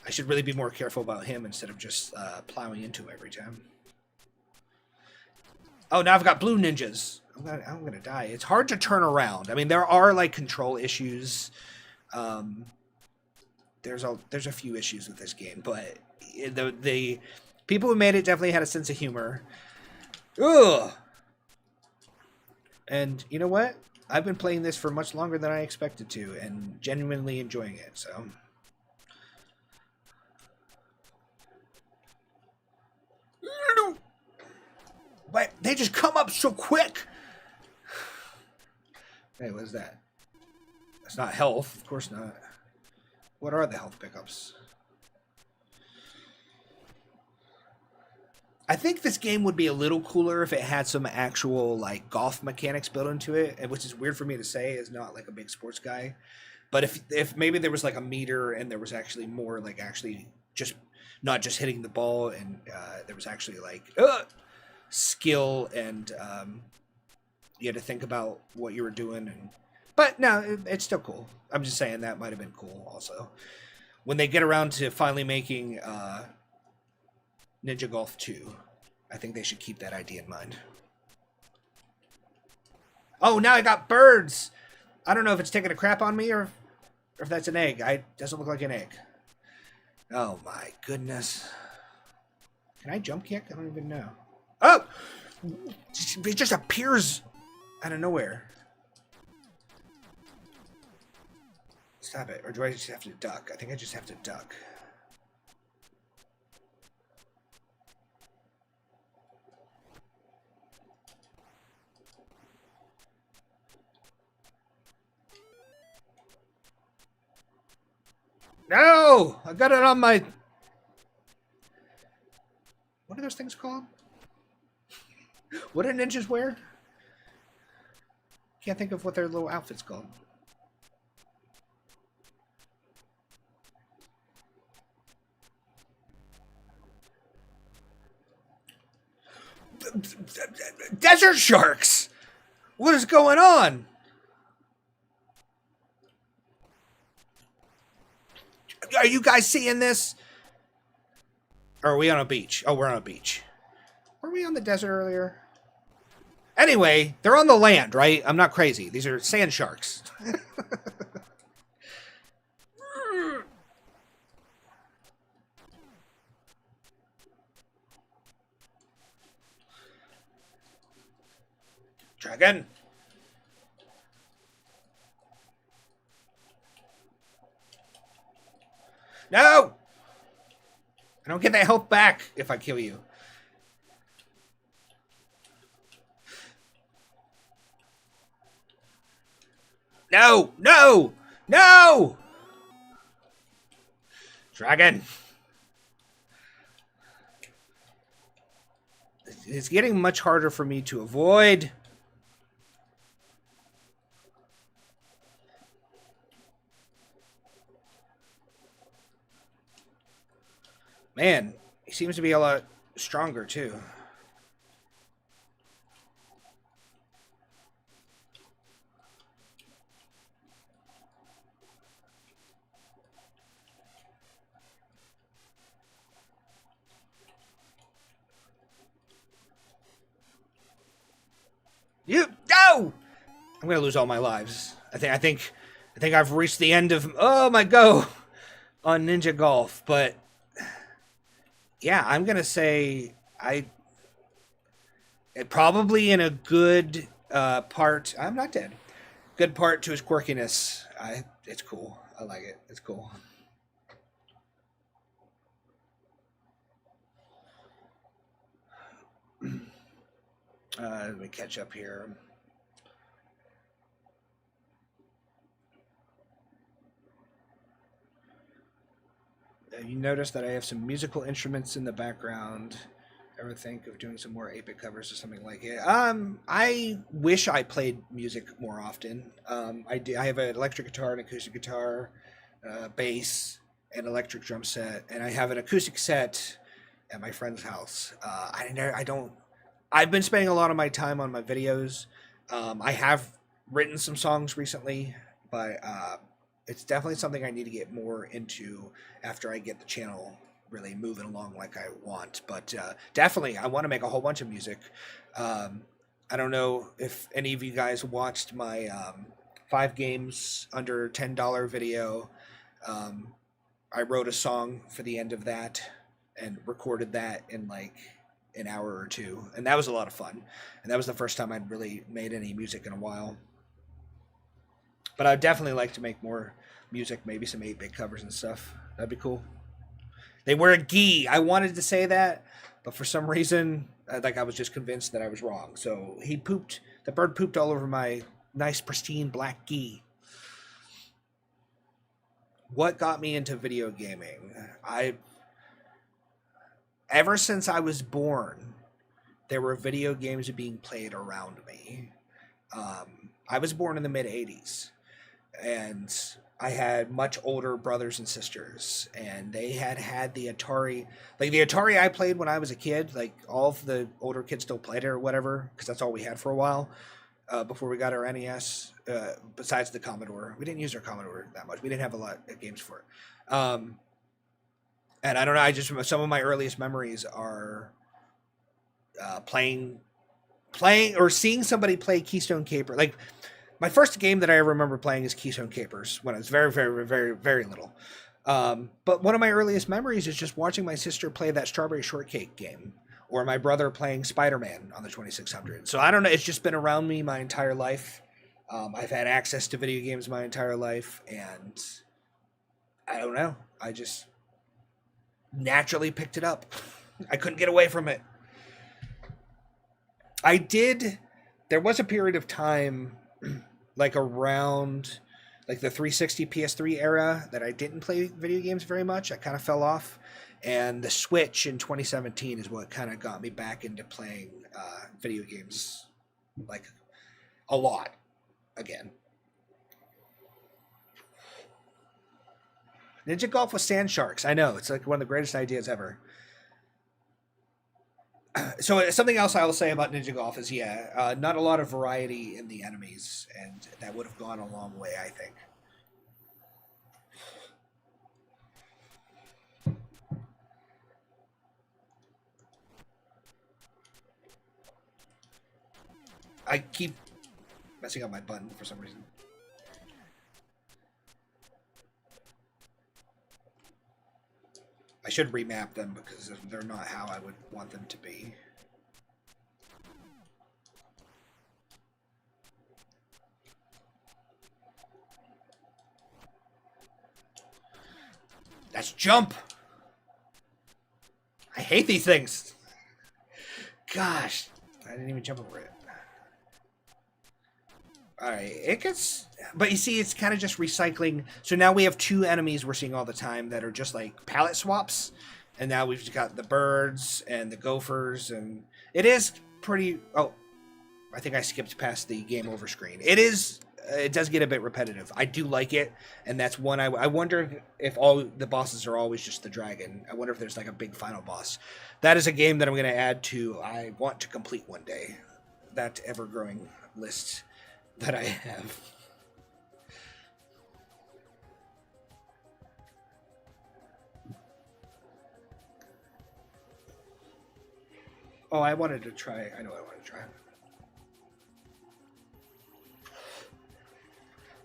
I should really be more careful about him instead of just plowing into him every time. Oh, now I've got blue ninjas. I'm gonna die. It's hard to turn around. I mean, there are like control issues. there's a few issues with this game, but the people who made it definitely had a sense of humor. Ugh. And you know what? I've been playing this for much longer than I expected to, and genuinely enjoying it. So. But they just come up so quick. Hey, what is that? That's not health. Of course not. What are the health pickups? I think this game would be a little cooler if it had some actual like golf mechanics built into it, and which is weird for me to say as not like a big sports guy. But if maybe there was like a meter and there was actually more like actually just not just hitting the ball, and there was actually like skill, and you had to think about what you were doing. But no, it's still cool. I'm just saying that might have been cool also. When they get around to finally making Ninja Golf 2, I think they should keep that idea in mind. Oh, now I got birds! I don't know if it's taking a crap on me or if that's an egg. It doesn't look like an egg. Oh my goodness. Can I jump kick? I don't even know. Oh! It just appears out of nowhere. Stop it. Or do I just have to duck? I think I just have to duck. No! I got it on my... What are those things called? What do ninjas wear? Can't think of what their little outfit's called. Desert sharks! What is going on? Are you guys seeing this? Or are we on a beach? Oh, we're on a beach. Were we on the desert earlier? Anyway, they're on the land, right? I'm not crazy. These are sand sharks. Dragon. No! I don't get that health back if I kill you. No! No! No! Dragon. It's getting much harder for me to avoid. Man, he seems to be a lot stronger, too. No! I'm gonna lose all my lives. I think I've reached the end of my go on Ninja Golf, but yeah, I'm gonna say probably in a good part. I'm not dead. Good part to his quirkiness. It's cool. I like it. It's cool. Let me catch up here. You notice that I have some musical instruments in the background. Ever think of doing some more 8-bit covers or something like it? I wish I played music more often. I have an electric guitar, an acoustic guitar, bass, an electric drum set, and I have an acoustic set at my friend's house. I've been spending a lot of my time on my videos. I have written some songs recently, but it's definitely something I need to get more into after I get the channel really moving along like I want. But definitely, I want to make a whole bunch of music. I don't know if any of you guys watched my 5 games under $10 video. I wrote a song for the end of that and recorded that in like an hour or two, and that was a lot of fun. And that was the first time I'd really made any music in a while. But I'd definitely like to make more music, maybe some 8-bit covers and stuff. That'd be cool. They were a gi. I wanted to say that, but for some reason, I was just convinced that I was wrong. So he pooped. The bird pooped all over my nice, pristine black gi. What got me into video gaming? Ever since I was born, there were video games being played around me. I was born in the mid 80s, and I had much older brothers and sisters, and they had the Atari. Like the Atari I played when I was a kid, like all of the older kids still played it or whatever, because that's all we had for a while before we got our NES, besides the Commodore. We didn't use our Commodore that much. We didn't have a lot of games for it. And I don't know, I just remember some of my earliest memories are playing or seeing somebody play Keystone Caper. Like my first game that I ever remember playing is Keystone Capers when I was very, very, very, very little. But one of my earliest memories is just watching my sister play that Strawberry Shortcake game, or my brother playing Spider-Man on the 2600. So I don't know, it's just been around me my entire life. I've had access to video games my entire life, and I don't know, I just naturally picked it up. I couldn't get away from it. There was a period of time like around like the 360 PS3 era that I didn't play video games very much. I kind of fell off, and the Switch in 2017 is what kind of got me back into playing video games like a lot again. Ninja Golf with Sand Sharks. I know, it's like one of the greatest ideas ever. So something else I will say about Ninja Golf is, not a lot of variety in the enemies, and that would have gone a long way, I think. I keep messing up my button for some reason. I should remap them because they're not how I would want them to be. That's jump! I hate these things! Gosh, I didn't even jump over it. Alright, it gets... But you see, it's kind of just recycling. So now we have two enemies we're seeing all the time that are just like palette swaps. And now we've got the birds and the gophers. And it is pretty... Oh, I think I skipped past the game over screen. It does get a bit repetitive. I do like it. And that's one I wonder if all the bosses are always just the dragon. I wonder if there's like a big final boss. That is a game that I'm going to add to I want to complete one day. That ever-growing list that I have. Oh, I wanted to try. I know I wanted to try.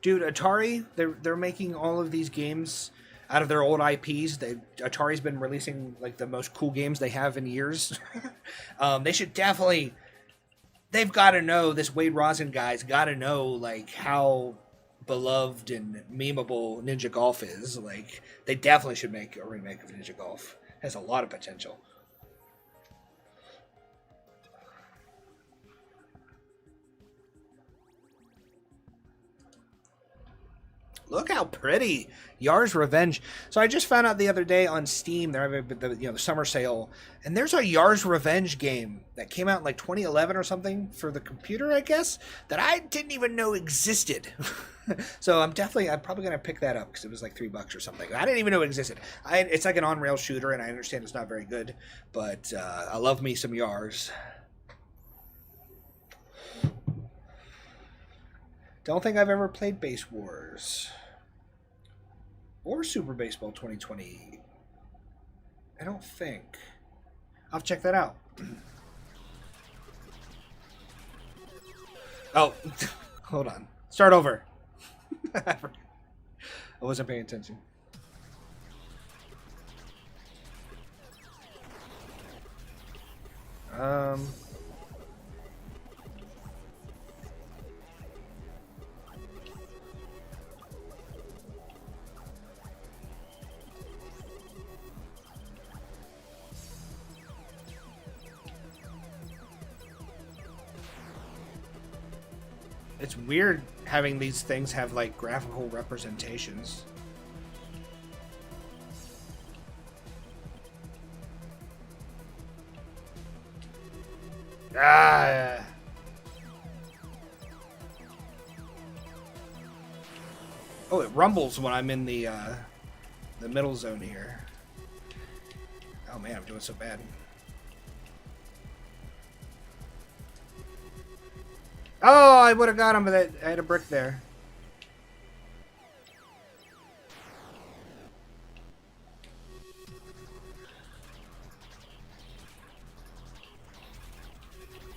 Dude, Atari, they're making all of these games out of their old IPs. Atari's been releasing like the most cool games they have in years. They should definitely... They've got to know, this Wade Rosin guy's got to know like how beloved and memeable Ninja Golf is. Like, they definitely should make a remake of Ninja Golf. It has a lot of potential. Look how pretty. Yar's Revenge. So I just found out the other day on Steam, they're having the summer sale, and there's a Yar's Revenge game that came out in like 2011 or something for the computer, I guess, that I didn't even know existed. So I'm probably going to pick that up because it was like $3 or something. I didn't even know it existed. It's like an on-rail shooter, and I understand it's not very good, but I love me some Yars. Don't think I've ever played Base Wars or Super Baseball 2020. I don't think. I'll check that out. Oh, hold on. Start over. I wasn't paying attention. It's weird having these things have like graphical representations. Ah. Oh, it rumbles when I'm in the middle zone here. Oh man, I'm doing so bad. Oh, I would have got him, but I had a brick there.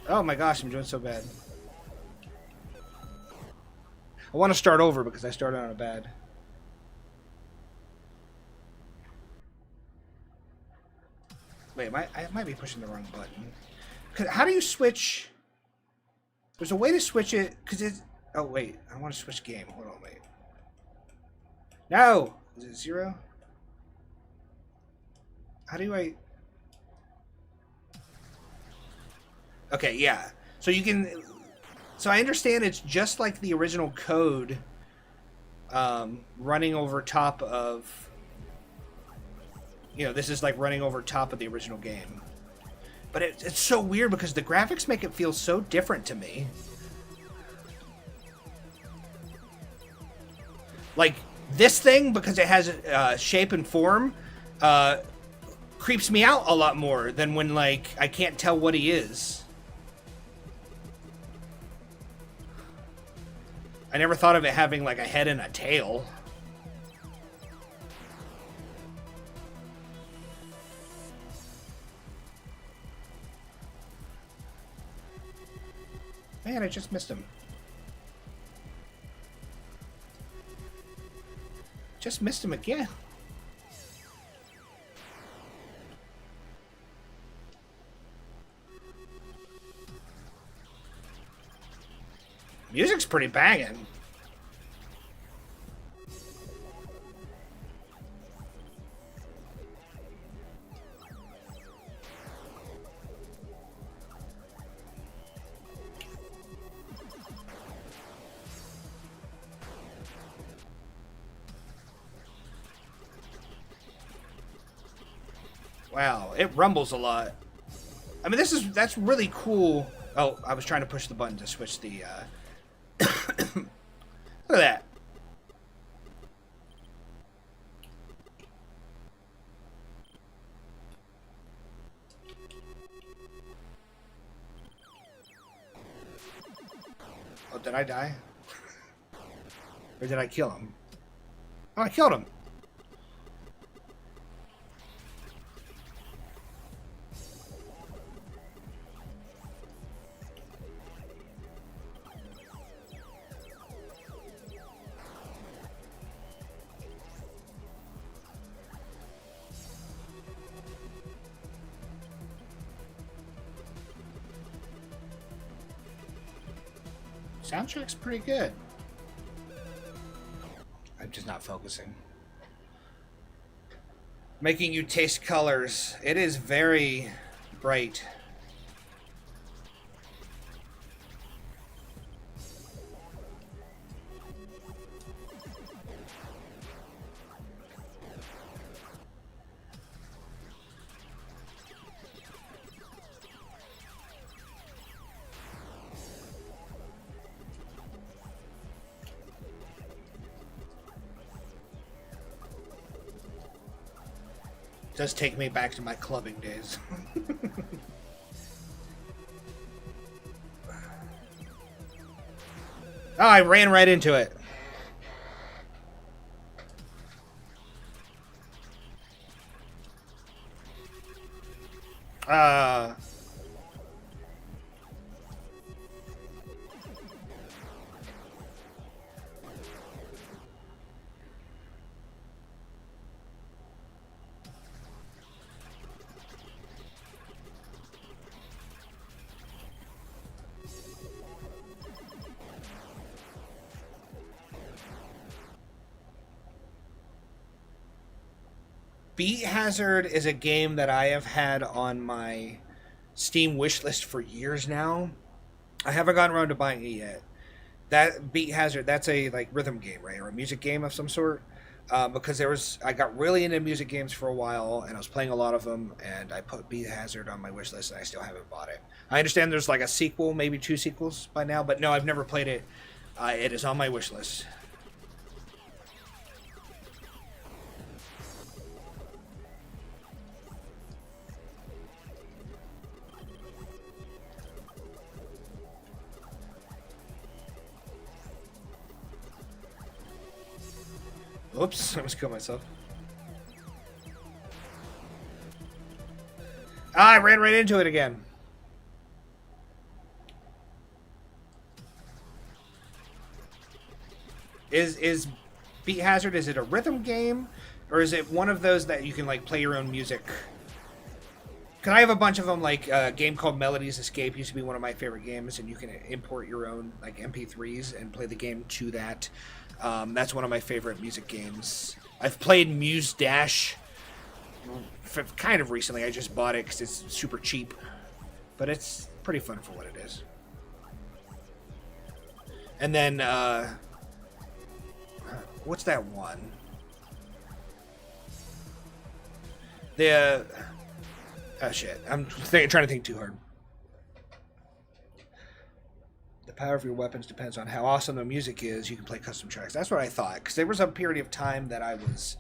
Oh my gosh, I'm doing so bad. I want to start over because I started on a bad. Wait, I might be pushing the wrong button. How do you switch? There's a way to switch it, because it's... Oh, wait. I want to switch game. Hold on, wait. No! Is it 0? How do I... Okay, yeah. So you can... So I understand it's just like the original code running over top of... You know, this is like running over top of the original game. But it's so weird because the graphics make it feel so different to me. Like, this thing, because it has shape and form, creeps me out a lot more than when, like, I can't tell what he is. I never thought of it having, like, a head and a tail. Man, I just missed him. Just missed him again. Music's pretty banging. Wow, it rumbles a lot. I mean, that's really cool. Oh, I was trying to push the button to switch the, Look at that. Oh, did I die? Or did I kill him? Oh, I killed him. Soundtrack's pretty good. I'm just not focusing. Making you taste colors. It is very bright. Does take me back to my clubbing days. Oh, I ran right into it. Beat Hazard is a game that I have had on my Steam wish list for years now. I haven't gotten around to buying it yet. That Beat Hazard, that's a like rhythm game, right, or a music game of some sort. Because I got really into music games for a while, and I was playing a lot of them, and I put Beat Hazard on my wish list, and I still haven't bought it. I understand there's like a sequel, maybe two sequels by now, but no, I've never played it. It is on my wish list. Oops, I almost killed myself. I ran right into it again. Is Beat Hazard, is it a rhythm game, or is it one of those that you can like play your own music? Cause I have a bunch of them. Like a game called Melodies Escape used to be one of my favorite games, and you can import your own like MP3s and play the game to that. That's one of my favorite music games. I've played Muse Dash kind of recently. I just bought it because it's super cheap, but it's pretty fun for what it is. And then what's that one? The oh shit! I'm trying to think too hard. The power of your weapons depends on how awesome the music is. You can play custom tracks. That's what I thought. Because there was a period of time that I was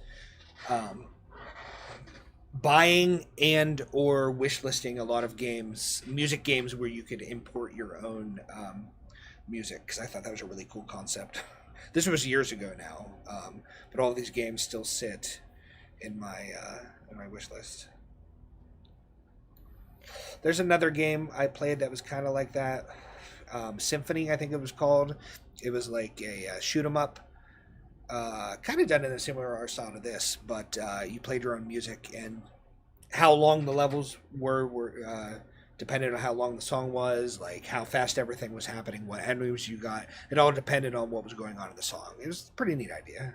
buying and or wish listing a lot of games, music games where you could import your own music. Because I thought that was a really cool concept. This was years ago now, but all of these games still sit in my wish list. There's another game I played that was kind of like that. Symphony, I think it was called. It was like a shoot 'em up, kind of done in a similar art style to this, but you played your own music, and how long the levels were depended on how long the song was, like how fast everything was happening, what enemies you got. It all depended on what was going on in the song. It was a pretty neat idea.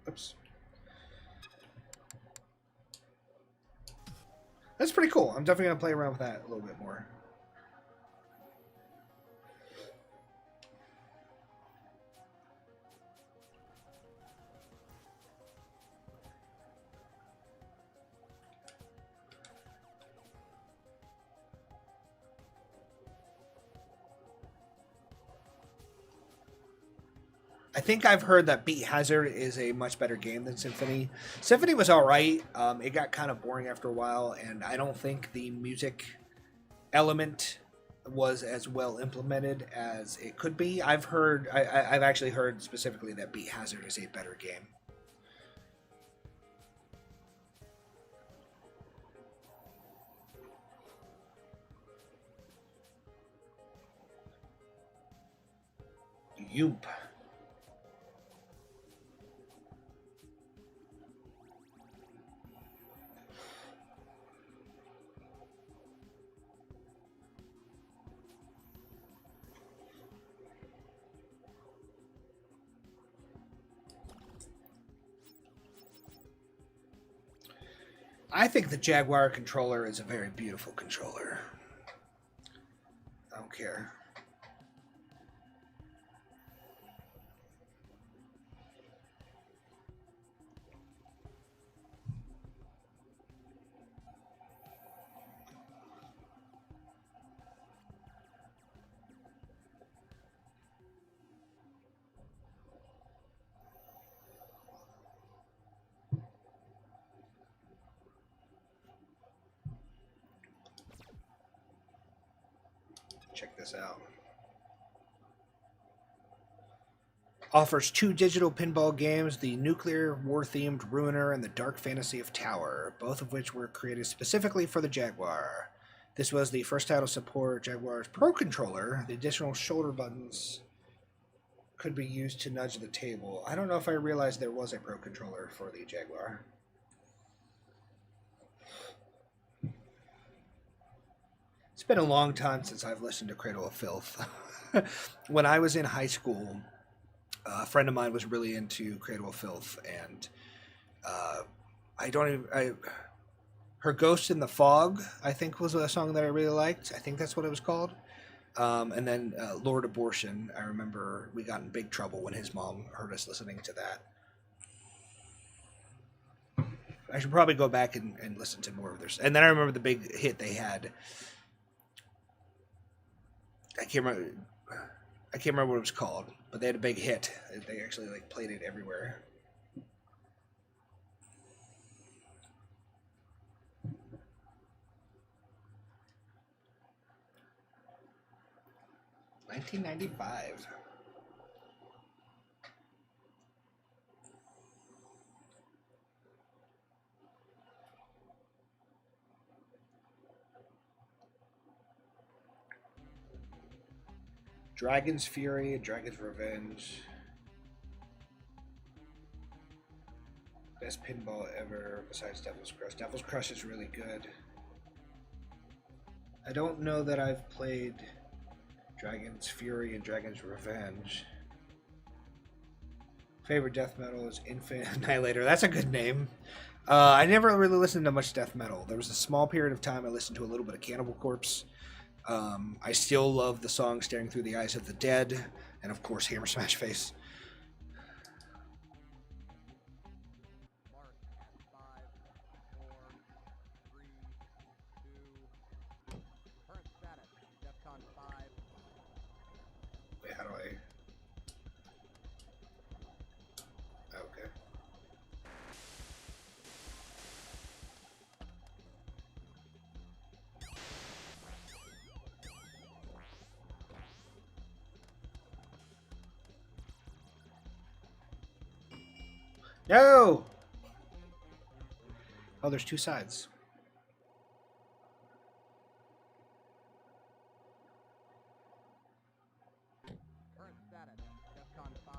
Oops. That's pretty cool. I'm definitely going to play around with that a little bit more. I think I've heard that Beat Hazard is a much better game than Symphony. Symphony was all right. It got kind of boring after a while, and I don't think the music element was as well implemented as it could be. I've actually heard specifically that Beat Hazard is a better game. Yoop. I think the Jaguar controller is a very beautiful controller. I don't care. Check this out. Offers two digital pinball games, the nuclear war-themed Ruiner and the dark fantasy of Tower, both of which were created specifically for the Jaguar. This was the first title to support Jaguar's Pro Controller. The additional shoulder buttons could be used to nudge the table. I don't know if I realized there was a Pro Controller for the Jaguar. been a long time since I've listened to Cradle of Filth. When I was in high school, a friend of mine was really into Cradle of Filth, and uh, I don't even. Her Ghost in the Fog, I think, was a song that I really liked. I think that's what it was called. And then Lord Abortion. I remember we got in big trouble when his mom heard us listening to that. I should probably go back and listen to more of theirs. And then I remember the big hit they had. I can't remember. I can't remember what it was called, but they had a big hit. They actually like played it everywhere. $19.95. Dragon's Fury and Dragon's Revenge. Best pinball ever besides Devil's Crush. Devil's Crush is really good. I don't know that I've played Dragon's Fury and Dragon's Revenge. Favorite death metal is Infinite Annihilator. That's a good name. I never really listened to much death metal. There was a small period of time I listened to a little bit of Cannibal Corpse. I still love the song Staring Through the Eyes of the Dead, and of course Hammer Smash Face. Wait, how do I... Okay. No! Oh, there's two sides. Current status, DEFCON 5.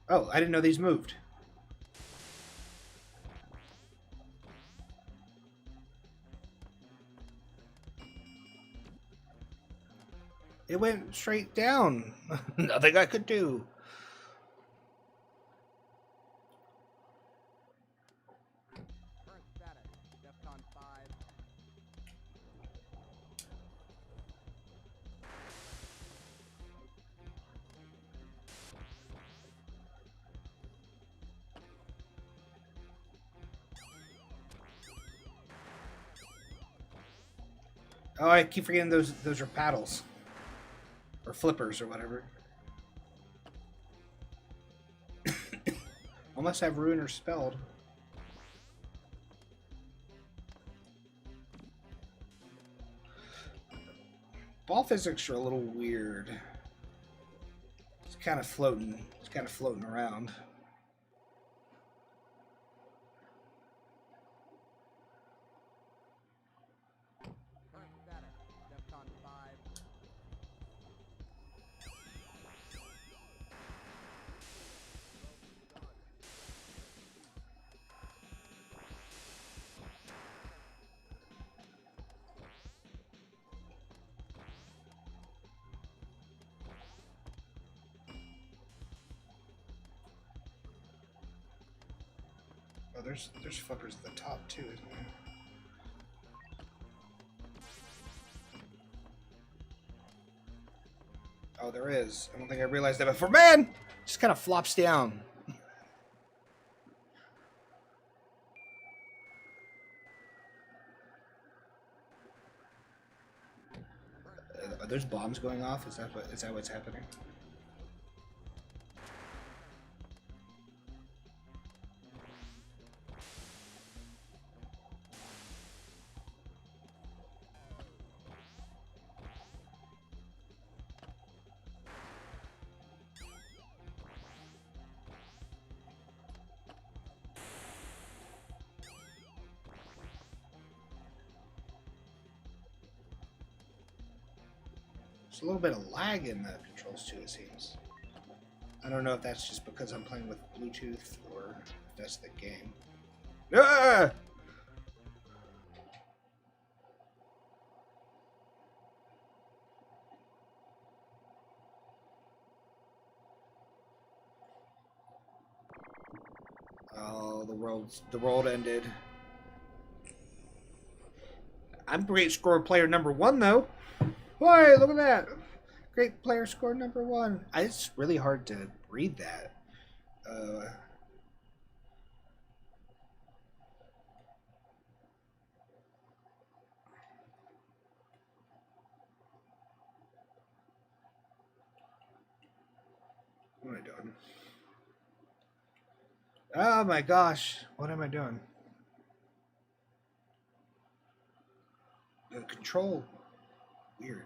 Oh, I didn't know these moved. It went straight down. Nothing I could do. Current status, DEFCON 5. Oh, I keep forgetting those are paddles. Or flippers or whatever. Unless I've ruined or spelled. Ball physics are a little weird. It's kind of floating. It's kind of floating around. Current status, DEFCON 5. Oh, there's fuckers at the top too, isn't there? Oh, there is. I don't think I realized that before. Man! Just kind of flops down. Are those bombs going off? Is that what's happening? There's a little bit of lag in the controls too, it seems. I don't know if that's just because I'm playing with Bluetooth or if that's the game. Ah! Oh, the world ended. I'm great score player number 1 though. Boy, look at that. Great player score number 1. It's really hard to read that. What am I doing? Oh my gosh. What am I doing? The control. Weird.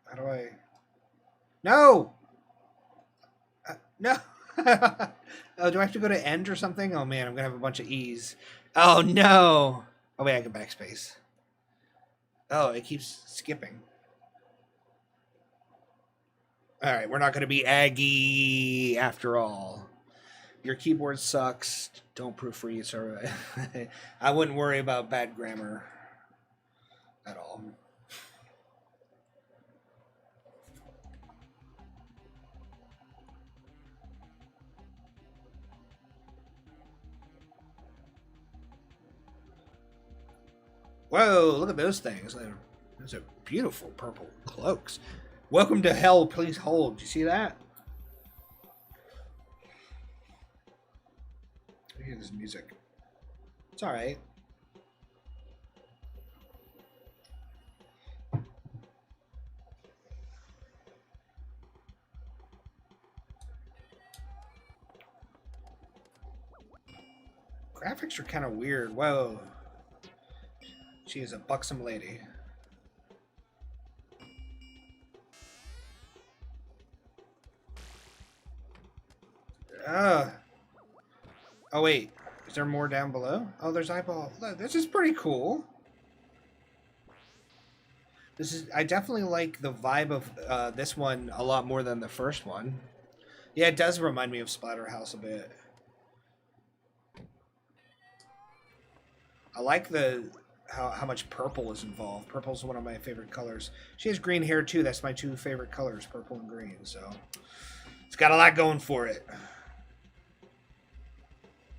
How do I... No! No! Oh, do I have to go to end or something? Oh man, I'm gonna have a bunch of E's. Oh no! Oh wait, I can backspace. Oh, it keeps skipping. Alright, we're not gonna be Aggie after all. Your keyboard sucks. Don't proofread, so I wouldn't worry about bad grammar at all. Whoa, look at those things. Those are beautiful purple cloaks. Welcome to hell, please hold. Do you see that? I hear this music. It's alright. Graphics are kind of weird. Whoa. She is a buxom lady. Oh wait, is there more down below? Oh, there's eyeball. Look, this is pretty cool. I definitely like the vibe of this one a lot more than the first one. Yeah, it does remind me of Splatterhouse a bit. I like how much purple is involved. Purple's one of my favorite colors. She has green hair too. That's my 2 favorite colors, purple and green. So it's got a lot going for it.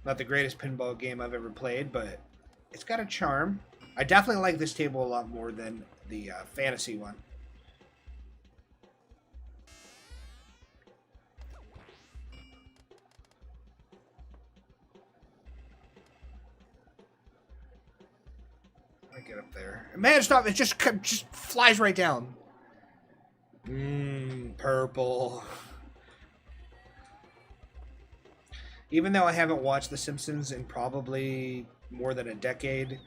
Not the greatest pinball game I've ever played, but it's got a charm. I definitely like this table a lot more than the fantasy one. I get up there. Man, stop! It just flies right down. Purple. Even though I haven't watched The Simpsons in probably more than a decade,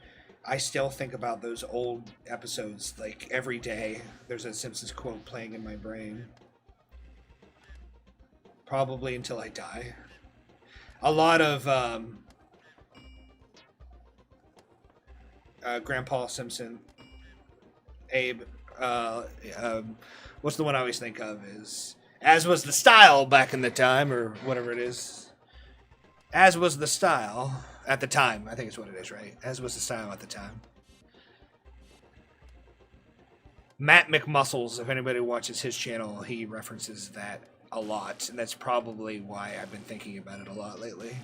I still think about those old episodes like every day. There's a Simpsons quote playing in my brain. Probably until I die. A lot of Grandpa Simpson, Abe, what's the one I always think of is, as was the style back in the time, or whatever it is. As was the style at the time. I think it's what it is, right? As was the style at the time. Matt McMuscles, if anybody watches his channel, he references that a lot. And that's probably why I've been thinking about it a lot lately.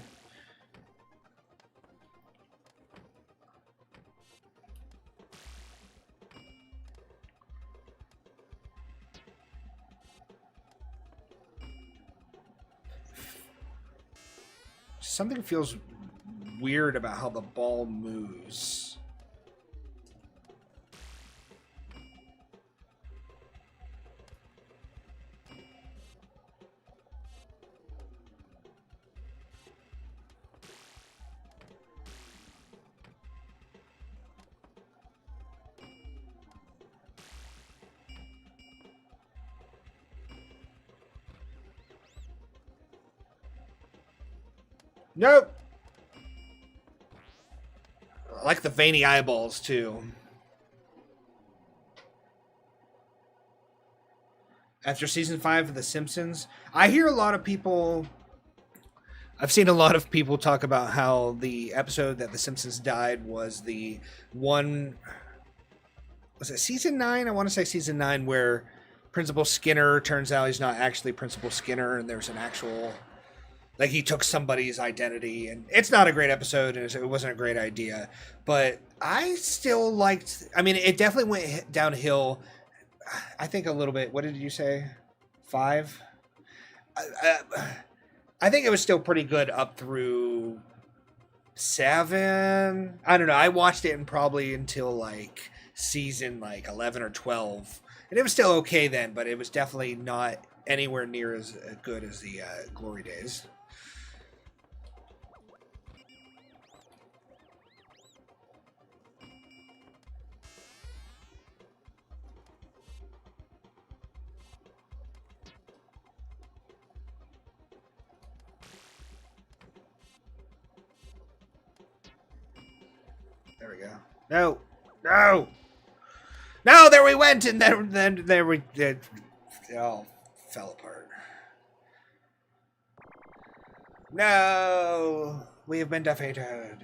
Something feels weird about how the ball moves. Nope. I like the veiny eyeballs too. After season 5 of The Simpsons, I hear a lot of people I've seen a lot of people talk about how the episode that The Simpsons died was the one. Was it season 9? I want to say season 9, where Principal Skinner turns out he's not actually Principal Skinner, and there's an actual. Like, he took somebody's identity, and it's not a great episode, and it wasn't a great idea. But I still liked. I mean, it definitely went downhill. I think a little bit. What did you say? 5? I think it was still pretty good up through 7. I don't know. I watched it probably until like season like 11 or 12, and it was still okay then, but it was definitely not anywhere near as good as the Glory days. There we go. No, no, no! There we went, and then there we did. It all fell apart. No, we have been defeated.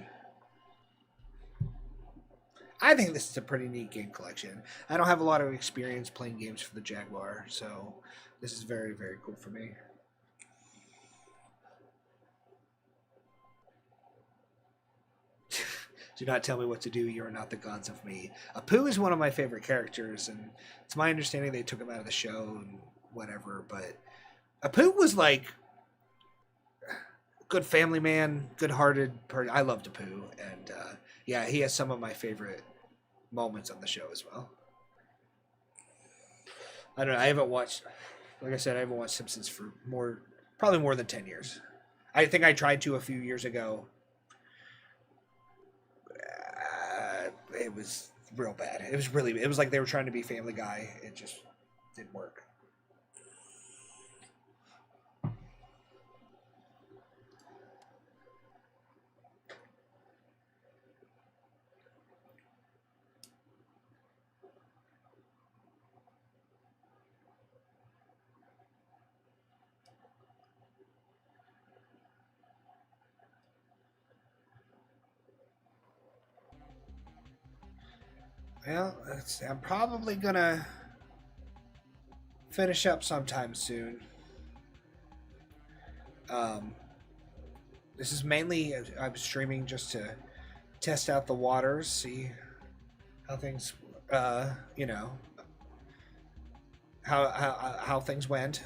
I think this is a pretty neat game collection. I don't have a lot of experience playing games for the Jaguar, so this is very, very cool for me. Do not tell me what to do. You are not the gods of me. Apu is one of my favorite characters, and it's my understanding they took him out of the show and whatever. But Apu was like good family man, good-hearted person. I loved Apu, and yeah, he has some of my favorite moments on the show as well. I don't know. I haven't watched, like I said, I haven't watched Simpsons for probably more than 10 years. I think I tried to a few years ago. It was real bad. It was like they were trying to be Family Guy. It just didn't work. Well, I'm probably gonna finish up sometime soon. This is mainly I'm streaming just to test out the waters, see how things, you know, how things went.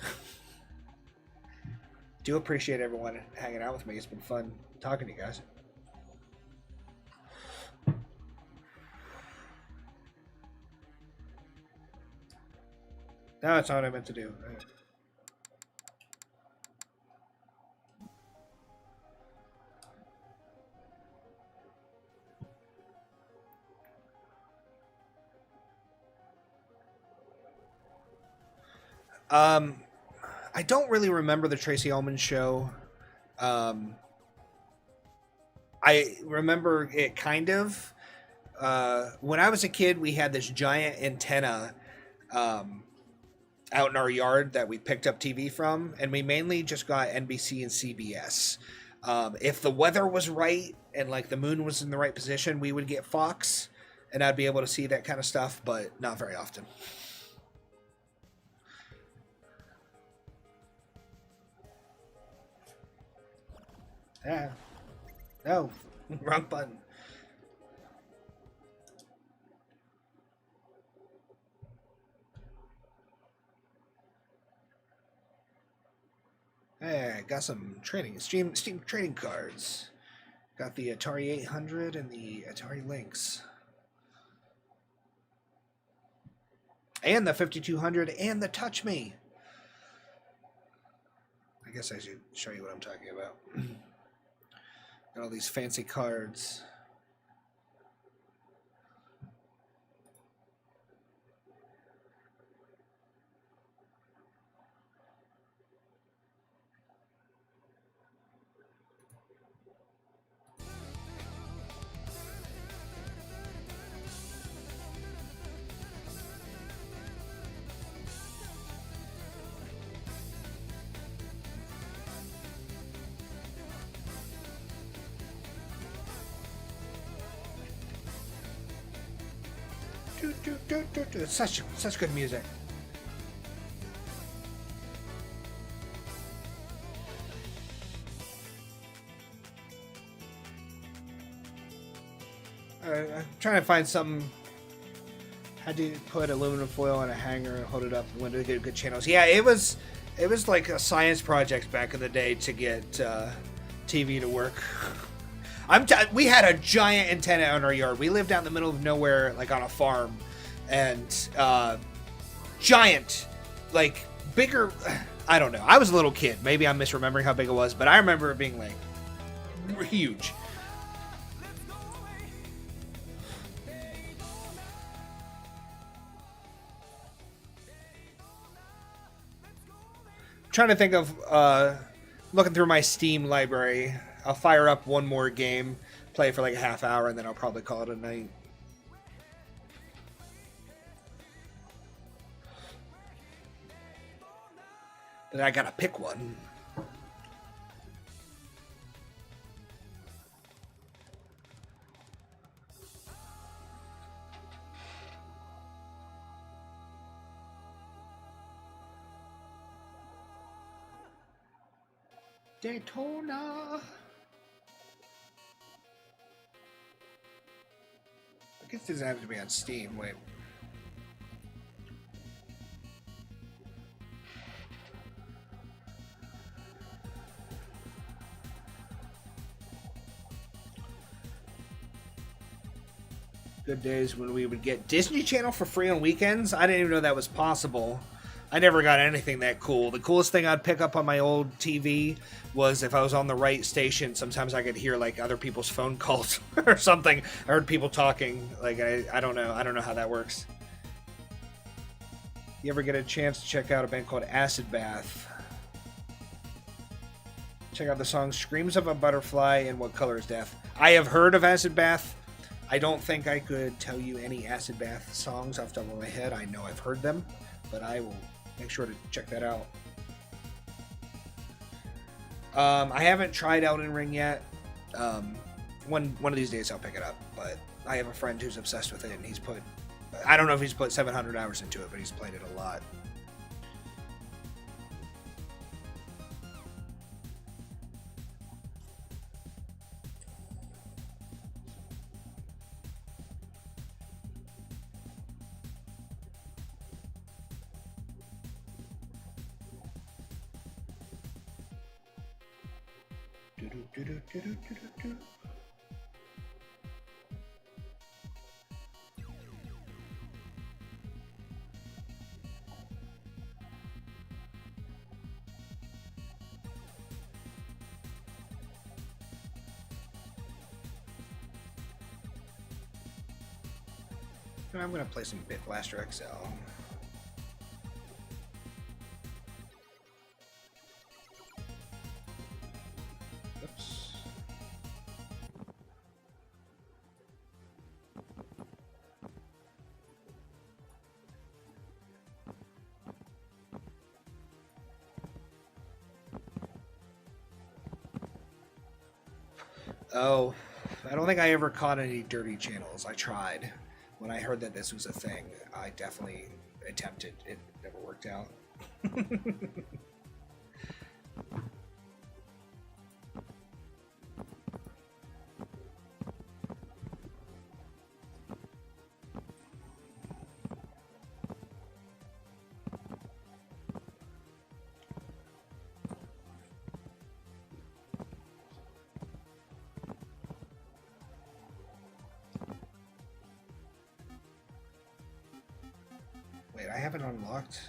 Do appreciate everyone hanging out with me. It's been fun talking to you guys. No, that's not what I meant to do. I don't really remember the Tracy Ullman show. I remember it kind of. When I was a kid, we had this giant antenna out in our yard that we picked up TV from, and we mainly just got NBC and CBS. If the weather was right and like the moon was in the right position, we would get Fox, and I'd be able to see that kind of stuff, but not very often. Yeah. No. Wrong button. Hey, I got some Steam trading cards. Got the Atari 800 and the Atari Lynx. And the 5200 and the Touch Me. I guess I should show you what I'm talking about. Got all these fancy cards. It's such good music. I'm trying to find some. Had to put aluminum foil on a hanger and hold it up when to get good channels. Yeah, it was like a science project back in the day to get TV to work. We had a giant antenna on our yard. We lived out in the middle of nowhere, like on a farm, and giant, like bigger. I don't know. I was a little kid. Maybe I'm misremembering how big it was, but I remember it being like huge. Trying to think of looking through my Steam library. I'll fire up one more game, play for like a half hour, and then I'll probably call it a night. Then I gotta pick one. Daytona. I guess it doesn't have to be on Steam. Wait. Good days when we would get Disney Channel for free on weekends. I didn't even know that was possible. I never got anything that cool. The coolest thing I'd pick up on my old TV was if I was on the right station, sometimes I could hear like other people's phone calls or something. I heard people talking. Like I don't know. I don't know how that works. You ever get a chance to check out a band called Acid Bath? Check out the song Screams of a Butterfly and What Color is Death. I have heard of Acid Bath. I don't think I could tell you any Acid Bath songs off the top of my head. I know I've heard them, but I will make sure to check that out. I haven't tried Elden Ring yet. One of these days I'll pick it up, but I have a friend who's obsessed with it, and he's put, I don't know if he's put 700 hours into it, but he's played it a lot. I'm going to play some Bit Blaster XL. Oops. Oh, I don't think I ever caught any dirty channels. I tried. When I heard that this was a thing, I definitely attempted. It never worked out. Wait, I have it unlocked.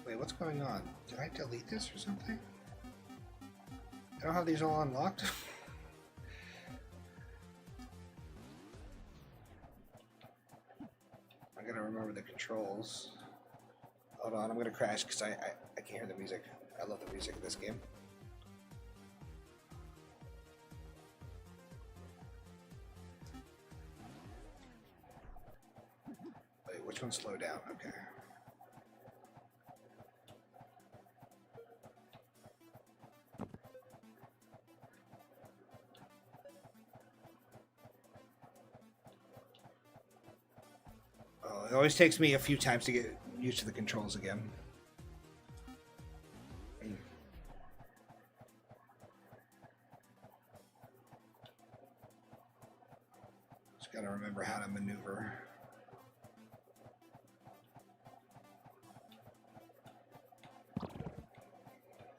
Wait, what's going on? Did I delete this or something? I don't have these all unlocked. I gotta remember the controls. Hold on, I'm gonna crash because I can't hear the music. I love the music of this game. Which one slow down? Okay. It always takes me a few times to get used to the controls again. Just gotta remember how to maneuver.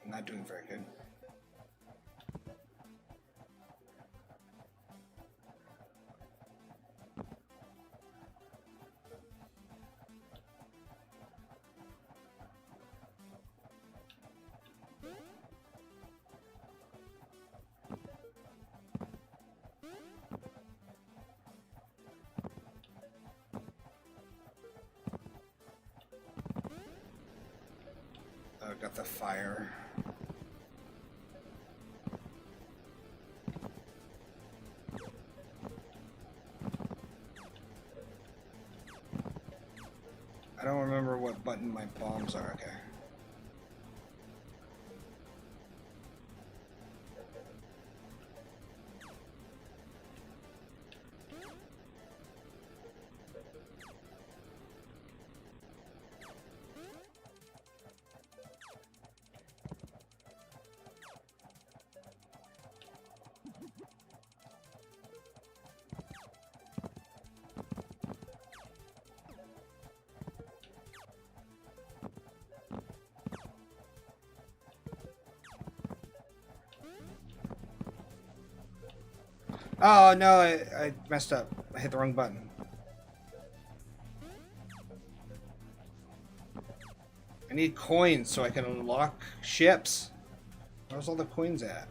I'm not doing very good. Got the fire. I don't remember what button my bombs are. Okay. Oh no, I messed up. I hit the wrong button. I need coins so I can unlock ships. Where's all the coins at?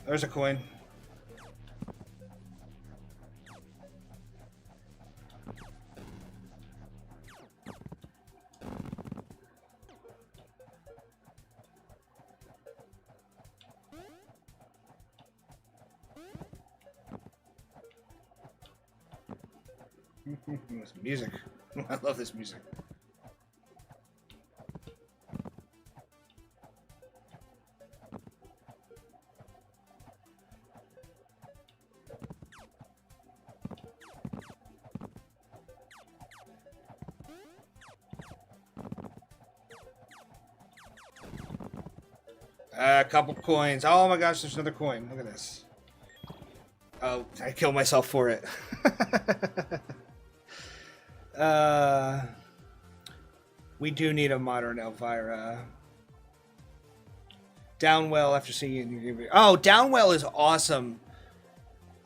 There's a coin. This music. I love this music. A couple coins. Oh my gosh, there's another coin. Look at this. Oh, I killed myself for it. We do need a modern Elvira. Downwell after seeing your Oh, Downwell is awesome.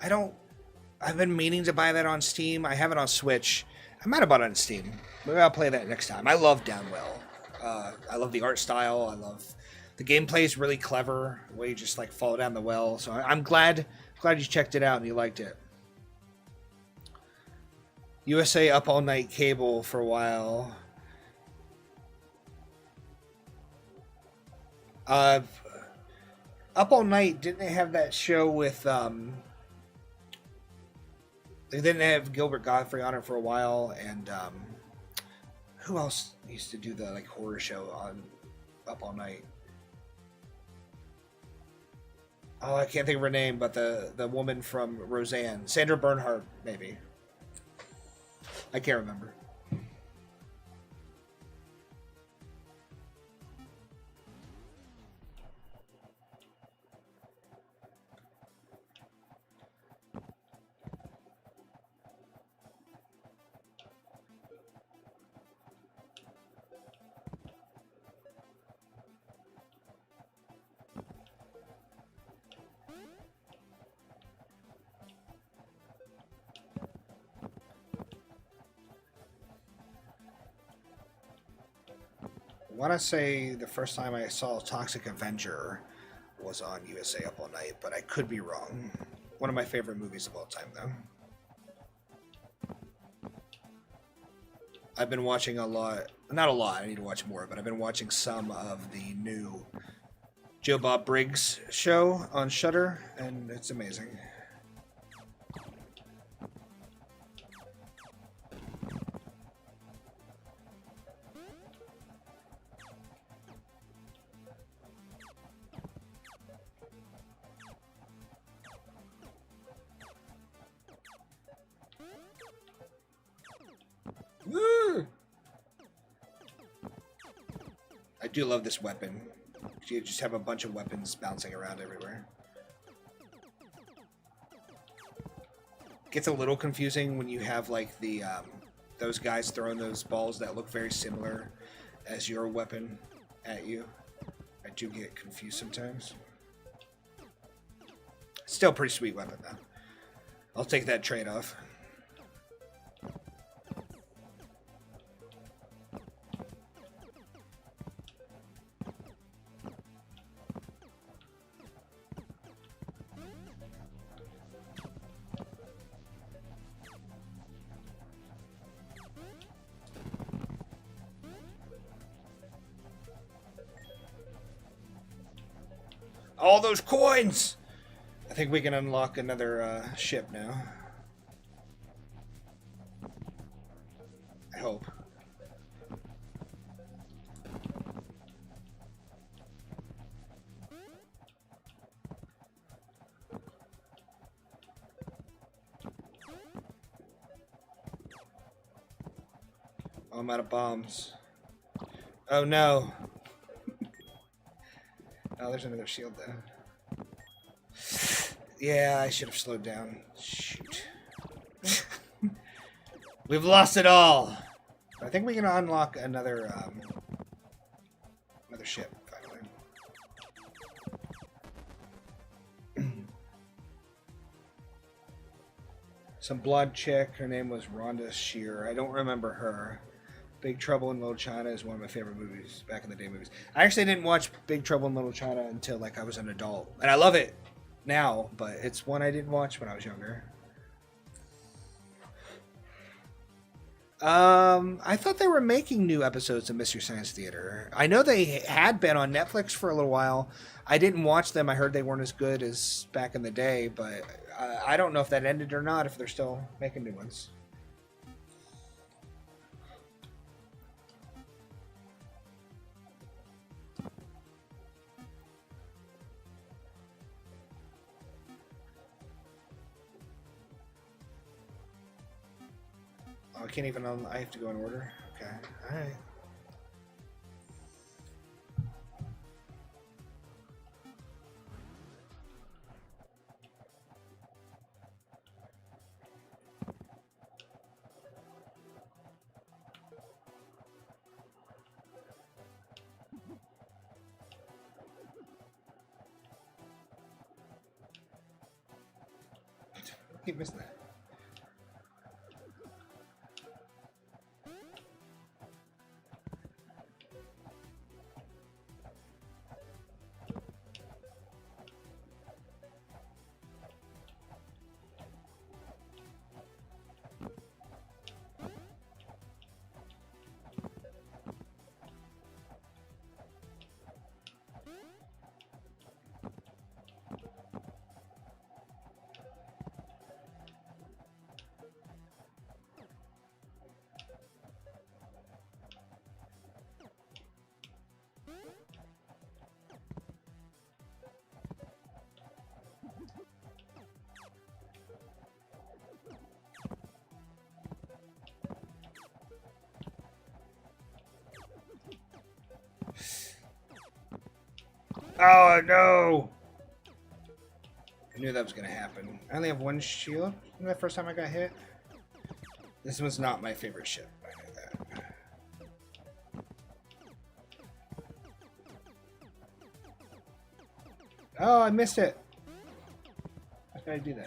I've been meaning to buy that on Steam. I have it on Switch. I might have bought it on Steam. Maybe I'll play that next time. I love Downwell. I love the art style. I love the gameplay is really clever. The way you just like fall down the well. So I'm glad you checked it out and you liked it. USA Up All Night cable for a while. Up All Night, didn't they have that show with they didn't have Gilbert Godfrey on it for a while, and who else used to do the like horror show on Up All Night? Oh, I can't think of her name, but the woman from Roseanne, Sandra Bernhard, maybe. I can't remember. I want to say the first time I saw Toxic Avenger was on USA Up All Night, but I could be wrong. One of my favorite movies of all time, though. I've been watching a lot, not a lot, I need to watch more, but I've been watching some of the new Joe Bob Briggs show on Shudder, and it's amazing. Woo! I do love this weapon. You just have a bunch of weapons bouncing around everywhere. Gets a little confusing when you have like the those guys throwing those balls that look very similar as your weapon at you. I do get confused sometimes. Still a pretty sweet weapon though. I'll take that trade-off. All those coins! I think we can unlock another ship now. I hope. Oh, I'm out of bombs. Oh no. Oh, there's another shield though. Yeah, I should have slowed down. Shoot. We've lost it all. I think we can unlock another another ship finally. Some blonde chick. Her name was Rhonda Shear. I don't remember her. Big Trouble in Little China is one of my favorite movies, back in the day movies. I actually didn't watch Big Trouble in Little China until like I was an adult. And I love it now, but it's one I didn't watch when I was younger. I thought they were making new episodes of Mystery Science Theater. I know they had been on Netflix for a little while. I didn't watch them. I heard they weren't as good as back in the day, but I don't know if that ended or not, if they're still making new ones. Oh, I can't even, I have to go in order? Okay, alright. Keep missing that. Oh no! I knew that was gonna happen. I only have one shield. Isn't that the first time I got hit? This was not my favorite ship. I know that. Oh, I missed it. How did I do that?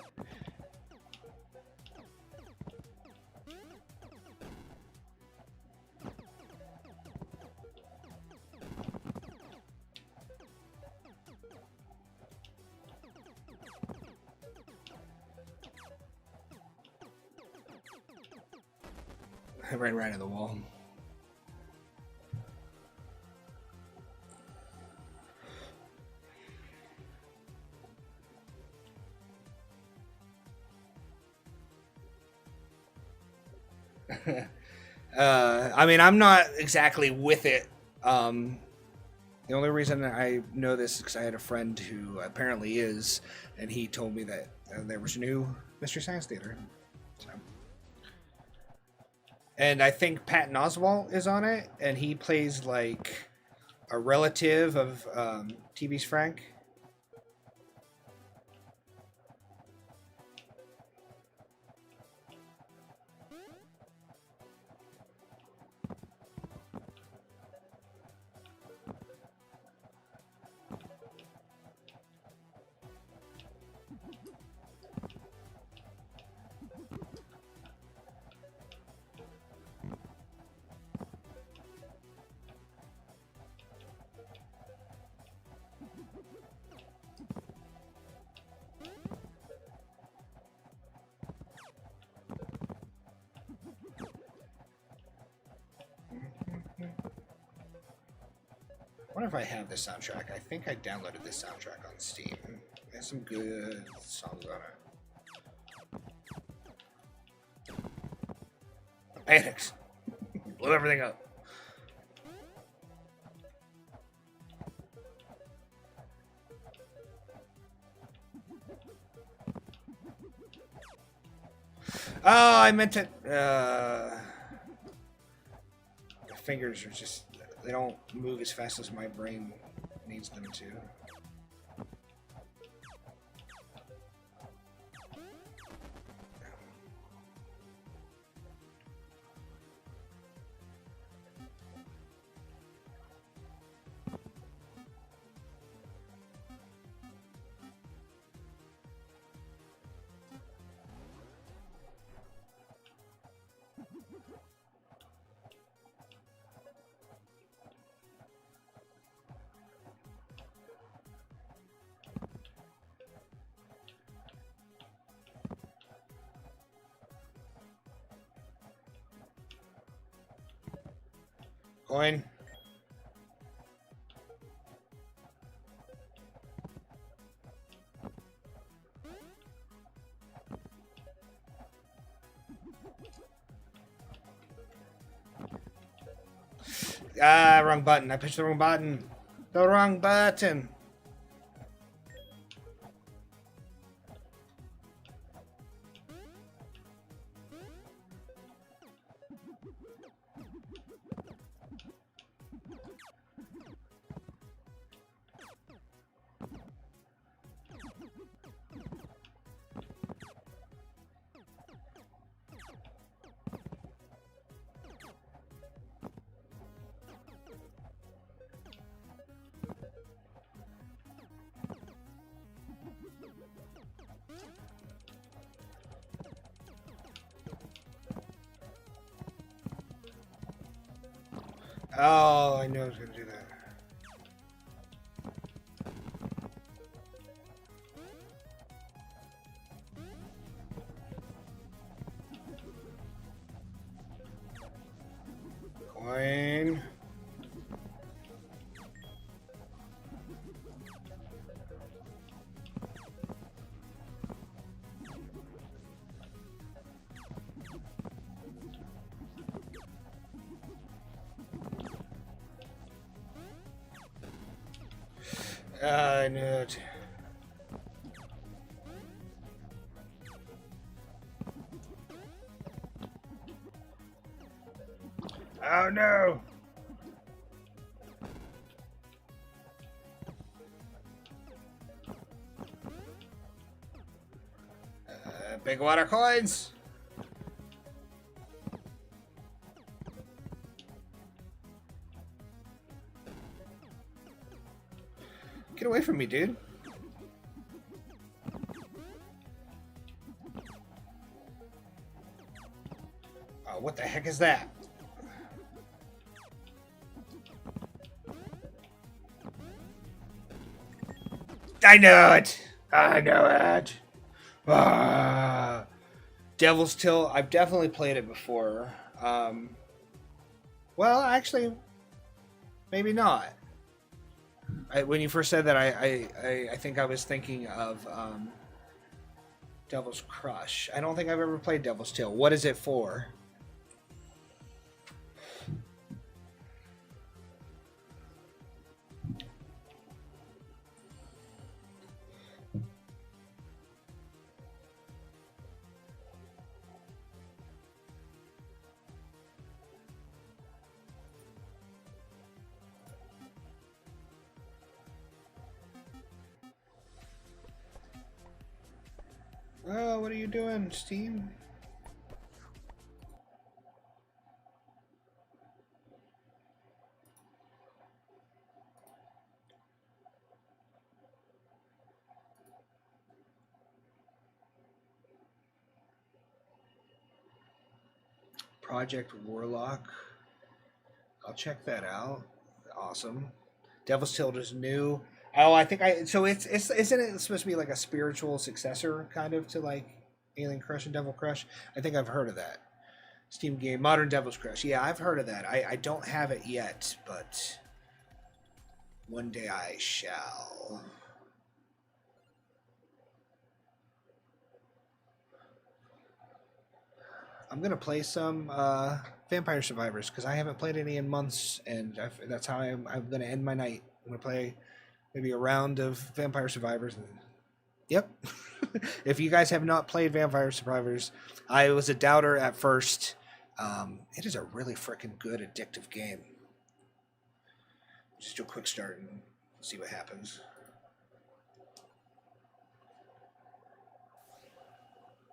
I ran right into the wall. I mean, I'm not exactly with it. The only reason I know this is because I had a friend who apparently is, and he told me that there was a new Mystery Science Theater. So. and I think Patton Oswalt is on it, and he plays like a relative of TV's Frank. I wonder if I have this soundtrack. I think I downloaded this soundtrack on Steam. It has some good songs on it. Panics. Blew everything up. Oh, I meant to... my fingers are just... They don't move as fast as my brain needs them to. Coin. Ah, wrong button. I pushed the wrong button. The wrong button. Oh, I knew I was going to do that. Coin. I knew it. Oh no! Big water coins! Get away from me, dude. Oh, what the heck is that? I know it! I know it! Ah. Devil's Till, I've definitely played it before. Well, actually, maybe not. When you first said that, I think I was thinking of Devil's Crush. I don't think I've ever played Devil's Till. What is it for? Oh, what are you doing, Steam? Project Warlock. I'll check that out. Awesome. Devil's Tilt is new. Oh, I think I. So it's isn't it supposed to be like a spiritual successor kind of to like Alien Crush and Devil Crush? I think I've heard of that. Steam game Modern Devil's Crush. Yeah, I've heard of that. I don't have it yet, but one day I shall. I'm gonna play some Vampire Survivors because I haven't played any in months, and that's how I'm gonna end my night. I'm gonna play maybe a round of Vampire Survivors. And, yep. If you guys have not played Vampire Survivors, I was a doubter at first. It is a really freaking good addictive game. Just do a quick start and see what happens.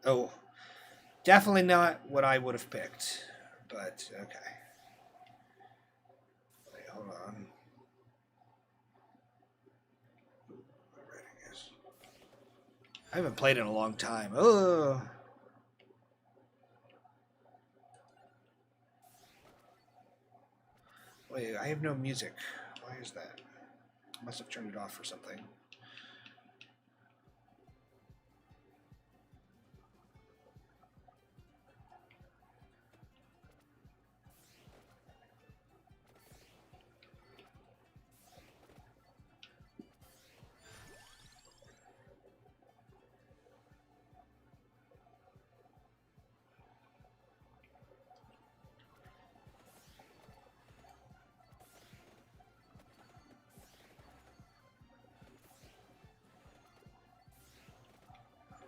Oh, definitely not what I would have picked, but okay. Wait, hold on. I haven't played in a long time. Oh. Wait, I have no music. Why is that? I must have turned it off for something.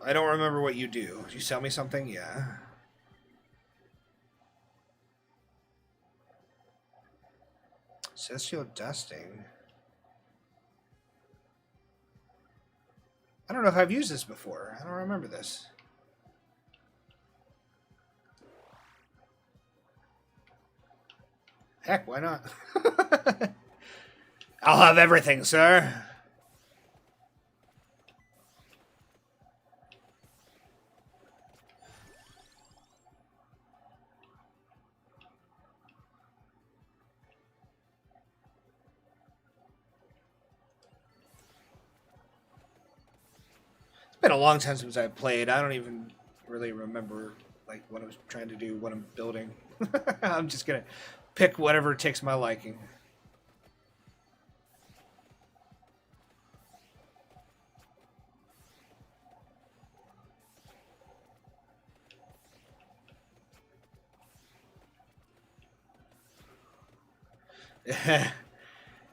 I don't remember what you do. Did you sell me something? Yeah. Celestial dusting. I don't know if I've used this before. I don't remember this. Heck, why not? I'll have everything, sir. It's been a long time since I've played. I don't even really remember like what I was trying to do, what I'm building. I'm just gonna pick whatever takes my liking.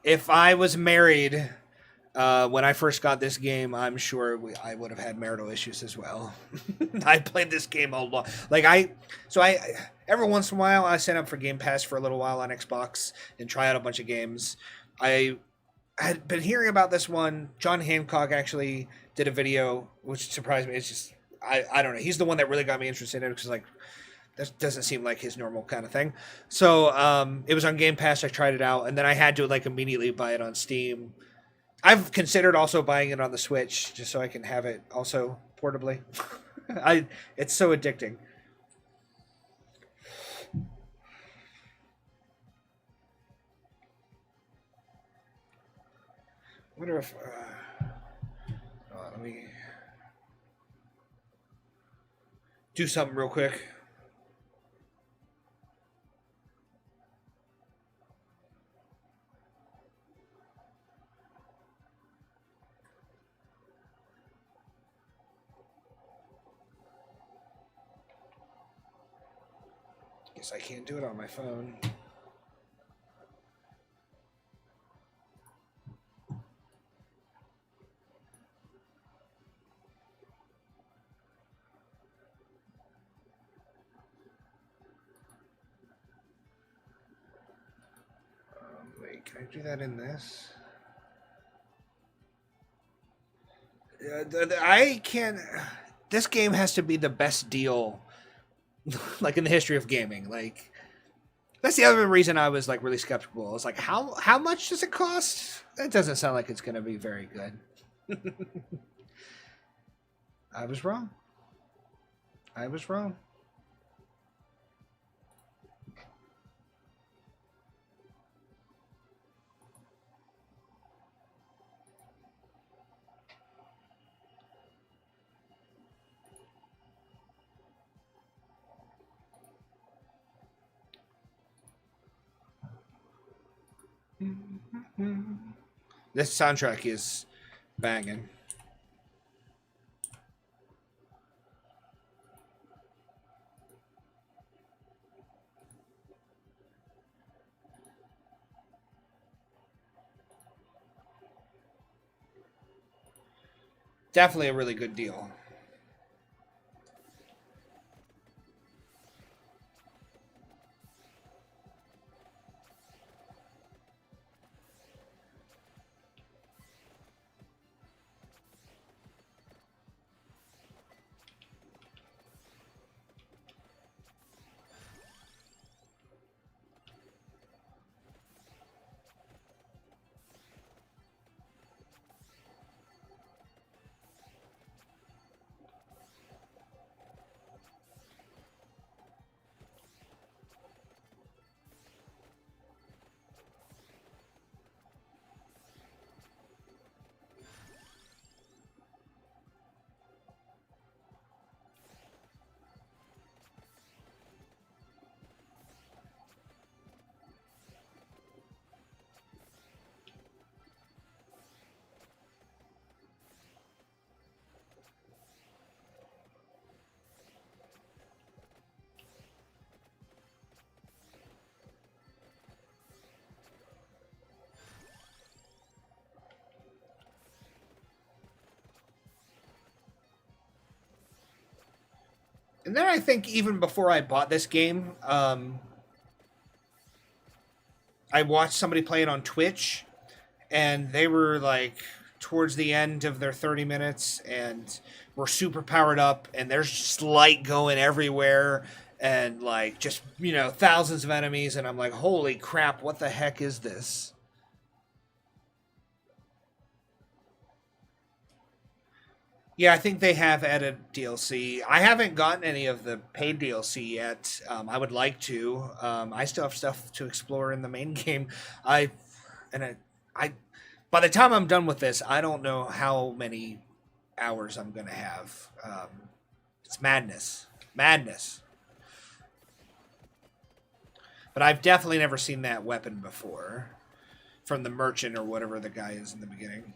If I was married when I first got this game, I'm sure I would have had marital issues as well. I played this game a lot. Like I every once in a while I sign up for Game Pass for a little while on Xbox and try out a bunch of games. I had been hearing about this one. John Hancock actually did a video, which surprised me. It's just I don't know. He's the one that really got me interested in it because like that doesn't seem like his normal kind of thing. So it was on Game Pass. I tried it out, and then I had to like immediately buy it on Steam. I've considered also buying it on the Switch just so I can have it also portably. It's so addicting. I wonder if let me do something real quick. Guess I can't do it on my phone. Wait, can I do that in this? I can't. this game has to be the best deal, like in the history of gaming. Like that's the other reason I was like really skeptical. I was like, how much does it cost? That doesn't sound like it's gonna be very good. I was wrong. I was wrong. This soundtrack is banging. Definitely a really good deal. And then I think even before I bought this game, I watched somebody play it on Twitch, and they were like towards the end of their 30 minutes and were super powered up, and there's just light going everywhere and like just, thousands of enemies. And I'm like, holy crap, what the heck is this? Yeah, I think they have added DLC. I haven't gotten any of the paid DLC yet. I would like to. I still have stuff to explore in the main game. I and I by the time I'm done with this, I don't know how many hours I'm gonna have. It's madness, madness. But I've definitely never seen that weapon before, from the merchant or whatever the guy is in the beginning.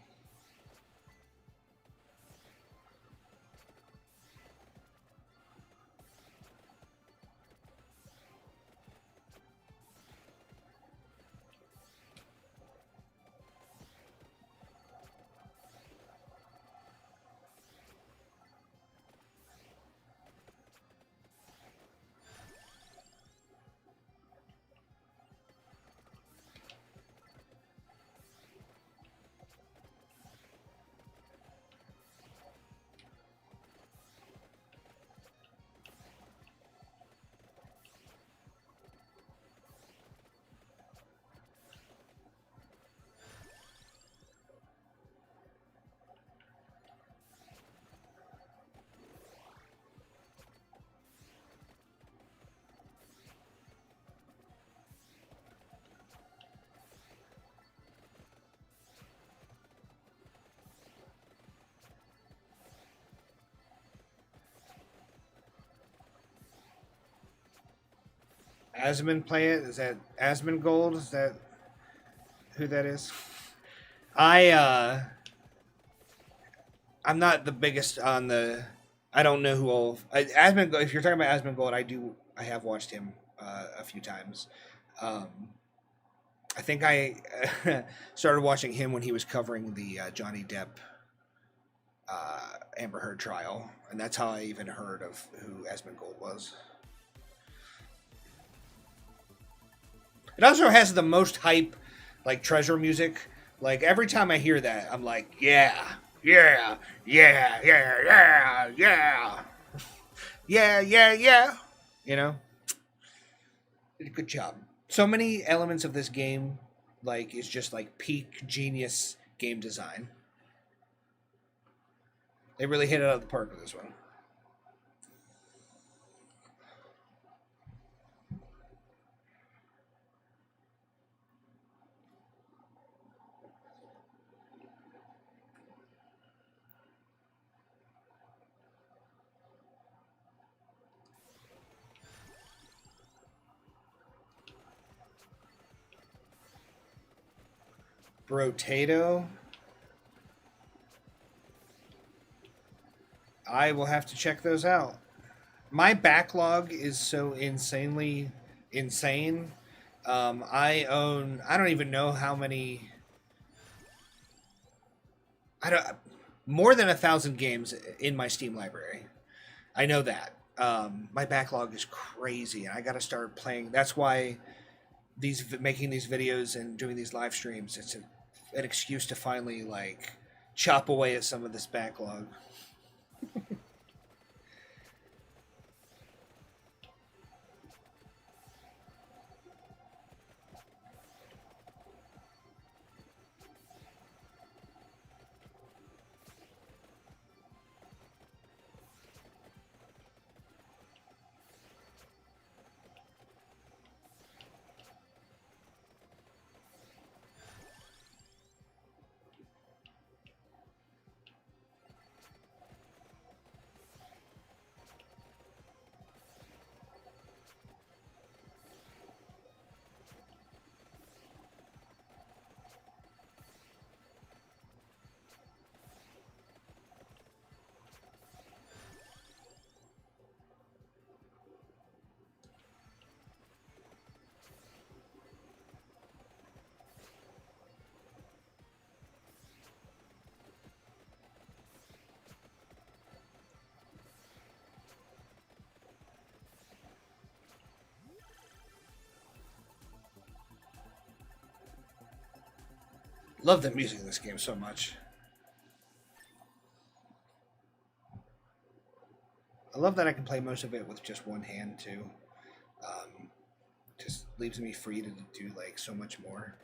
Asmon play it? Is that Asmon Gold? Is that who that is? I I'm not the biggest on the. I don't know who all Asmon. If you're talking about Asmon Gold, I have watched him a few times. Um, I think I started watching him when he was covering the Johnny Depp Amber Heard trial, and that's how I even heard of who Asmon Gold was. It also has the most hype, like treasure music. Like every time I hear that, I'm like, yeah, Yeah, yeah, yeah, yeah, yeah, yeah, yeah, yeah. You know, did a good job. So many elements of this game, like, is just like peak genius game design. They really hit it out of the park with this one. Brotato. I will have to check those out. My backlog is so insanely insane. I don't even know how many. I don't. More than 1,000 games in my Steam library. I know that. My backlog is crazy, and I got to start playing. That's why making these videos and doing these live streams. It's an excuse to finally like chop away at some of this backlog. Love the music in this game so much. I love that I can play most of it with just one hand too. Um, just leaves me free to do like so much more.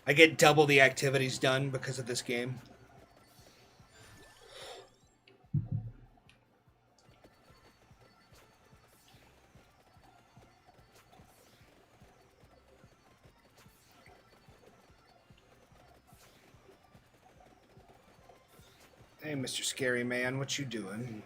I get double the activities done because of this game. Hey, Mr. Scary Man, what you doing?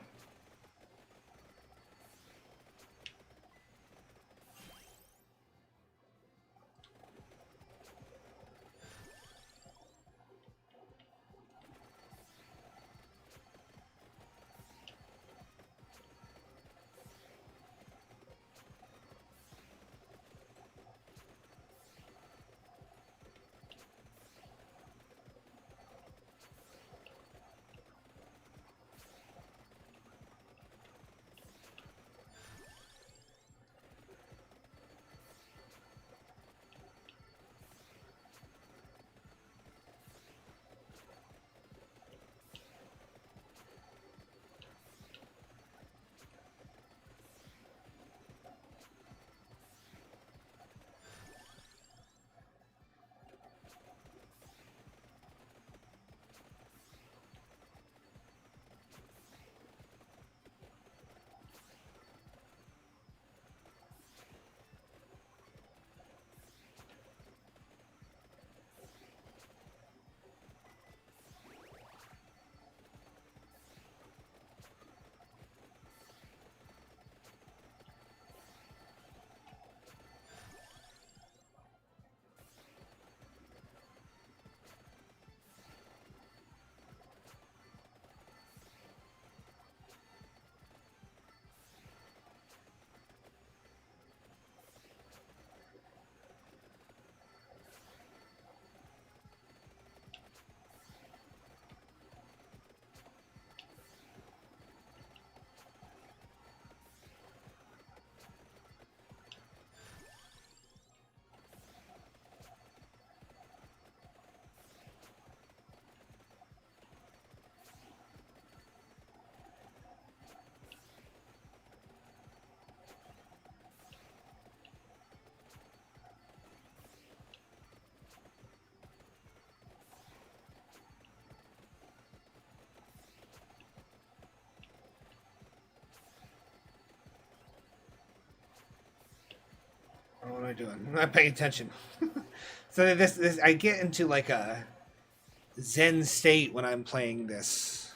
am I doing? I'm not paying attention. So this I get into like a Zen state when I'm playing this.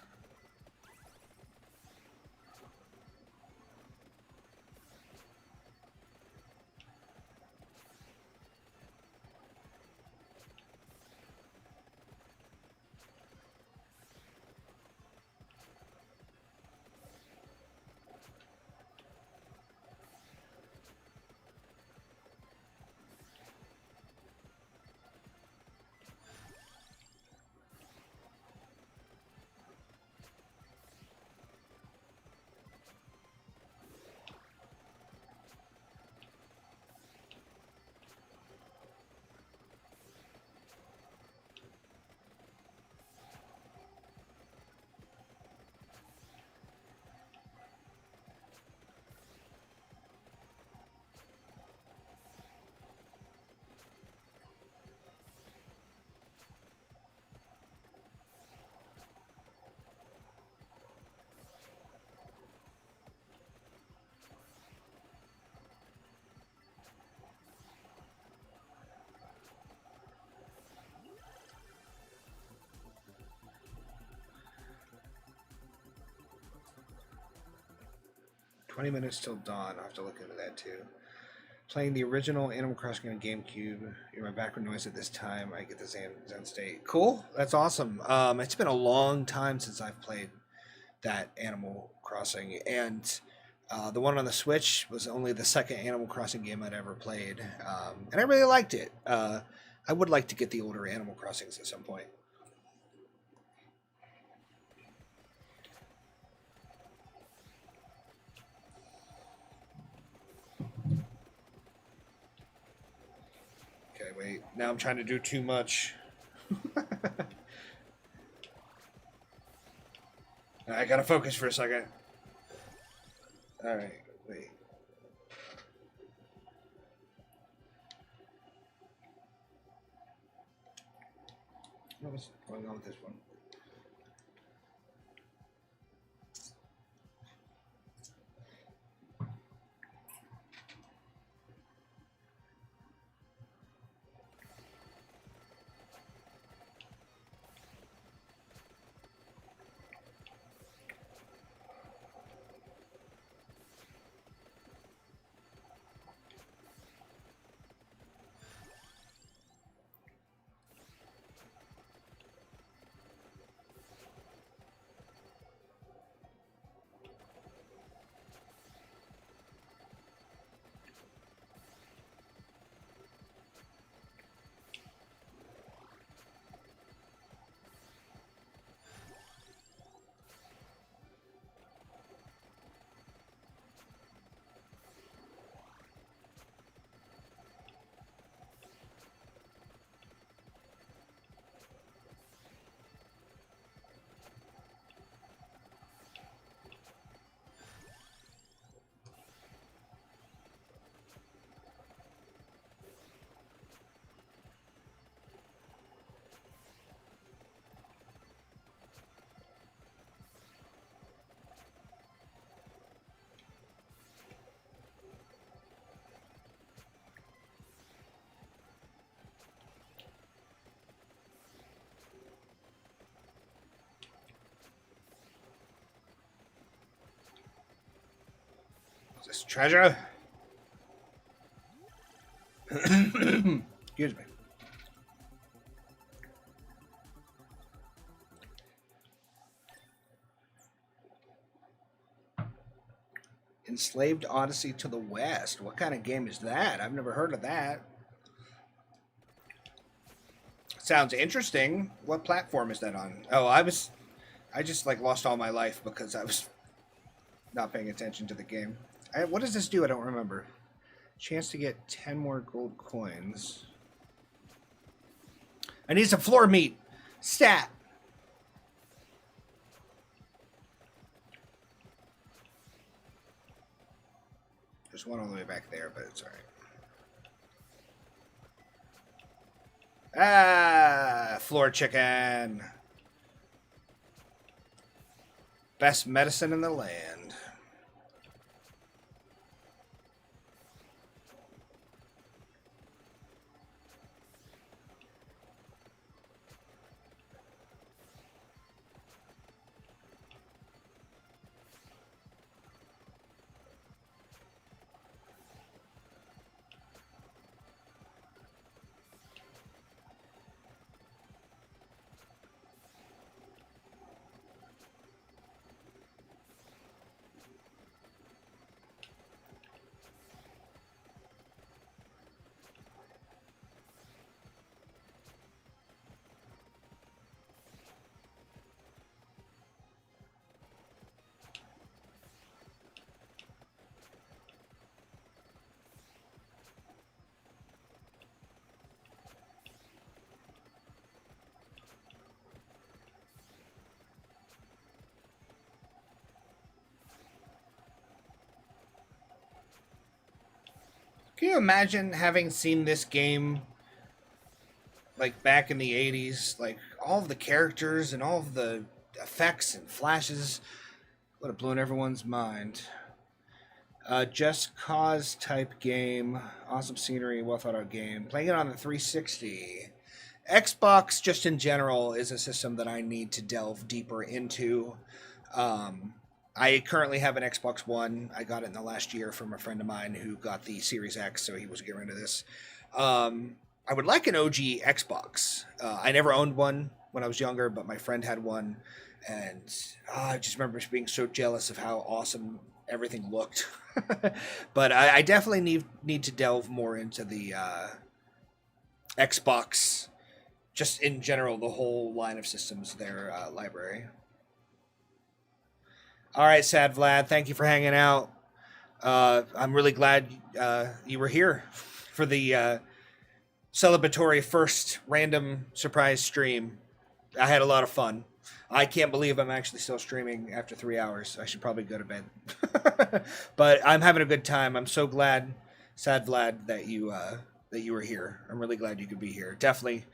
"20 minutes till dawn." I'll have to look into that too. Playing the original Animal Crossing on GameCube. You're my background noise at this time. I get the Zen state. Cool. That's awesome. It's been a long time since I've played that Animal Crossing, and the one on the Switch was only the second Animal Crossing game I'd ever played, and I really liked it. I would like to get the older Animal Crossings at some point. Okay, wait. Now I'm trying to do too much. I gotta focus for a second. Alright, wait. What's going on with this one? Is this treasure? Excuse me. Enslaved Odyssey to the West. What kind of game is that? I've never heard of that. Sounds interesting. What platform is that on? Oh, I just like lost all my life because I was not paying attention to the game. What does this do? I don't remember. Chance to get 10 more gold coins. I need some floor meat. Stat. There's one all the way back there, but it's alright. Ah, floor chicken. Best medicine in the land. Can you imagine having seen this game like back in the 80s? Like all of the characters and all of the effects and flashes would have blown everyone's mind. Just Cause type game, awesome scenery, well thought out game. Playing it on the 360. Xbox, just in general, is a system that I need to delve deeper into. I currently have an Xbox One. I got it in the last year from a friend of mine who got the Series X, so he was getting into this. I would like an OG Xbox. I never owned one when I was younger, but my friend had one, and I just remember being so jealous of how awesome everything looked. But I definitely need to delve more into the Xbox, just in general, the whole line of systems, their library. All right, Sad Vlad, thank you for hanging out. I'm really glad you were here for the celebratory first random surprise stream. I had a lot of fun. I can't believe I'm actually still streaming after 3 hours. I should probably go to bed. But I'm having a good time. I'm so glad, Sad Vlad, that you were here. I'm really glad you could be here. Definitely.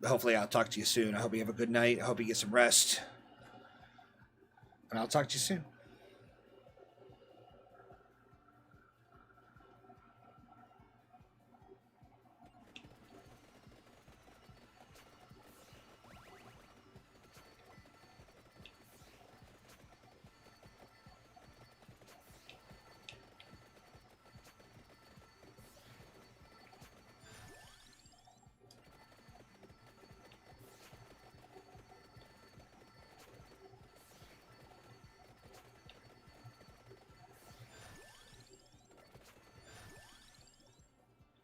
Hopefully, I'll talk to you soon. I hope you have a good night. I hope you get some rest. And I'll talk to you soon.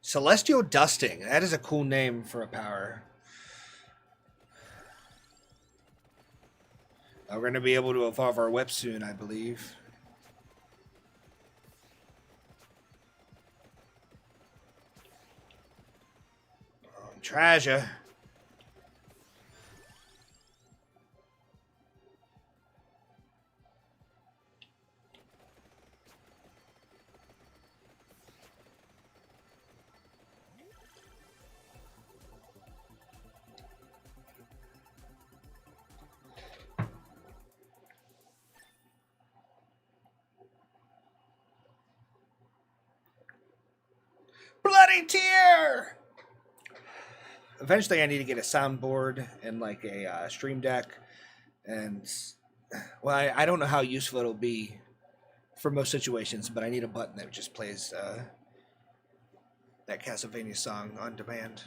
Celestial Dusting. That is a cool name for a power. We're going to be able to evolve our whip soon, I believe. Treasure. Bloody tear! Eventually I need to get a soundboard and like a stream deck. And, well, I don't know how useful it'll be for most situations, but I need a button that just plays that Castlevania song on demand.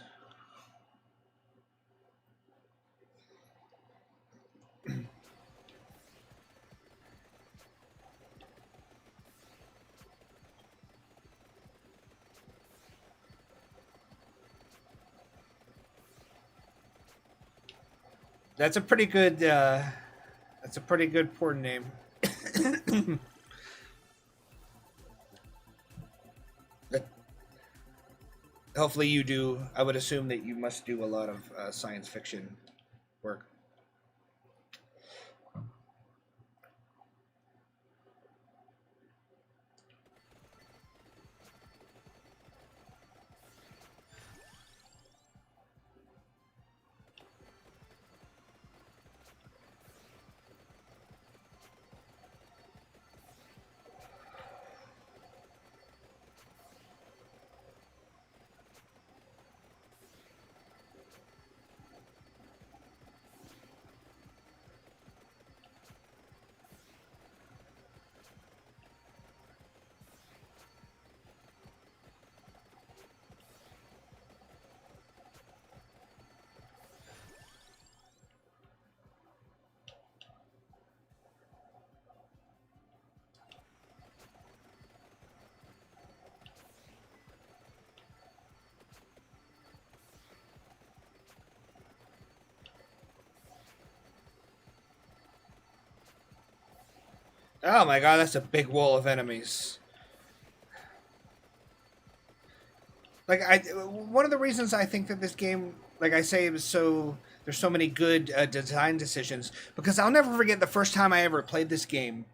That's a pretty good. That's a pretty good porn name. Hopefully you do. I would assume that you must do a lot of science fiction work. Oh my god, that's a big wall of enemies. Like one of the reasons I think that this game, like I say, it was so there's so many good design decisions because I'll never forget the first time I ever played this game.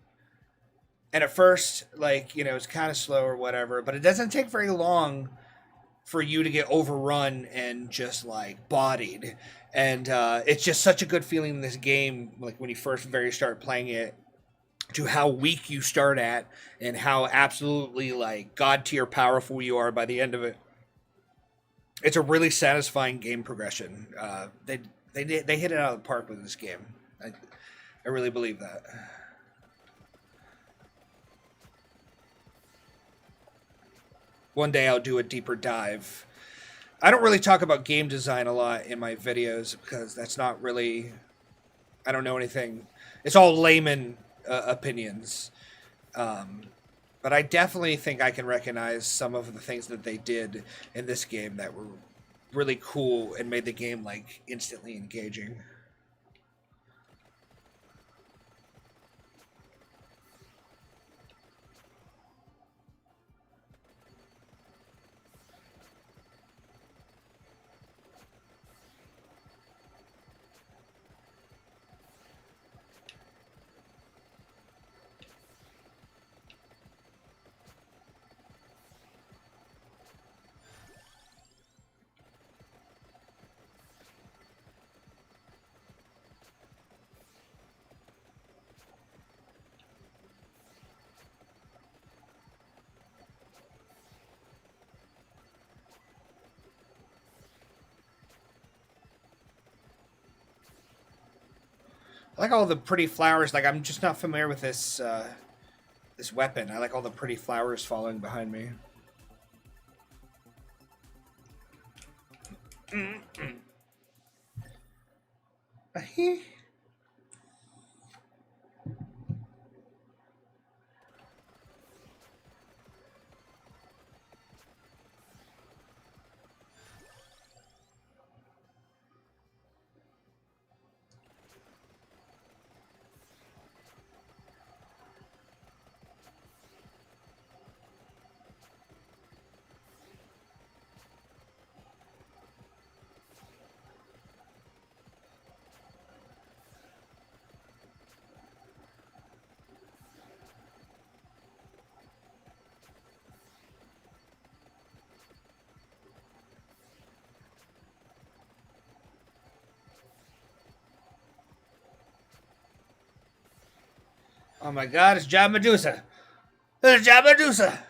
And at first, like, it's kind of slow or whatever, but it doesn't take very long for you to get overrun and just like bodied. And it's just such a good feeling in this game, like when you first very start playing it, to how weak you start at and how absolutely like god tier powerful you are by the end of it. It's a really satisfying game progression. They hit it out of the park with this game. I really believe that. One day I'll do a deeper dive. I don't really talk about game design a lot in my videos because that's not really. I don't know anything. It's all layman opinions. Um, but I definitely think I can recognize some of the things that they did in this game that were really cool and made the game like instantly engaging. I like all the pretty flowers. Like I'm just not familiar with this weapon. I like all the pretty flowers falling behind me. Oh my god, it's John Medusa. It's John Medusa.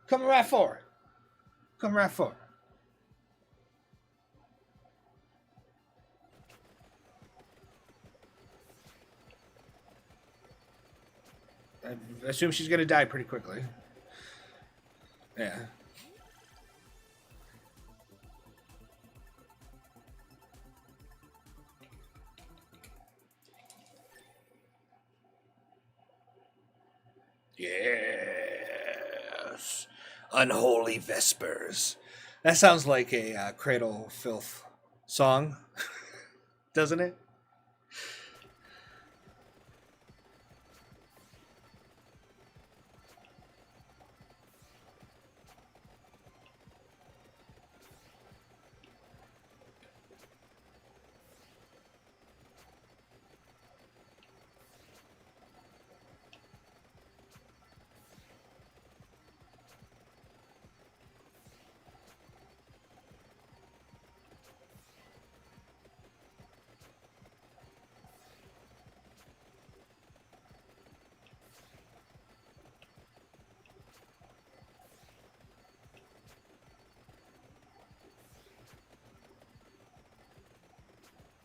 Come right for. Come right for. I assume she's gonna die pretty quickly. Yeah. Yes. Unholy Vespers. That sounds like a Cradle of Filth song, doesn't it?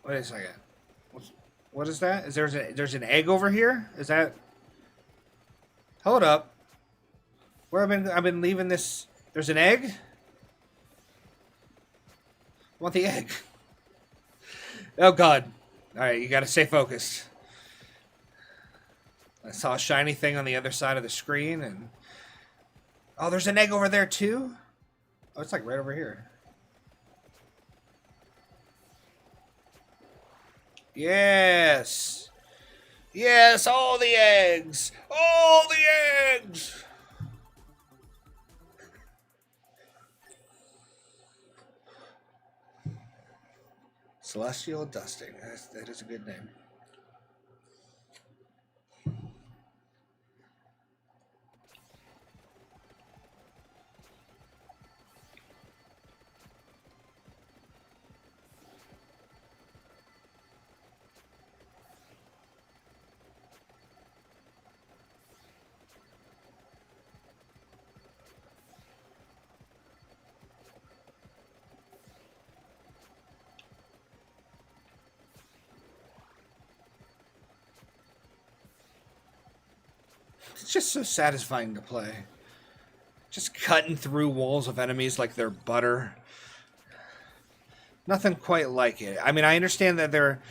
Wait a second. What is that? Is there's an egg over here? Is that? Hold up. Where I've been leaving this. There's an egg. I want the egg. Oh god. All right, you got to stay focused. I saw a shiny thing on the other side of the screen, and oh, there's an egg over there too. Oh, it's like right over here. Yes. Yes, all the eggs. All the eggs. Celestial Dusting. That is a good name. It's just so satisfying to play. Just cutting through walls of enemies like they're butter. Nothing quite like it. I mean, I understand that they're...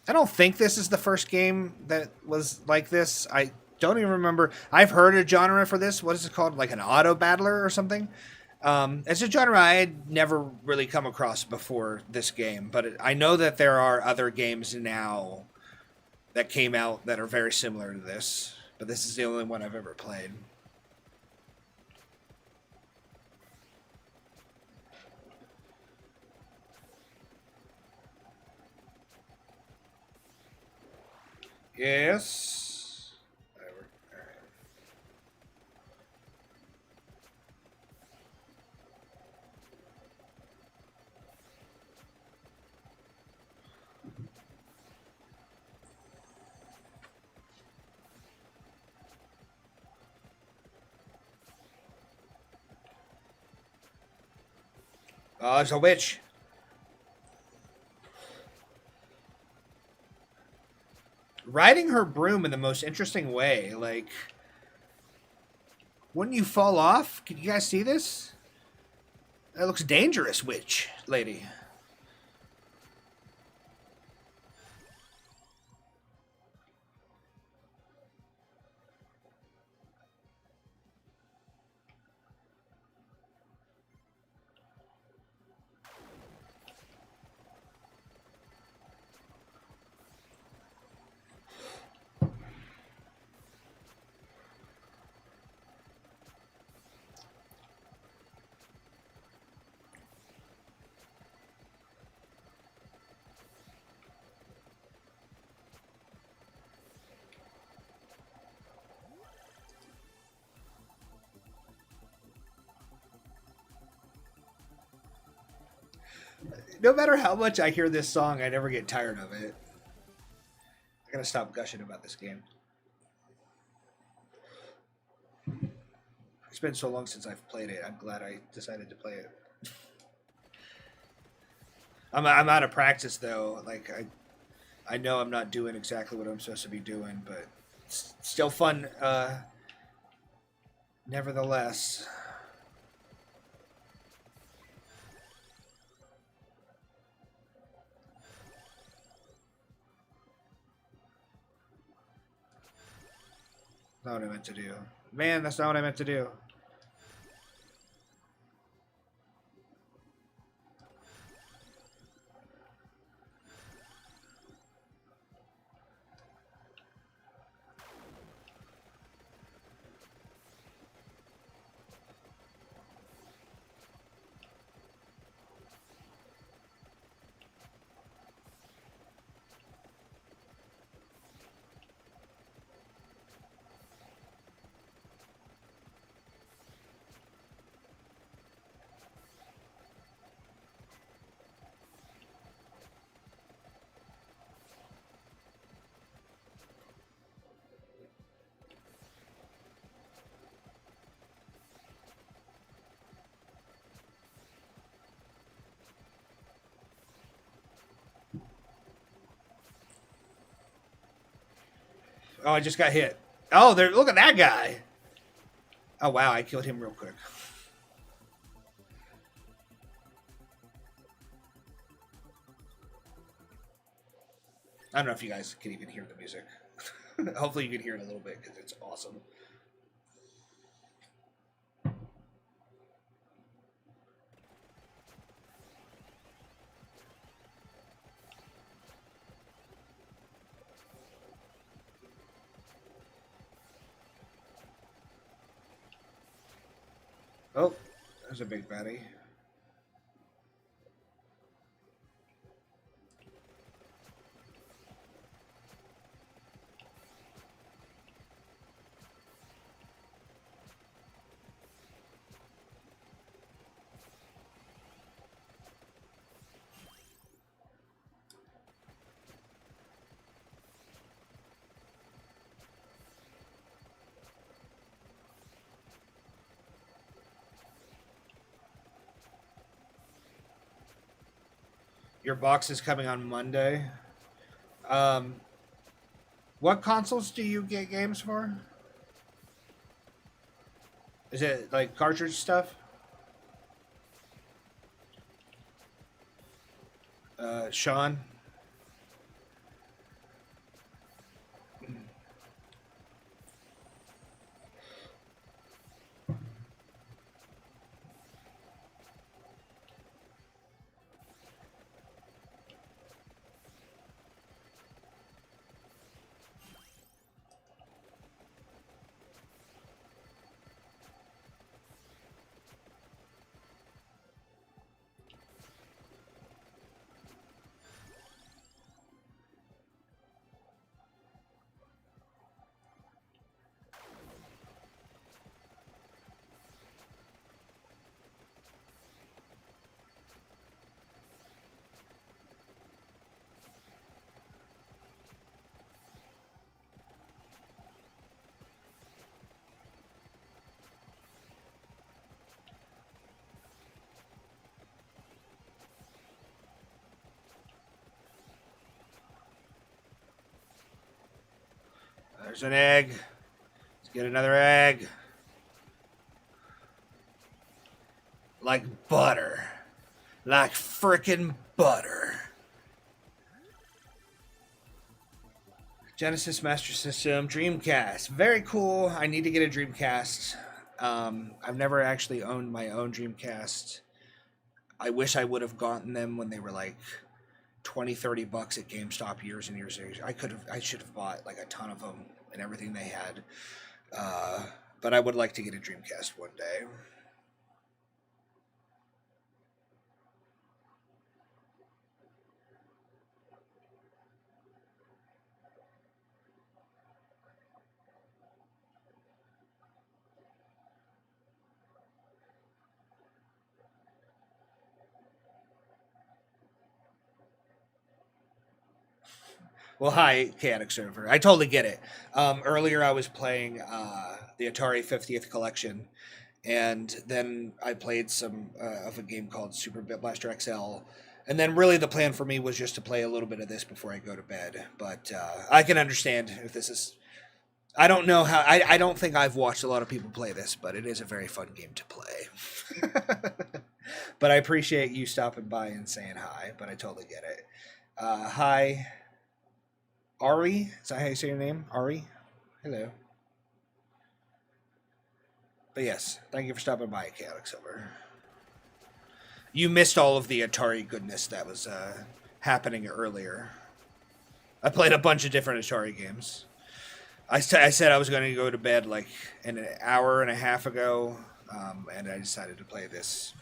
I don't think this is the first game that was like this. I don't even remember. I've heard a genre for this. What is it called? Like an auto battler or something? It's a genre I had never really come across before this game. But I know that there are other games now that came out that are very similar to this. But this is the only one I've ever played. Yes. All right. Oh, there's a witch. Riding her broom in the most interesting way. Like, wouldn't you fall off? Can you guys see this? That looks dangerous, witch lady. No matter how much I hear this song, I never get tired of it. I gotta stop gushing about this game. It's been so long since I've played it. I'm glad I decided to play it. I'm out of practice though. Like I know I'm not doing exactly what I'm supposed to be doing, but it's still fun. Nevertheless. Not what I meant to do. Man, that's not what I meant to do. Oh, I just got hit. Oh, there! Look at that guy. Oh wow, I killed him real quick. I don't know if you guys can even hear the music. Hopefully, you can hear it a little bit because it's awesome. Oh, there's a big baddie. Your box is coming on Monday. Um, what consoles do you get games for? Is it like cartridge stuff? Sean? There's an egg. Let's get another egg. Like butter. Like frickin' butter. Genesis Master System, Dreamcast. Very cool. I need to get a Dreamcast. I've never actually owned my own Dreamcast. I wish I would have gotten them when they were like 20, $30 at GameStop years and years ago. I should have bought like a ton of them and everything they had. But I would like to get a Dreamcast one day. Well, hi, Chaotic Server. I totally get it. Earlier, I was playing the Atari 50th Collection, and then I played some of a game called Super Bit Blaster XL. And then, really, the plan for me was just to play a little bit of this before I go to bed. But I can understand if this is. I don't know how. I don't think I've watched a lot of people play this, but it is a very fun game to play. But I appreciate you stopping by and saying hi, but I totally get it. Hi. Ari? Is that how you say your name? Ari? Hello. But yes, thank you for stopping by, Chaotic Silver. You missed all of the Atari goodness that was happening earlier. I played a bunch of different Atari games. I said I was going to go to bed like an hour and a half ago, and I decided to play this.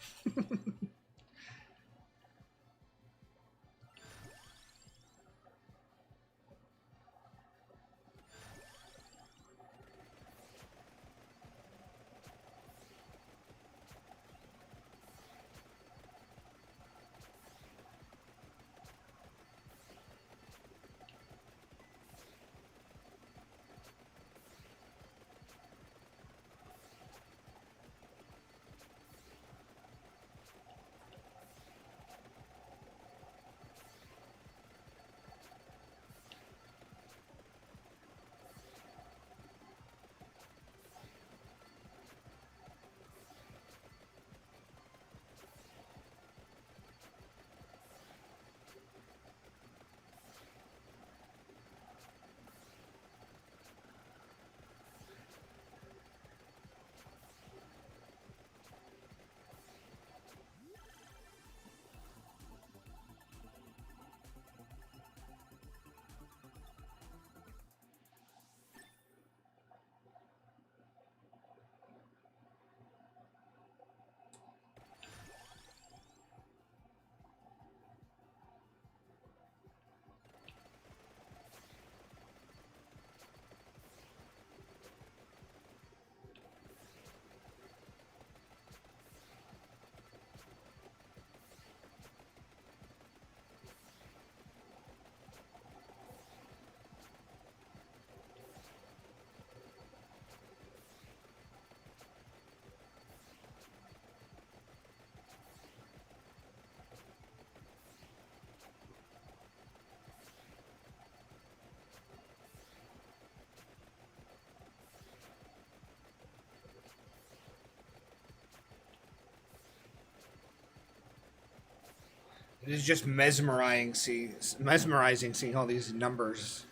It's just mesmerizing seeing all these numbers.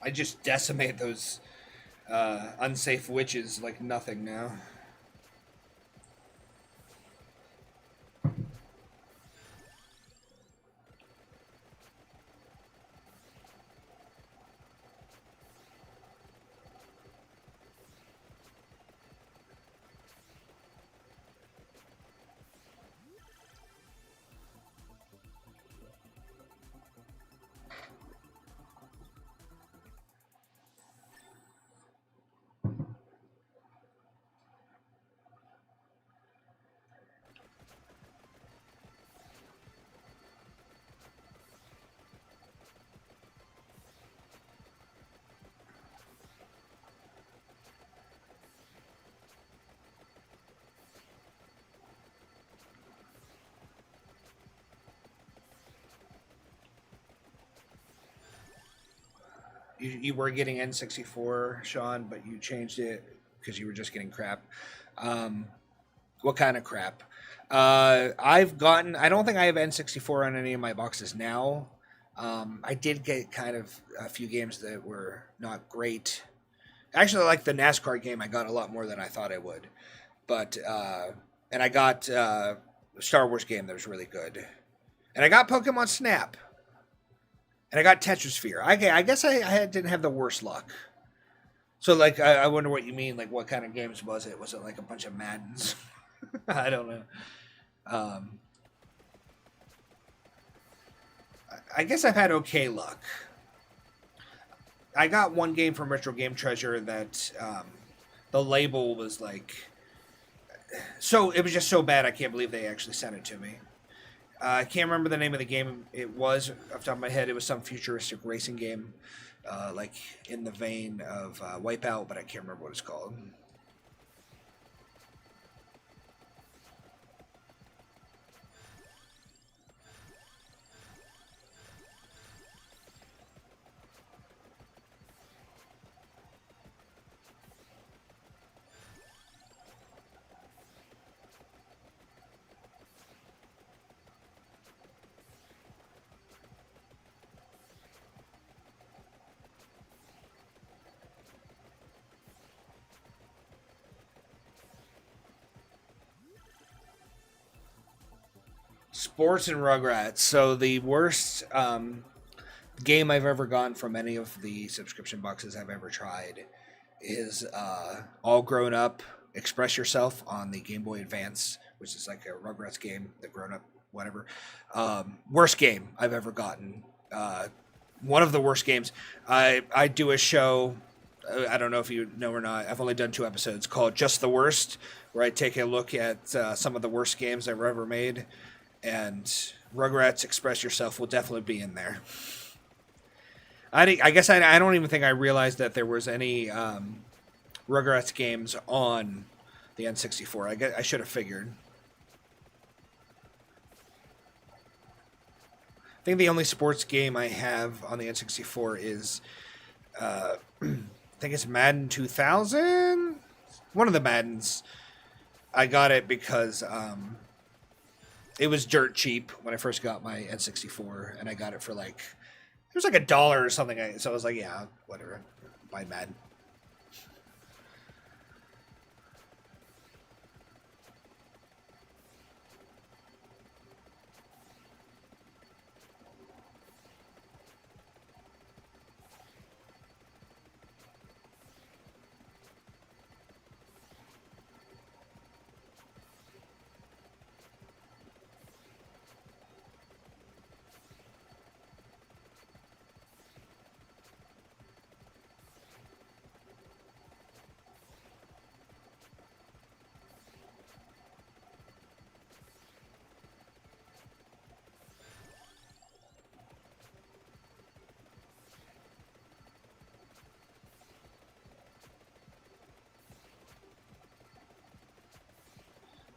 I just decimate those unsafe witches like nothing now. You were getting N64, Sean, but you changed it because you were just getting crap. Um, what kind of crap? I've gotten. I don't think I have N64 on any of my boxes now. I did get kind of a few games that were not great. Actually, like the NASCAR game, I got a lot more than I thought I would. But and I got a Star Wars game that was really good, and I got Pokemon Snap, and I got Tetrasphere. I guess didn't have the worst luck. So like, I wonder what you mean. Like, what kind of games was it? Was it like a bunch of Maddens? I don't know. Um, I guess I've had okay luck. I got one game from Retro Game Treasure that the label was like, so it was just so bad. I can't believe they actually sent it to me. I can't remember the name of the game. It was off the top of my head. It was some futuristic racing game, like in the vein of Wipeout, but I can't remember what it's called. Sports and Rugrats. So the worst game I've ever gotten from any of the subscription boxes I've ever tried is All Grown Up Express Yourself on the Game Boy Advance, which is like a Rugrats game, the grown up, whatever. Worst game I've ever gotten. One of the worst games. I do a show, I don't know if you know or not, I've only done 2 episodes, called Just the Worst, where I take a look at some of the worst games I've ever made. And Rugrats Express Yourself will definitely be in there. I guess I don't even think I realized that there was any Rugrats games on the N64. I should have figured. I think the only sports game I have on the N64 is, I think it's Madden 2000? One of the Maddens. I got it because it was dirt cheap when I first got my N64, and I got it for like, it was like $1 or something. So I was like, yeah, whatever, buy Madden.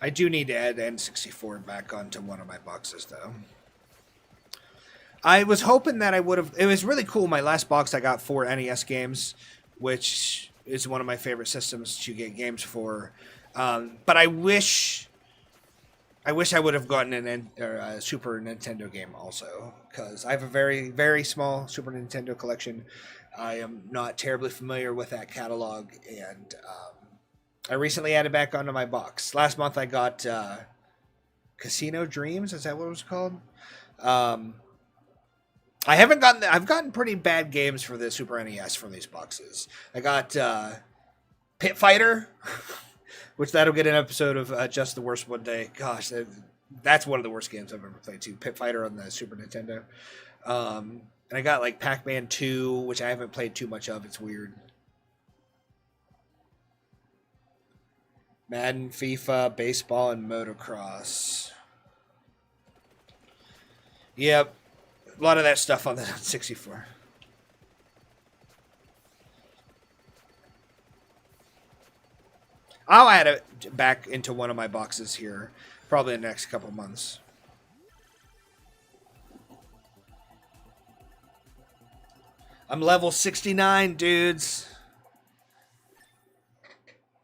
I do need to add N64 back onto one of my boxes, though. I was hoping that I would have. It was really cool. My last box, I got 4 NES games, which is one of my favorite systems to get games for. But I wish I would have gotten a Super Nintendo game also, because I have a very, very small Super Nintendo collection. I am not terribly familiar with that catalog, and I recently added back onto my box. Last month I got Casino Dreams. Is that what it was called? I haven't gotten. I've gotten pretty bad games for the Super NES from these boxes. I got Pit Fighter, which that'll get an episode of Just the Worst one day. Gosh, that's one of the worst games I've ever played too. Pit Fighter on the Super Nintendo. And I got like Pac-Man 2, which I haven't played too much of. It's weird. Madden, FIFA, baseball, and motocross. Yep. A lot of that stuff on the 64. I'll add it back into one of my boxes here, probably in the next couple months. I'm level 69, dudes.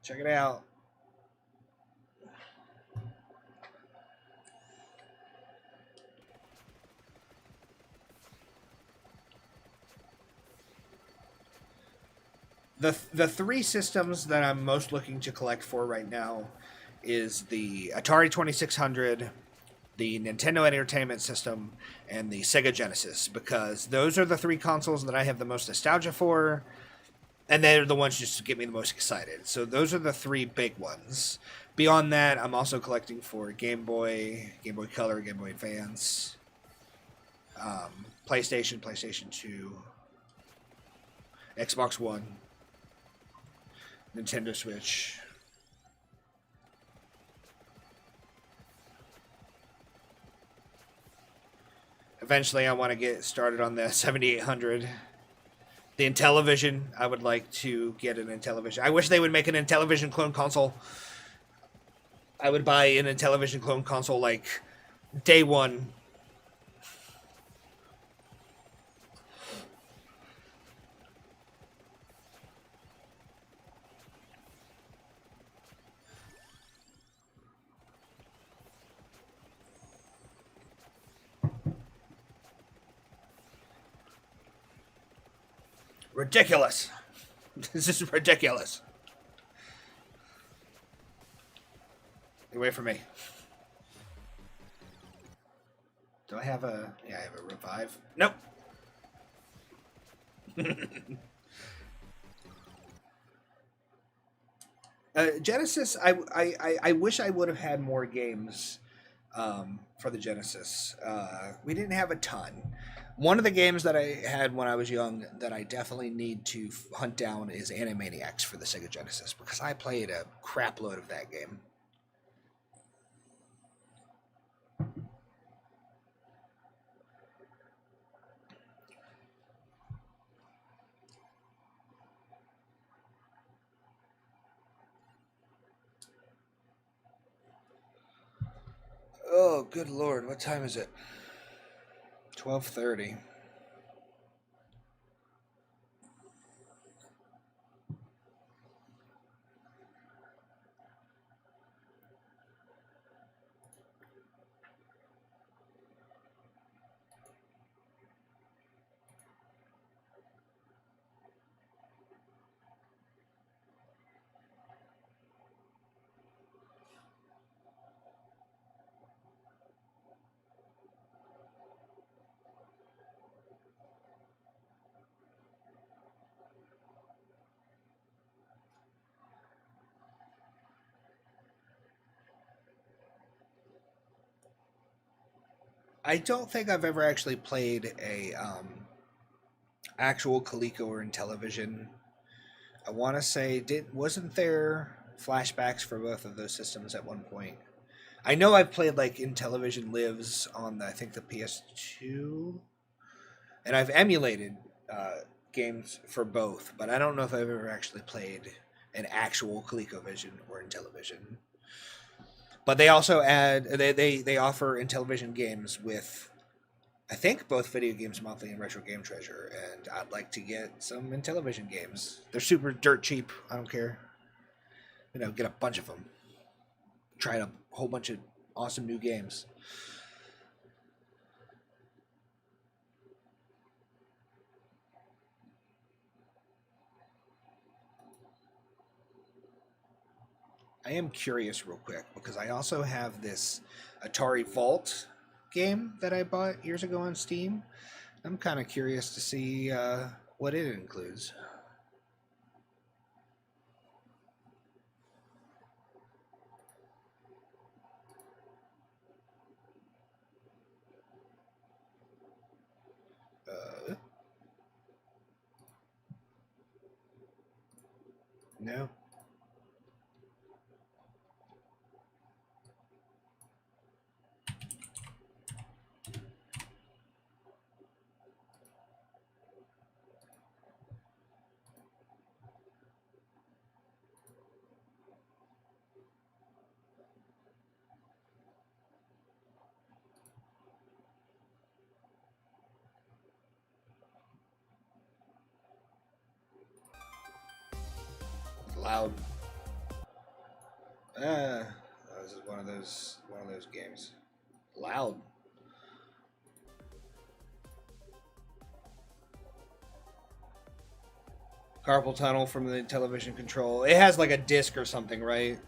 Check it out. The 3 systems that I'm most looking to collect for right now is the Atari 2600, the Nintendo Entertainment System, and the Sega Genesis, because those are the 3 consoles that I have the most nostalgia for, and they're the ones just to get me the most excited. So those are the 3 big ones. Beyond that, I'm also collecting for Game Boy, Game Boy Color, Game Boy Advance, PlayStation, PlayStation 2, Xbox One, Nintendo Switch. Eventually, I want to get started on the 7800. The Intellivision, I would like to get an Intellivision. I wish they would make an Intellivision clone console. I would buy an Intellivision clone console like day one. Ridiculous. This is ridiculous. Get away from me. Do I have a... Yeah, I have a revive. Nope. Genesis, I wish I would have had more games for the Genesis. We didn't have a ton. One of the games that I had when I was young that I definitely need to hunt down is Animaniacs for the Sega Genesis, because I played a crap load of that game. Oh, good lord, what time is it? 12:30. I don't think I've ever actually played a actual Coleco or in television. I want to say wasn't there flashbacks for both of those systems at one point? I know I've played like in television lives on I think the PS2, and I've emulated games for both, but I don't know if I've ever actually played an actual ColecoVision or in television. But they also add they offer Intellivision games with, I think, both Video Games Monthly and Retro Game Treasure, and I'd like to get some Intellivision games. They're super dirt cheap. I don't care. You know, get a bunch of them. Try a whole bunch of awesome new games. I am curious real quick because I also have this Atari Vault game that I bought years ago on Steam. I'm kind of curious to see what it includes. No. Loud. This is one of those games. Loud. Carpal tunnel from the television control. It has like a disc or something, right?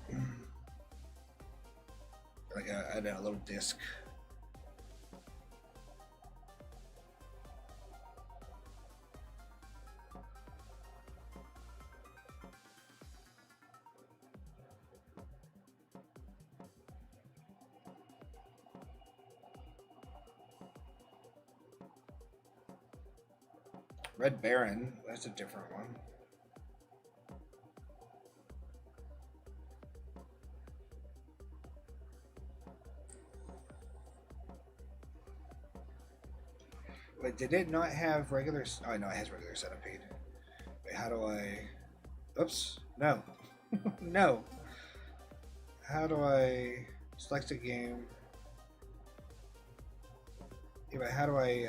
Like a little disc. Red Baron, that's a different one. Wait, did it not have regular? Oh no, it has regular centipede. Wait, how do I? Oops, no, no. How do I select a game? Yeah, but how do I?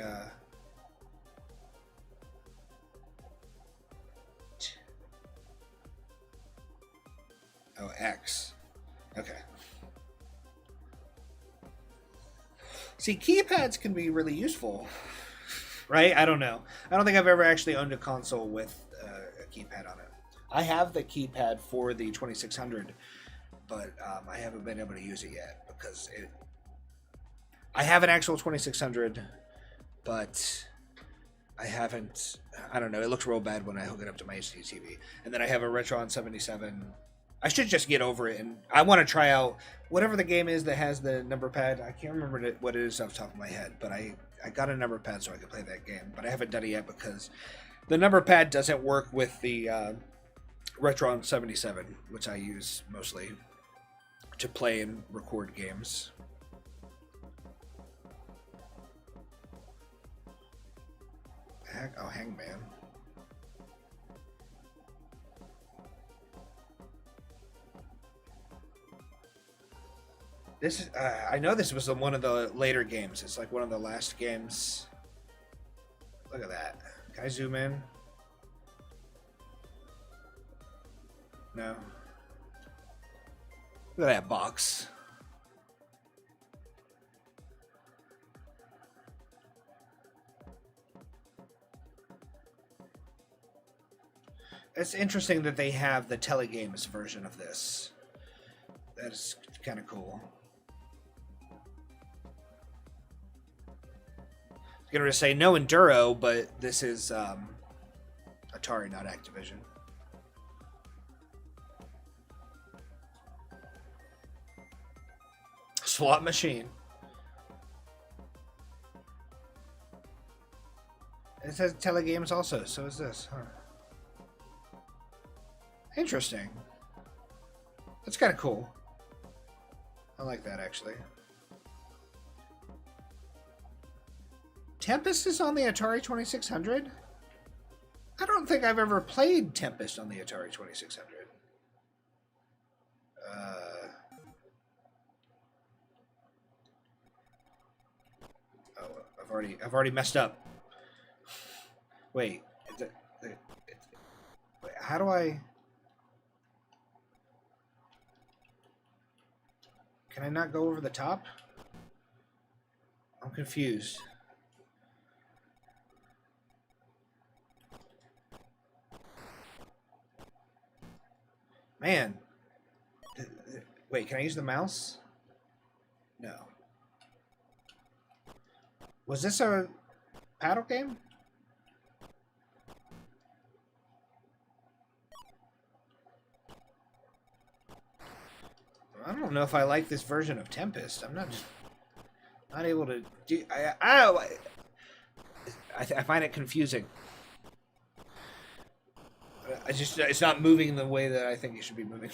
Oh, X. Okay. See, keypads can be really useful, right? I don't know. I don't think I've ever actually owned a console with a keypad on it. I have the keypad for the 2600, but I haven't been able to use it yet because I have an actual 2600, but I haven't. I don't know. It looks real bad when I hook it up to my HD TV, and then I have a Retron 77. I should just get over it, and I want to try out whatever the game is that has the number pad. I can't remember what it is off the top of my head, but I got a number pad so I could play that game, but I haven't done it yet because the number pad doesn't work with the Retron 77, which I use mostly to play and record games. Oh, Hangman. This is, I know this was one of the later games. It's like one of the last games. Look at that. Can I zoom in? No. Look at that box. It's interesting that they have the Telegames version of this. That is kind of cool. I'm going to say no Enduro, but this is Atari, not Activision. Slot machine. It says Telegames also, so is this, huh? Interesting. That's kind of cool. I like that, actually. Tempest is on the Atari 2600? I don't think I've ever played Tempest on the Atari 2600. Oh, I've already messed up. Wait, wait, how do I? Can I not go over the top? I'm confused. Man. Wait, can I use the mouse? No. Was this a paddle game? I don't know if I like this version of Tempest. I'm not able to do. I find it confusing. It's not moving the way that I think it should be moving.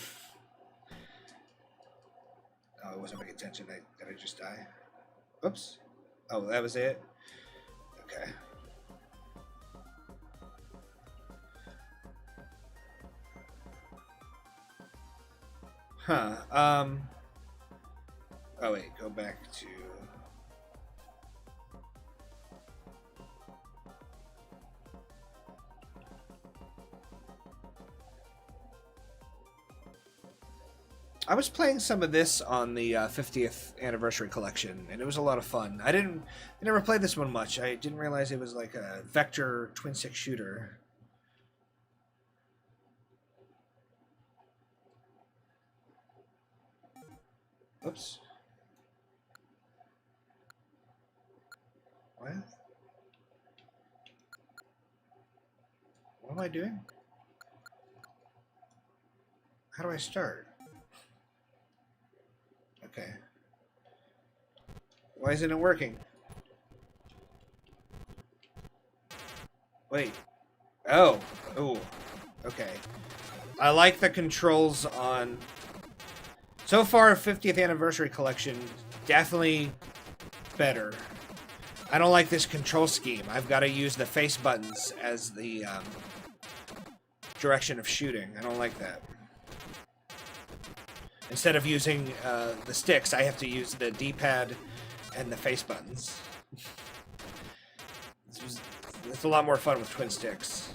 Oh, I wasn't paying attention. Did I just die? Oops. Oh, that was it? Okay. Huh. Oh, wait. Go back to... I was playing some of this on the 50th anniversary collection, and it was a lot of fun. I never played this one much. I didn't realize it was like a vector twin stick shooter. Oops. What? What am I doing? How do I start? Okay. Why isn't it working? Wait. Oh. Oh. Okay. I like the controls on... So far, 50th Anniversary Collection, definitely better. I don't like this control scheme. I've got to use the face buttons as the direction of shooting. I don't like that. Instead of using the sticks, I have to use the D-pad and the face buttons. It's a lot more fun with twin sticks.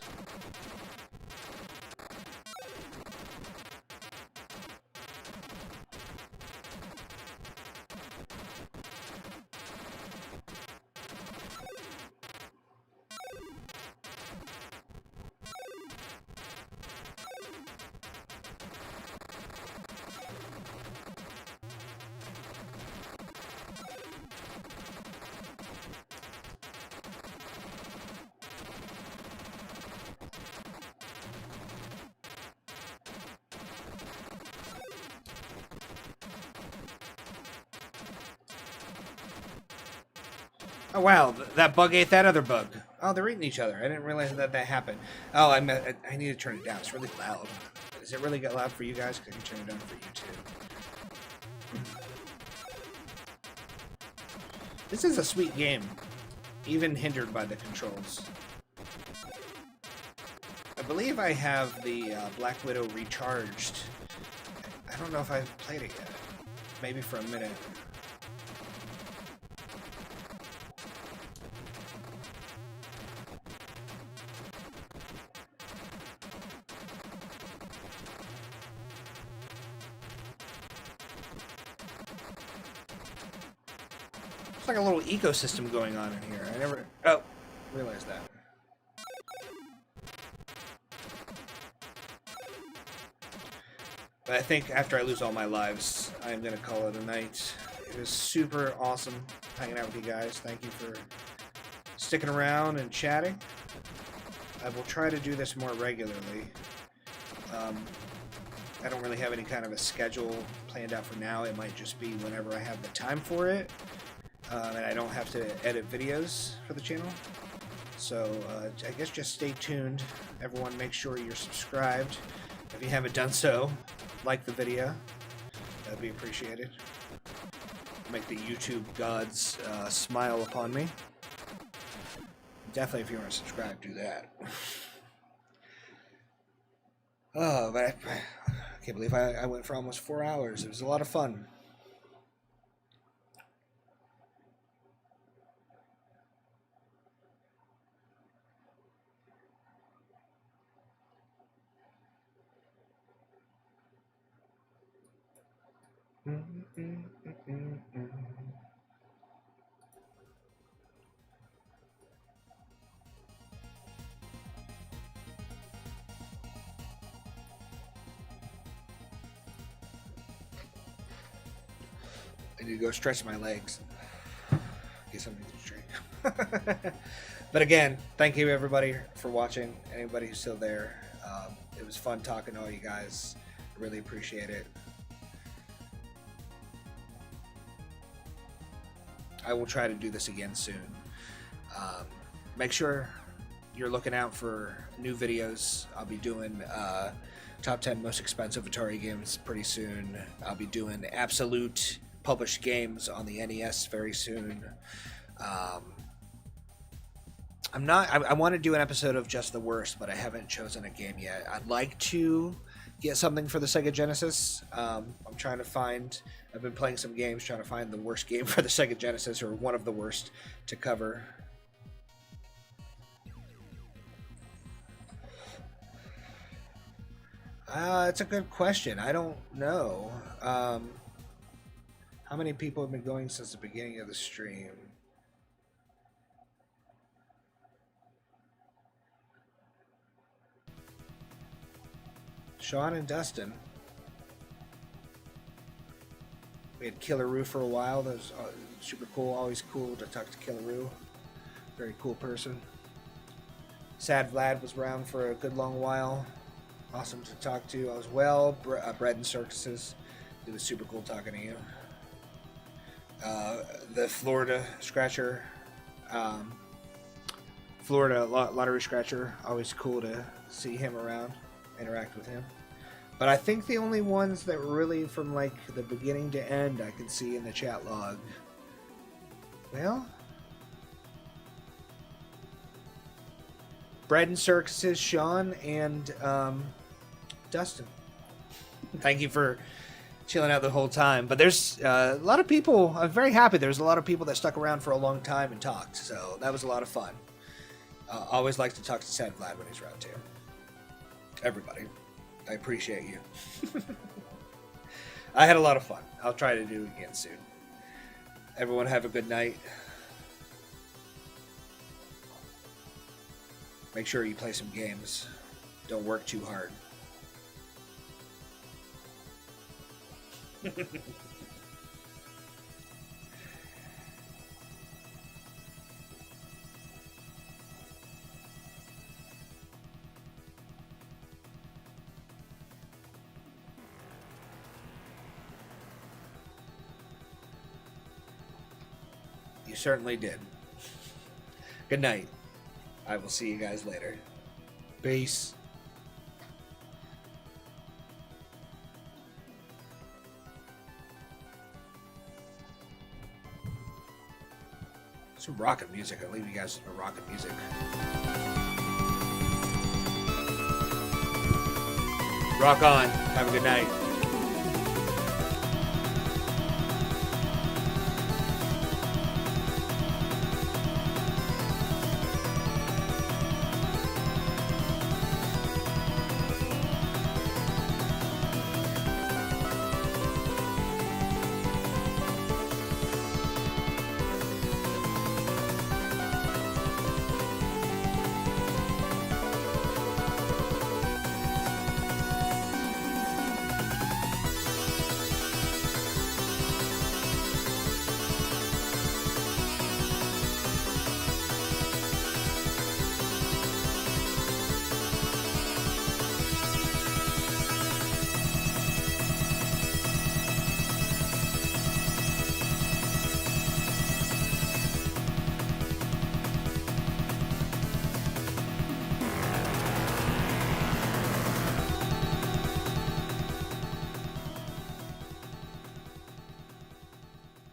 Oh wow, that bug ate that other bug. Oh, they're eating each other. I didn't realize that happened. Oh, I need to turn it down. It's really loud. Does it really get loud for you guys? Because I can turn it down for you too. This is a sweet game, even hindered by the controls. I believe I have the Black Widow recharged. I don't know if I've played it yet. Maybe for a minute. It's like a little ecosystem going on in here. I never realized that. But I think after I lose all my lives, I'm gonna call it a night. It was super awesome hanging out with you guys. Thank you for sticking around and chatting. I will try to do this more regularly. I don't really have any kind of a schedule planned out for now. It might just be whenever I have the time for it. And I don't have to edit videos for the channel. So I guess just stay tuned. Everyone make sure you're subscribed. If you haven't done so, like the video. That'd be appreciated. Make the YouTube gods smile upon me. Definitely if you aren't subscribed, do that. Oh, but I can't believe I went for almost 4 hours. It was a lot of fun. I need to go stretch my legs. Get something to drink. But again, thank you everybody for watching. Anybody who's still there. It was fun talking to all you guys. I really appreciate it. I will try to do this again soon. Make sure you're looking out for new videos. I'll be doing top 10 most expensive Atari games pretty soon. I'll be doing absolute published games on the NES very soon. I want to do an episode of just the worst, but I haven't chosen a game yet. I'd like to get something for the Sega Genesis. I'm trying to find, I've been playing some games trying to find the worst game for the Sega Genesis, or one of the worst to cover. It's a good question. I don't know. How many people have been going since the beginning of the stream? Sean and Dustin. We had Killaroo for a while. That was super cool. Always cool to talk to Killaroo. Very cool person. Sad Vlad was around for a good long while. Awesome to talk to as well. Bread and Circuses. It was super cool talking to you. The Florida Scratcher. Florida Lottery Scratcher. Always cool to see him around. Interact with him. But I think the only ones that really from like the beginning to end I can see in the chat log. Well, Bread and Circuses, Sean, and Dustin. Thank you for chilling out the whole time. But there's a lot of people. I'm very happy. There's a lot of people that stuck around for a long time and talked. So that was a lot of fun. I always like to talk to Sad Vlad when he's around too. Everybody, I appreciate you. I had a lot of fun. I'll try to do it again soon. Everyone have a good night. Make sure you play some games. Don't work too hard. You certainly did. Good night. I will see you guys later. Peace. Some rockin' music. I'll leave you guys with some rockin' music. Rock on. Have a good night.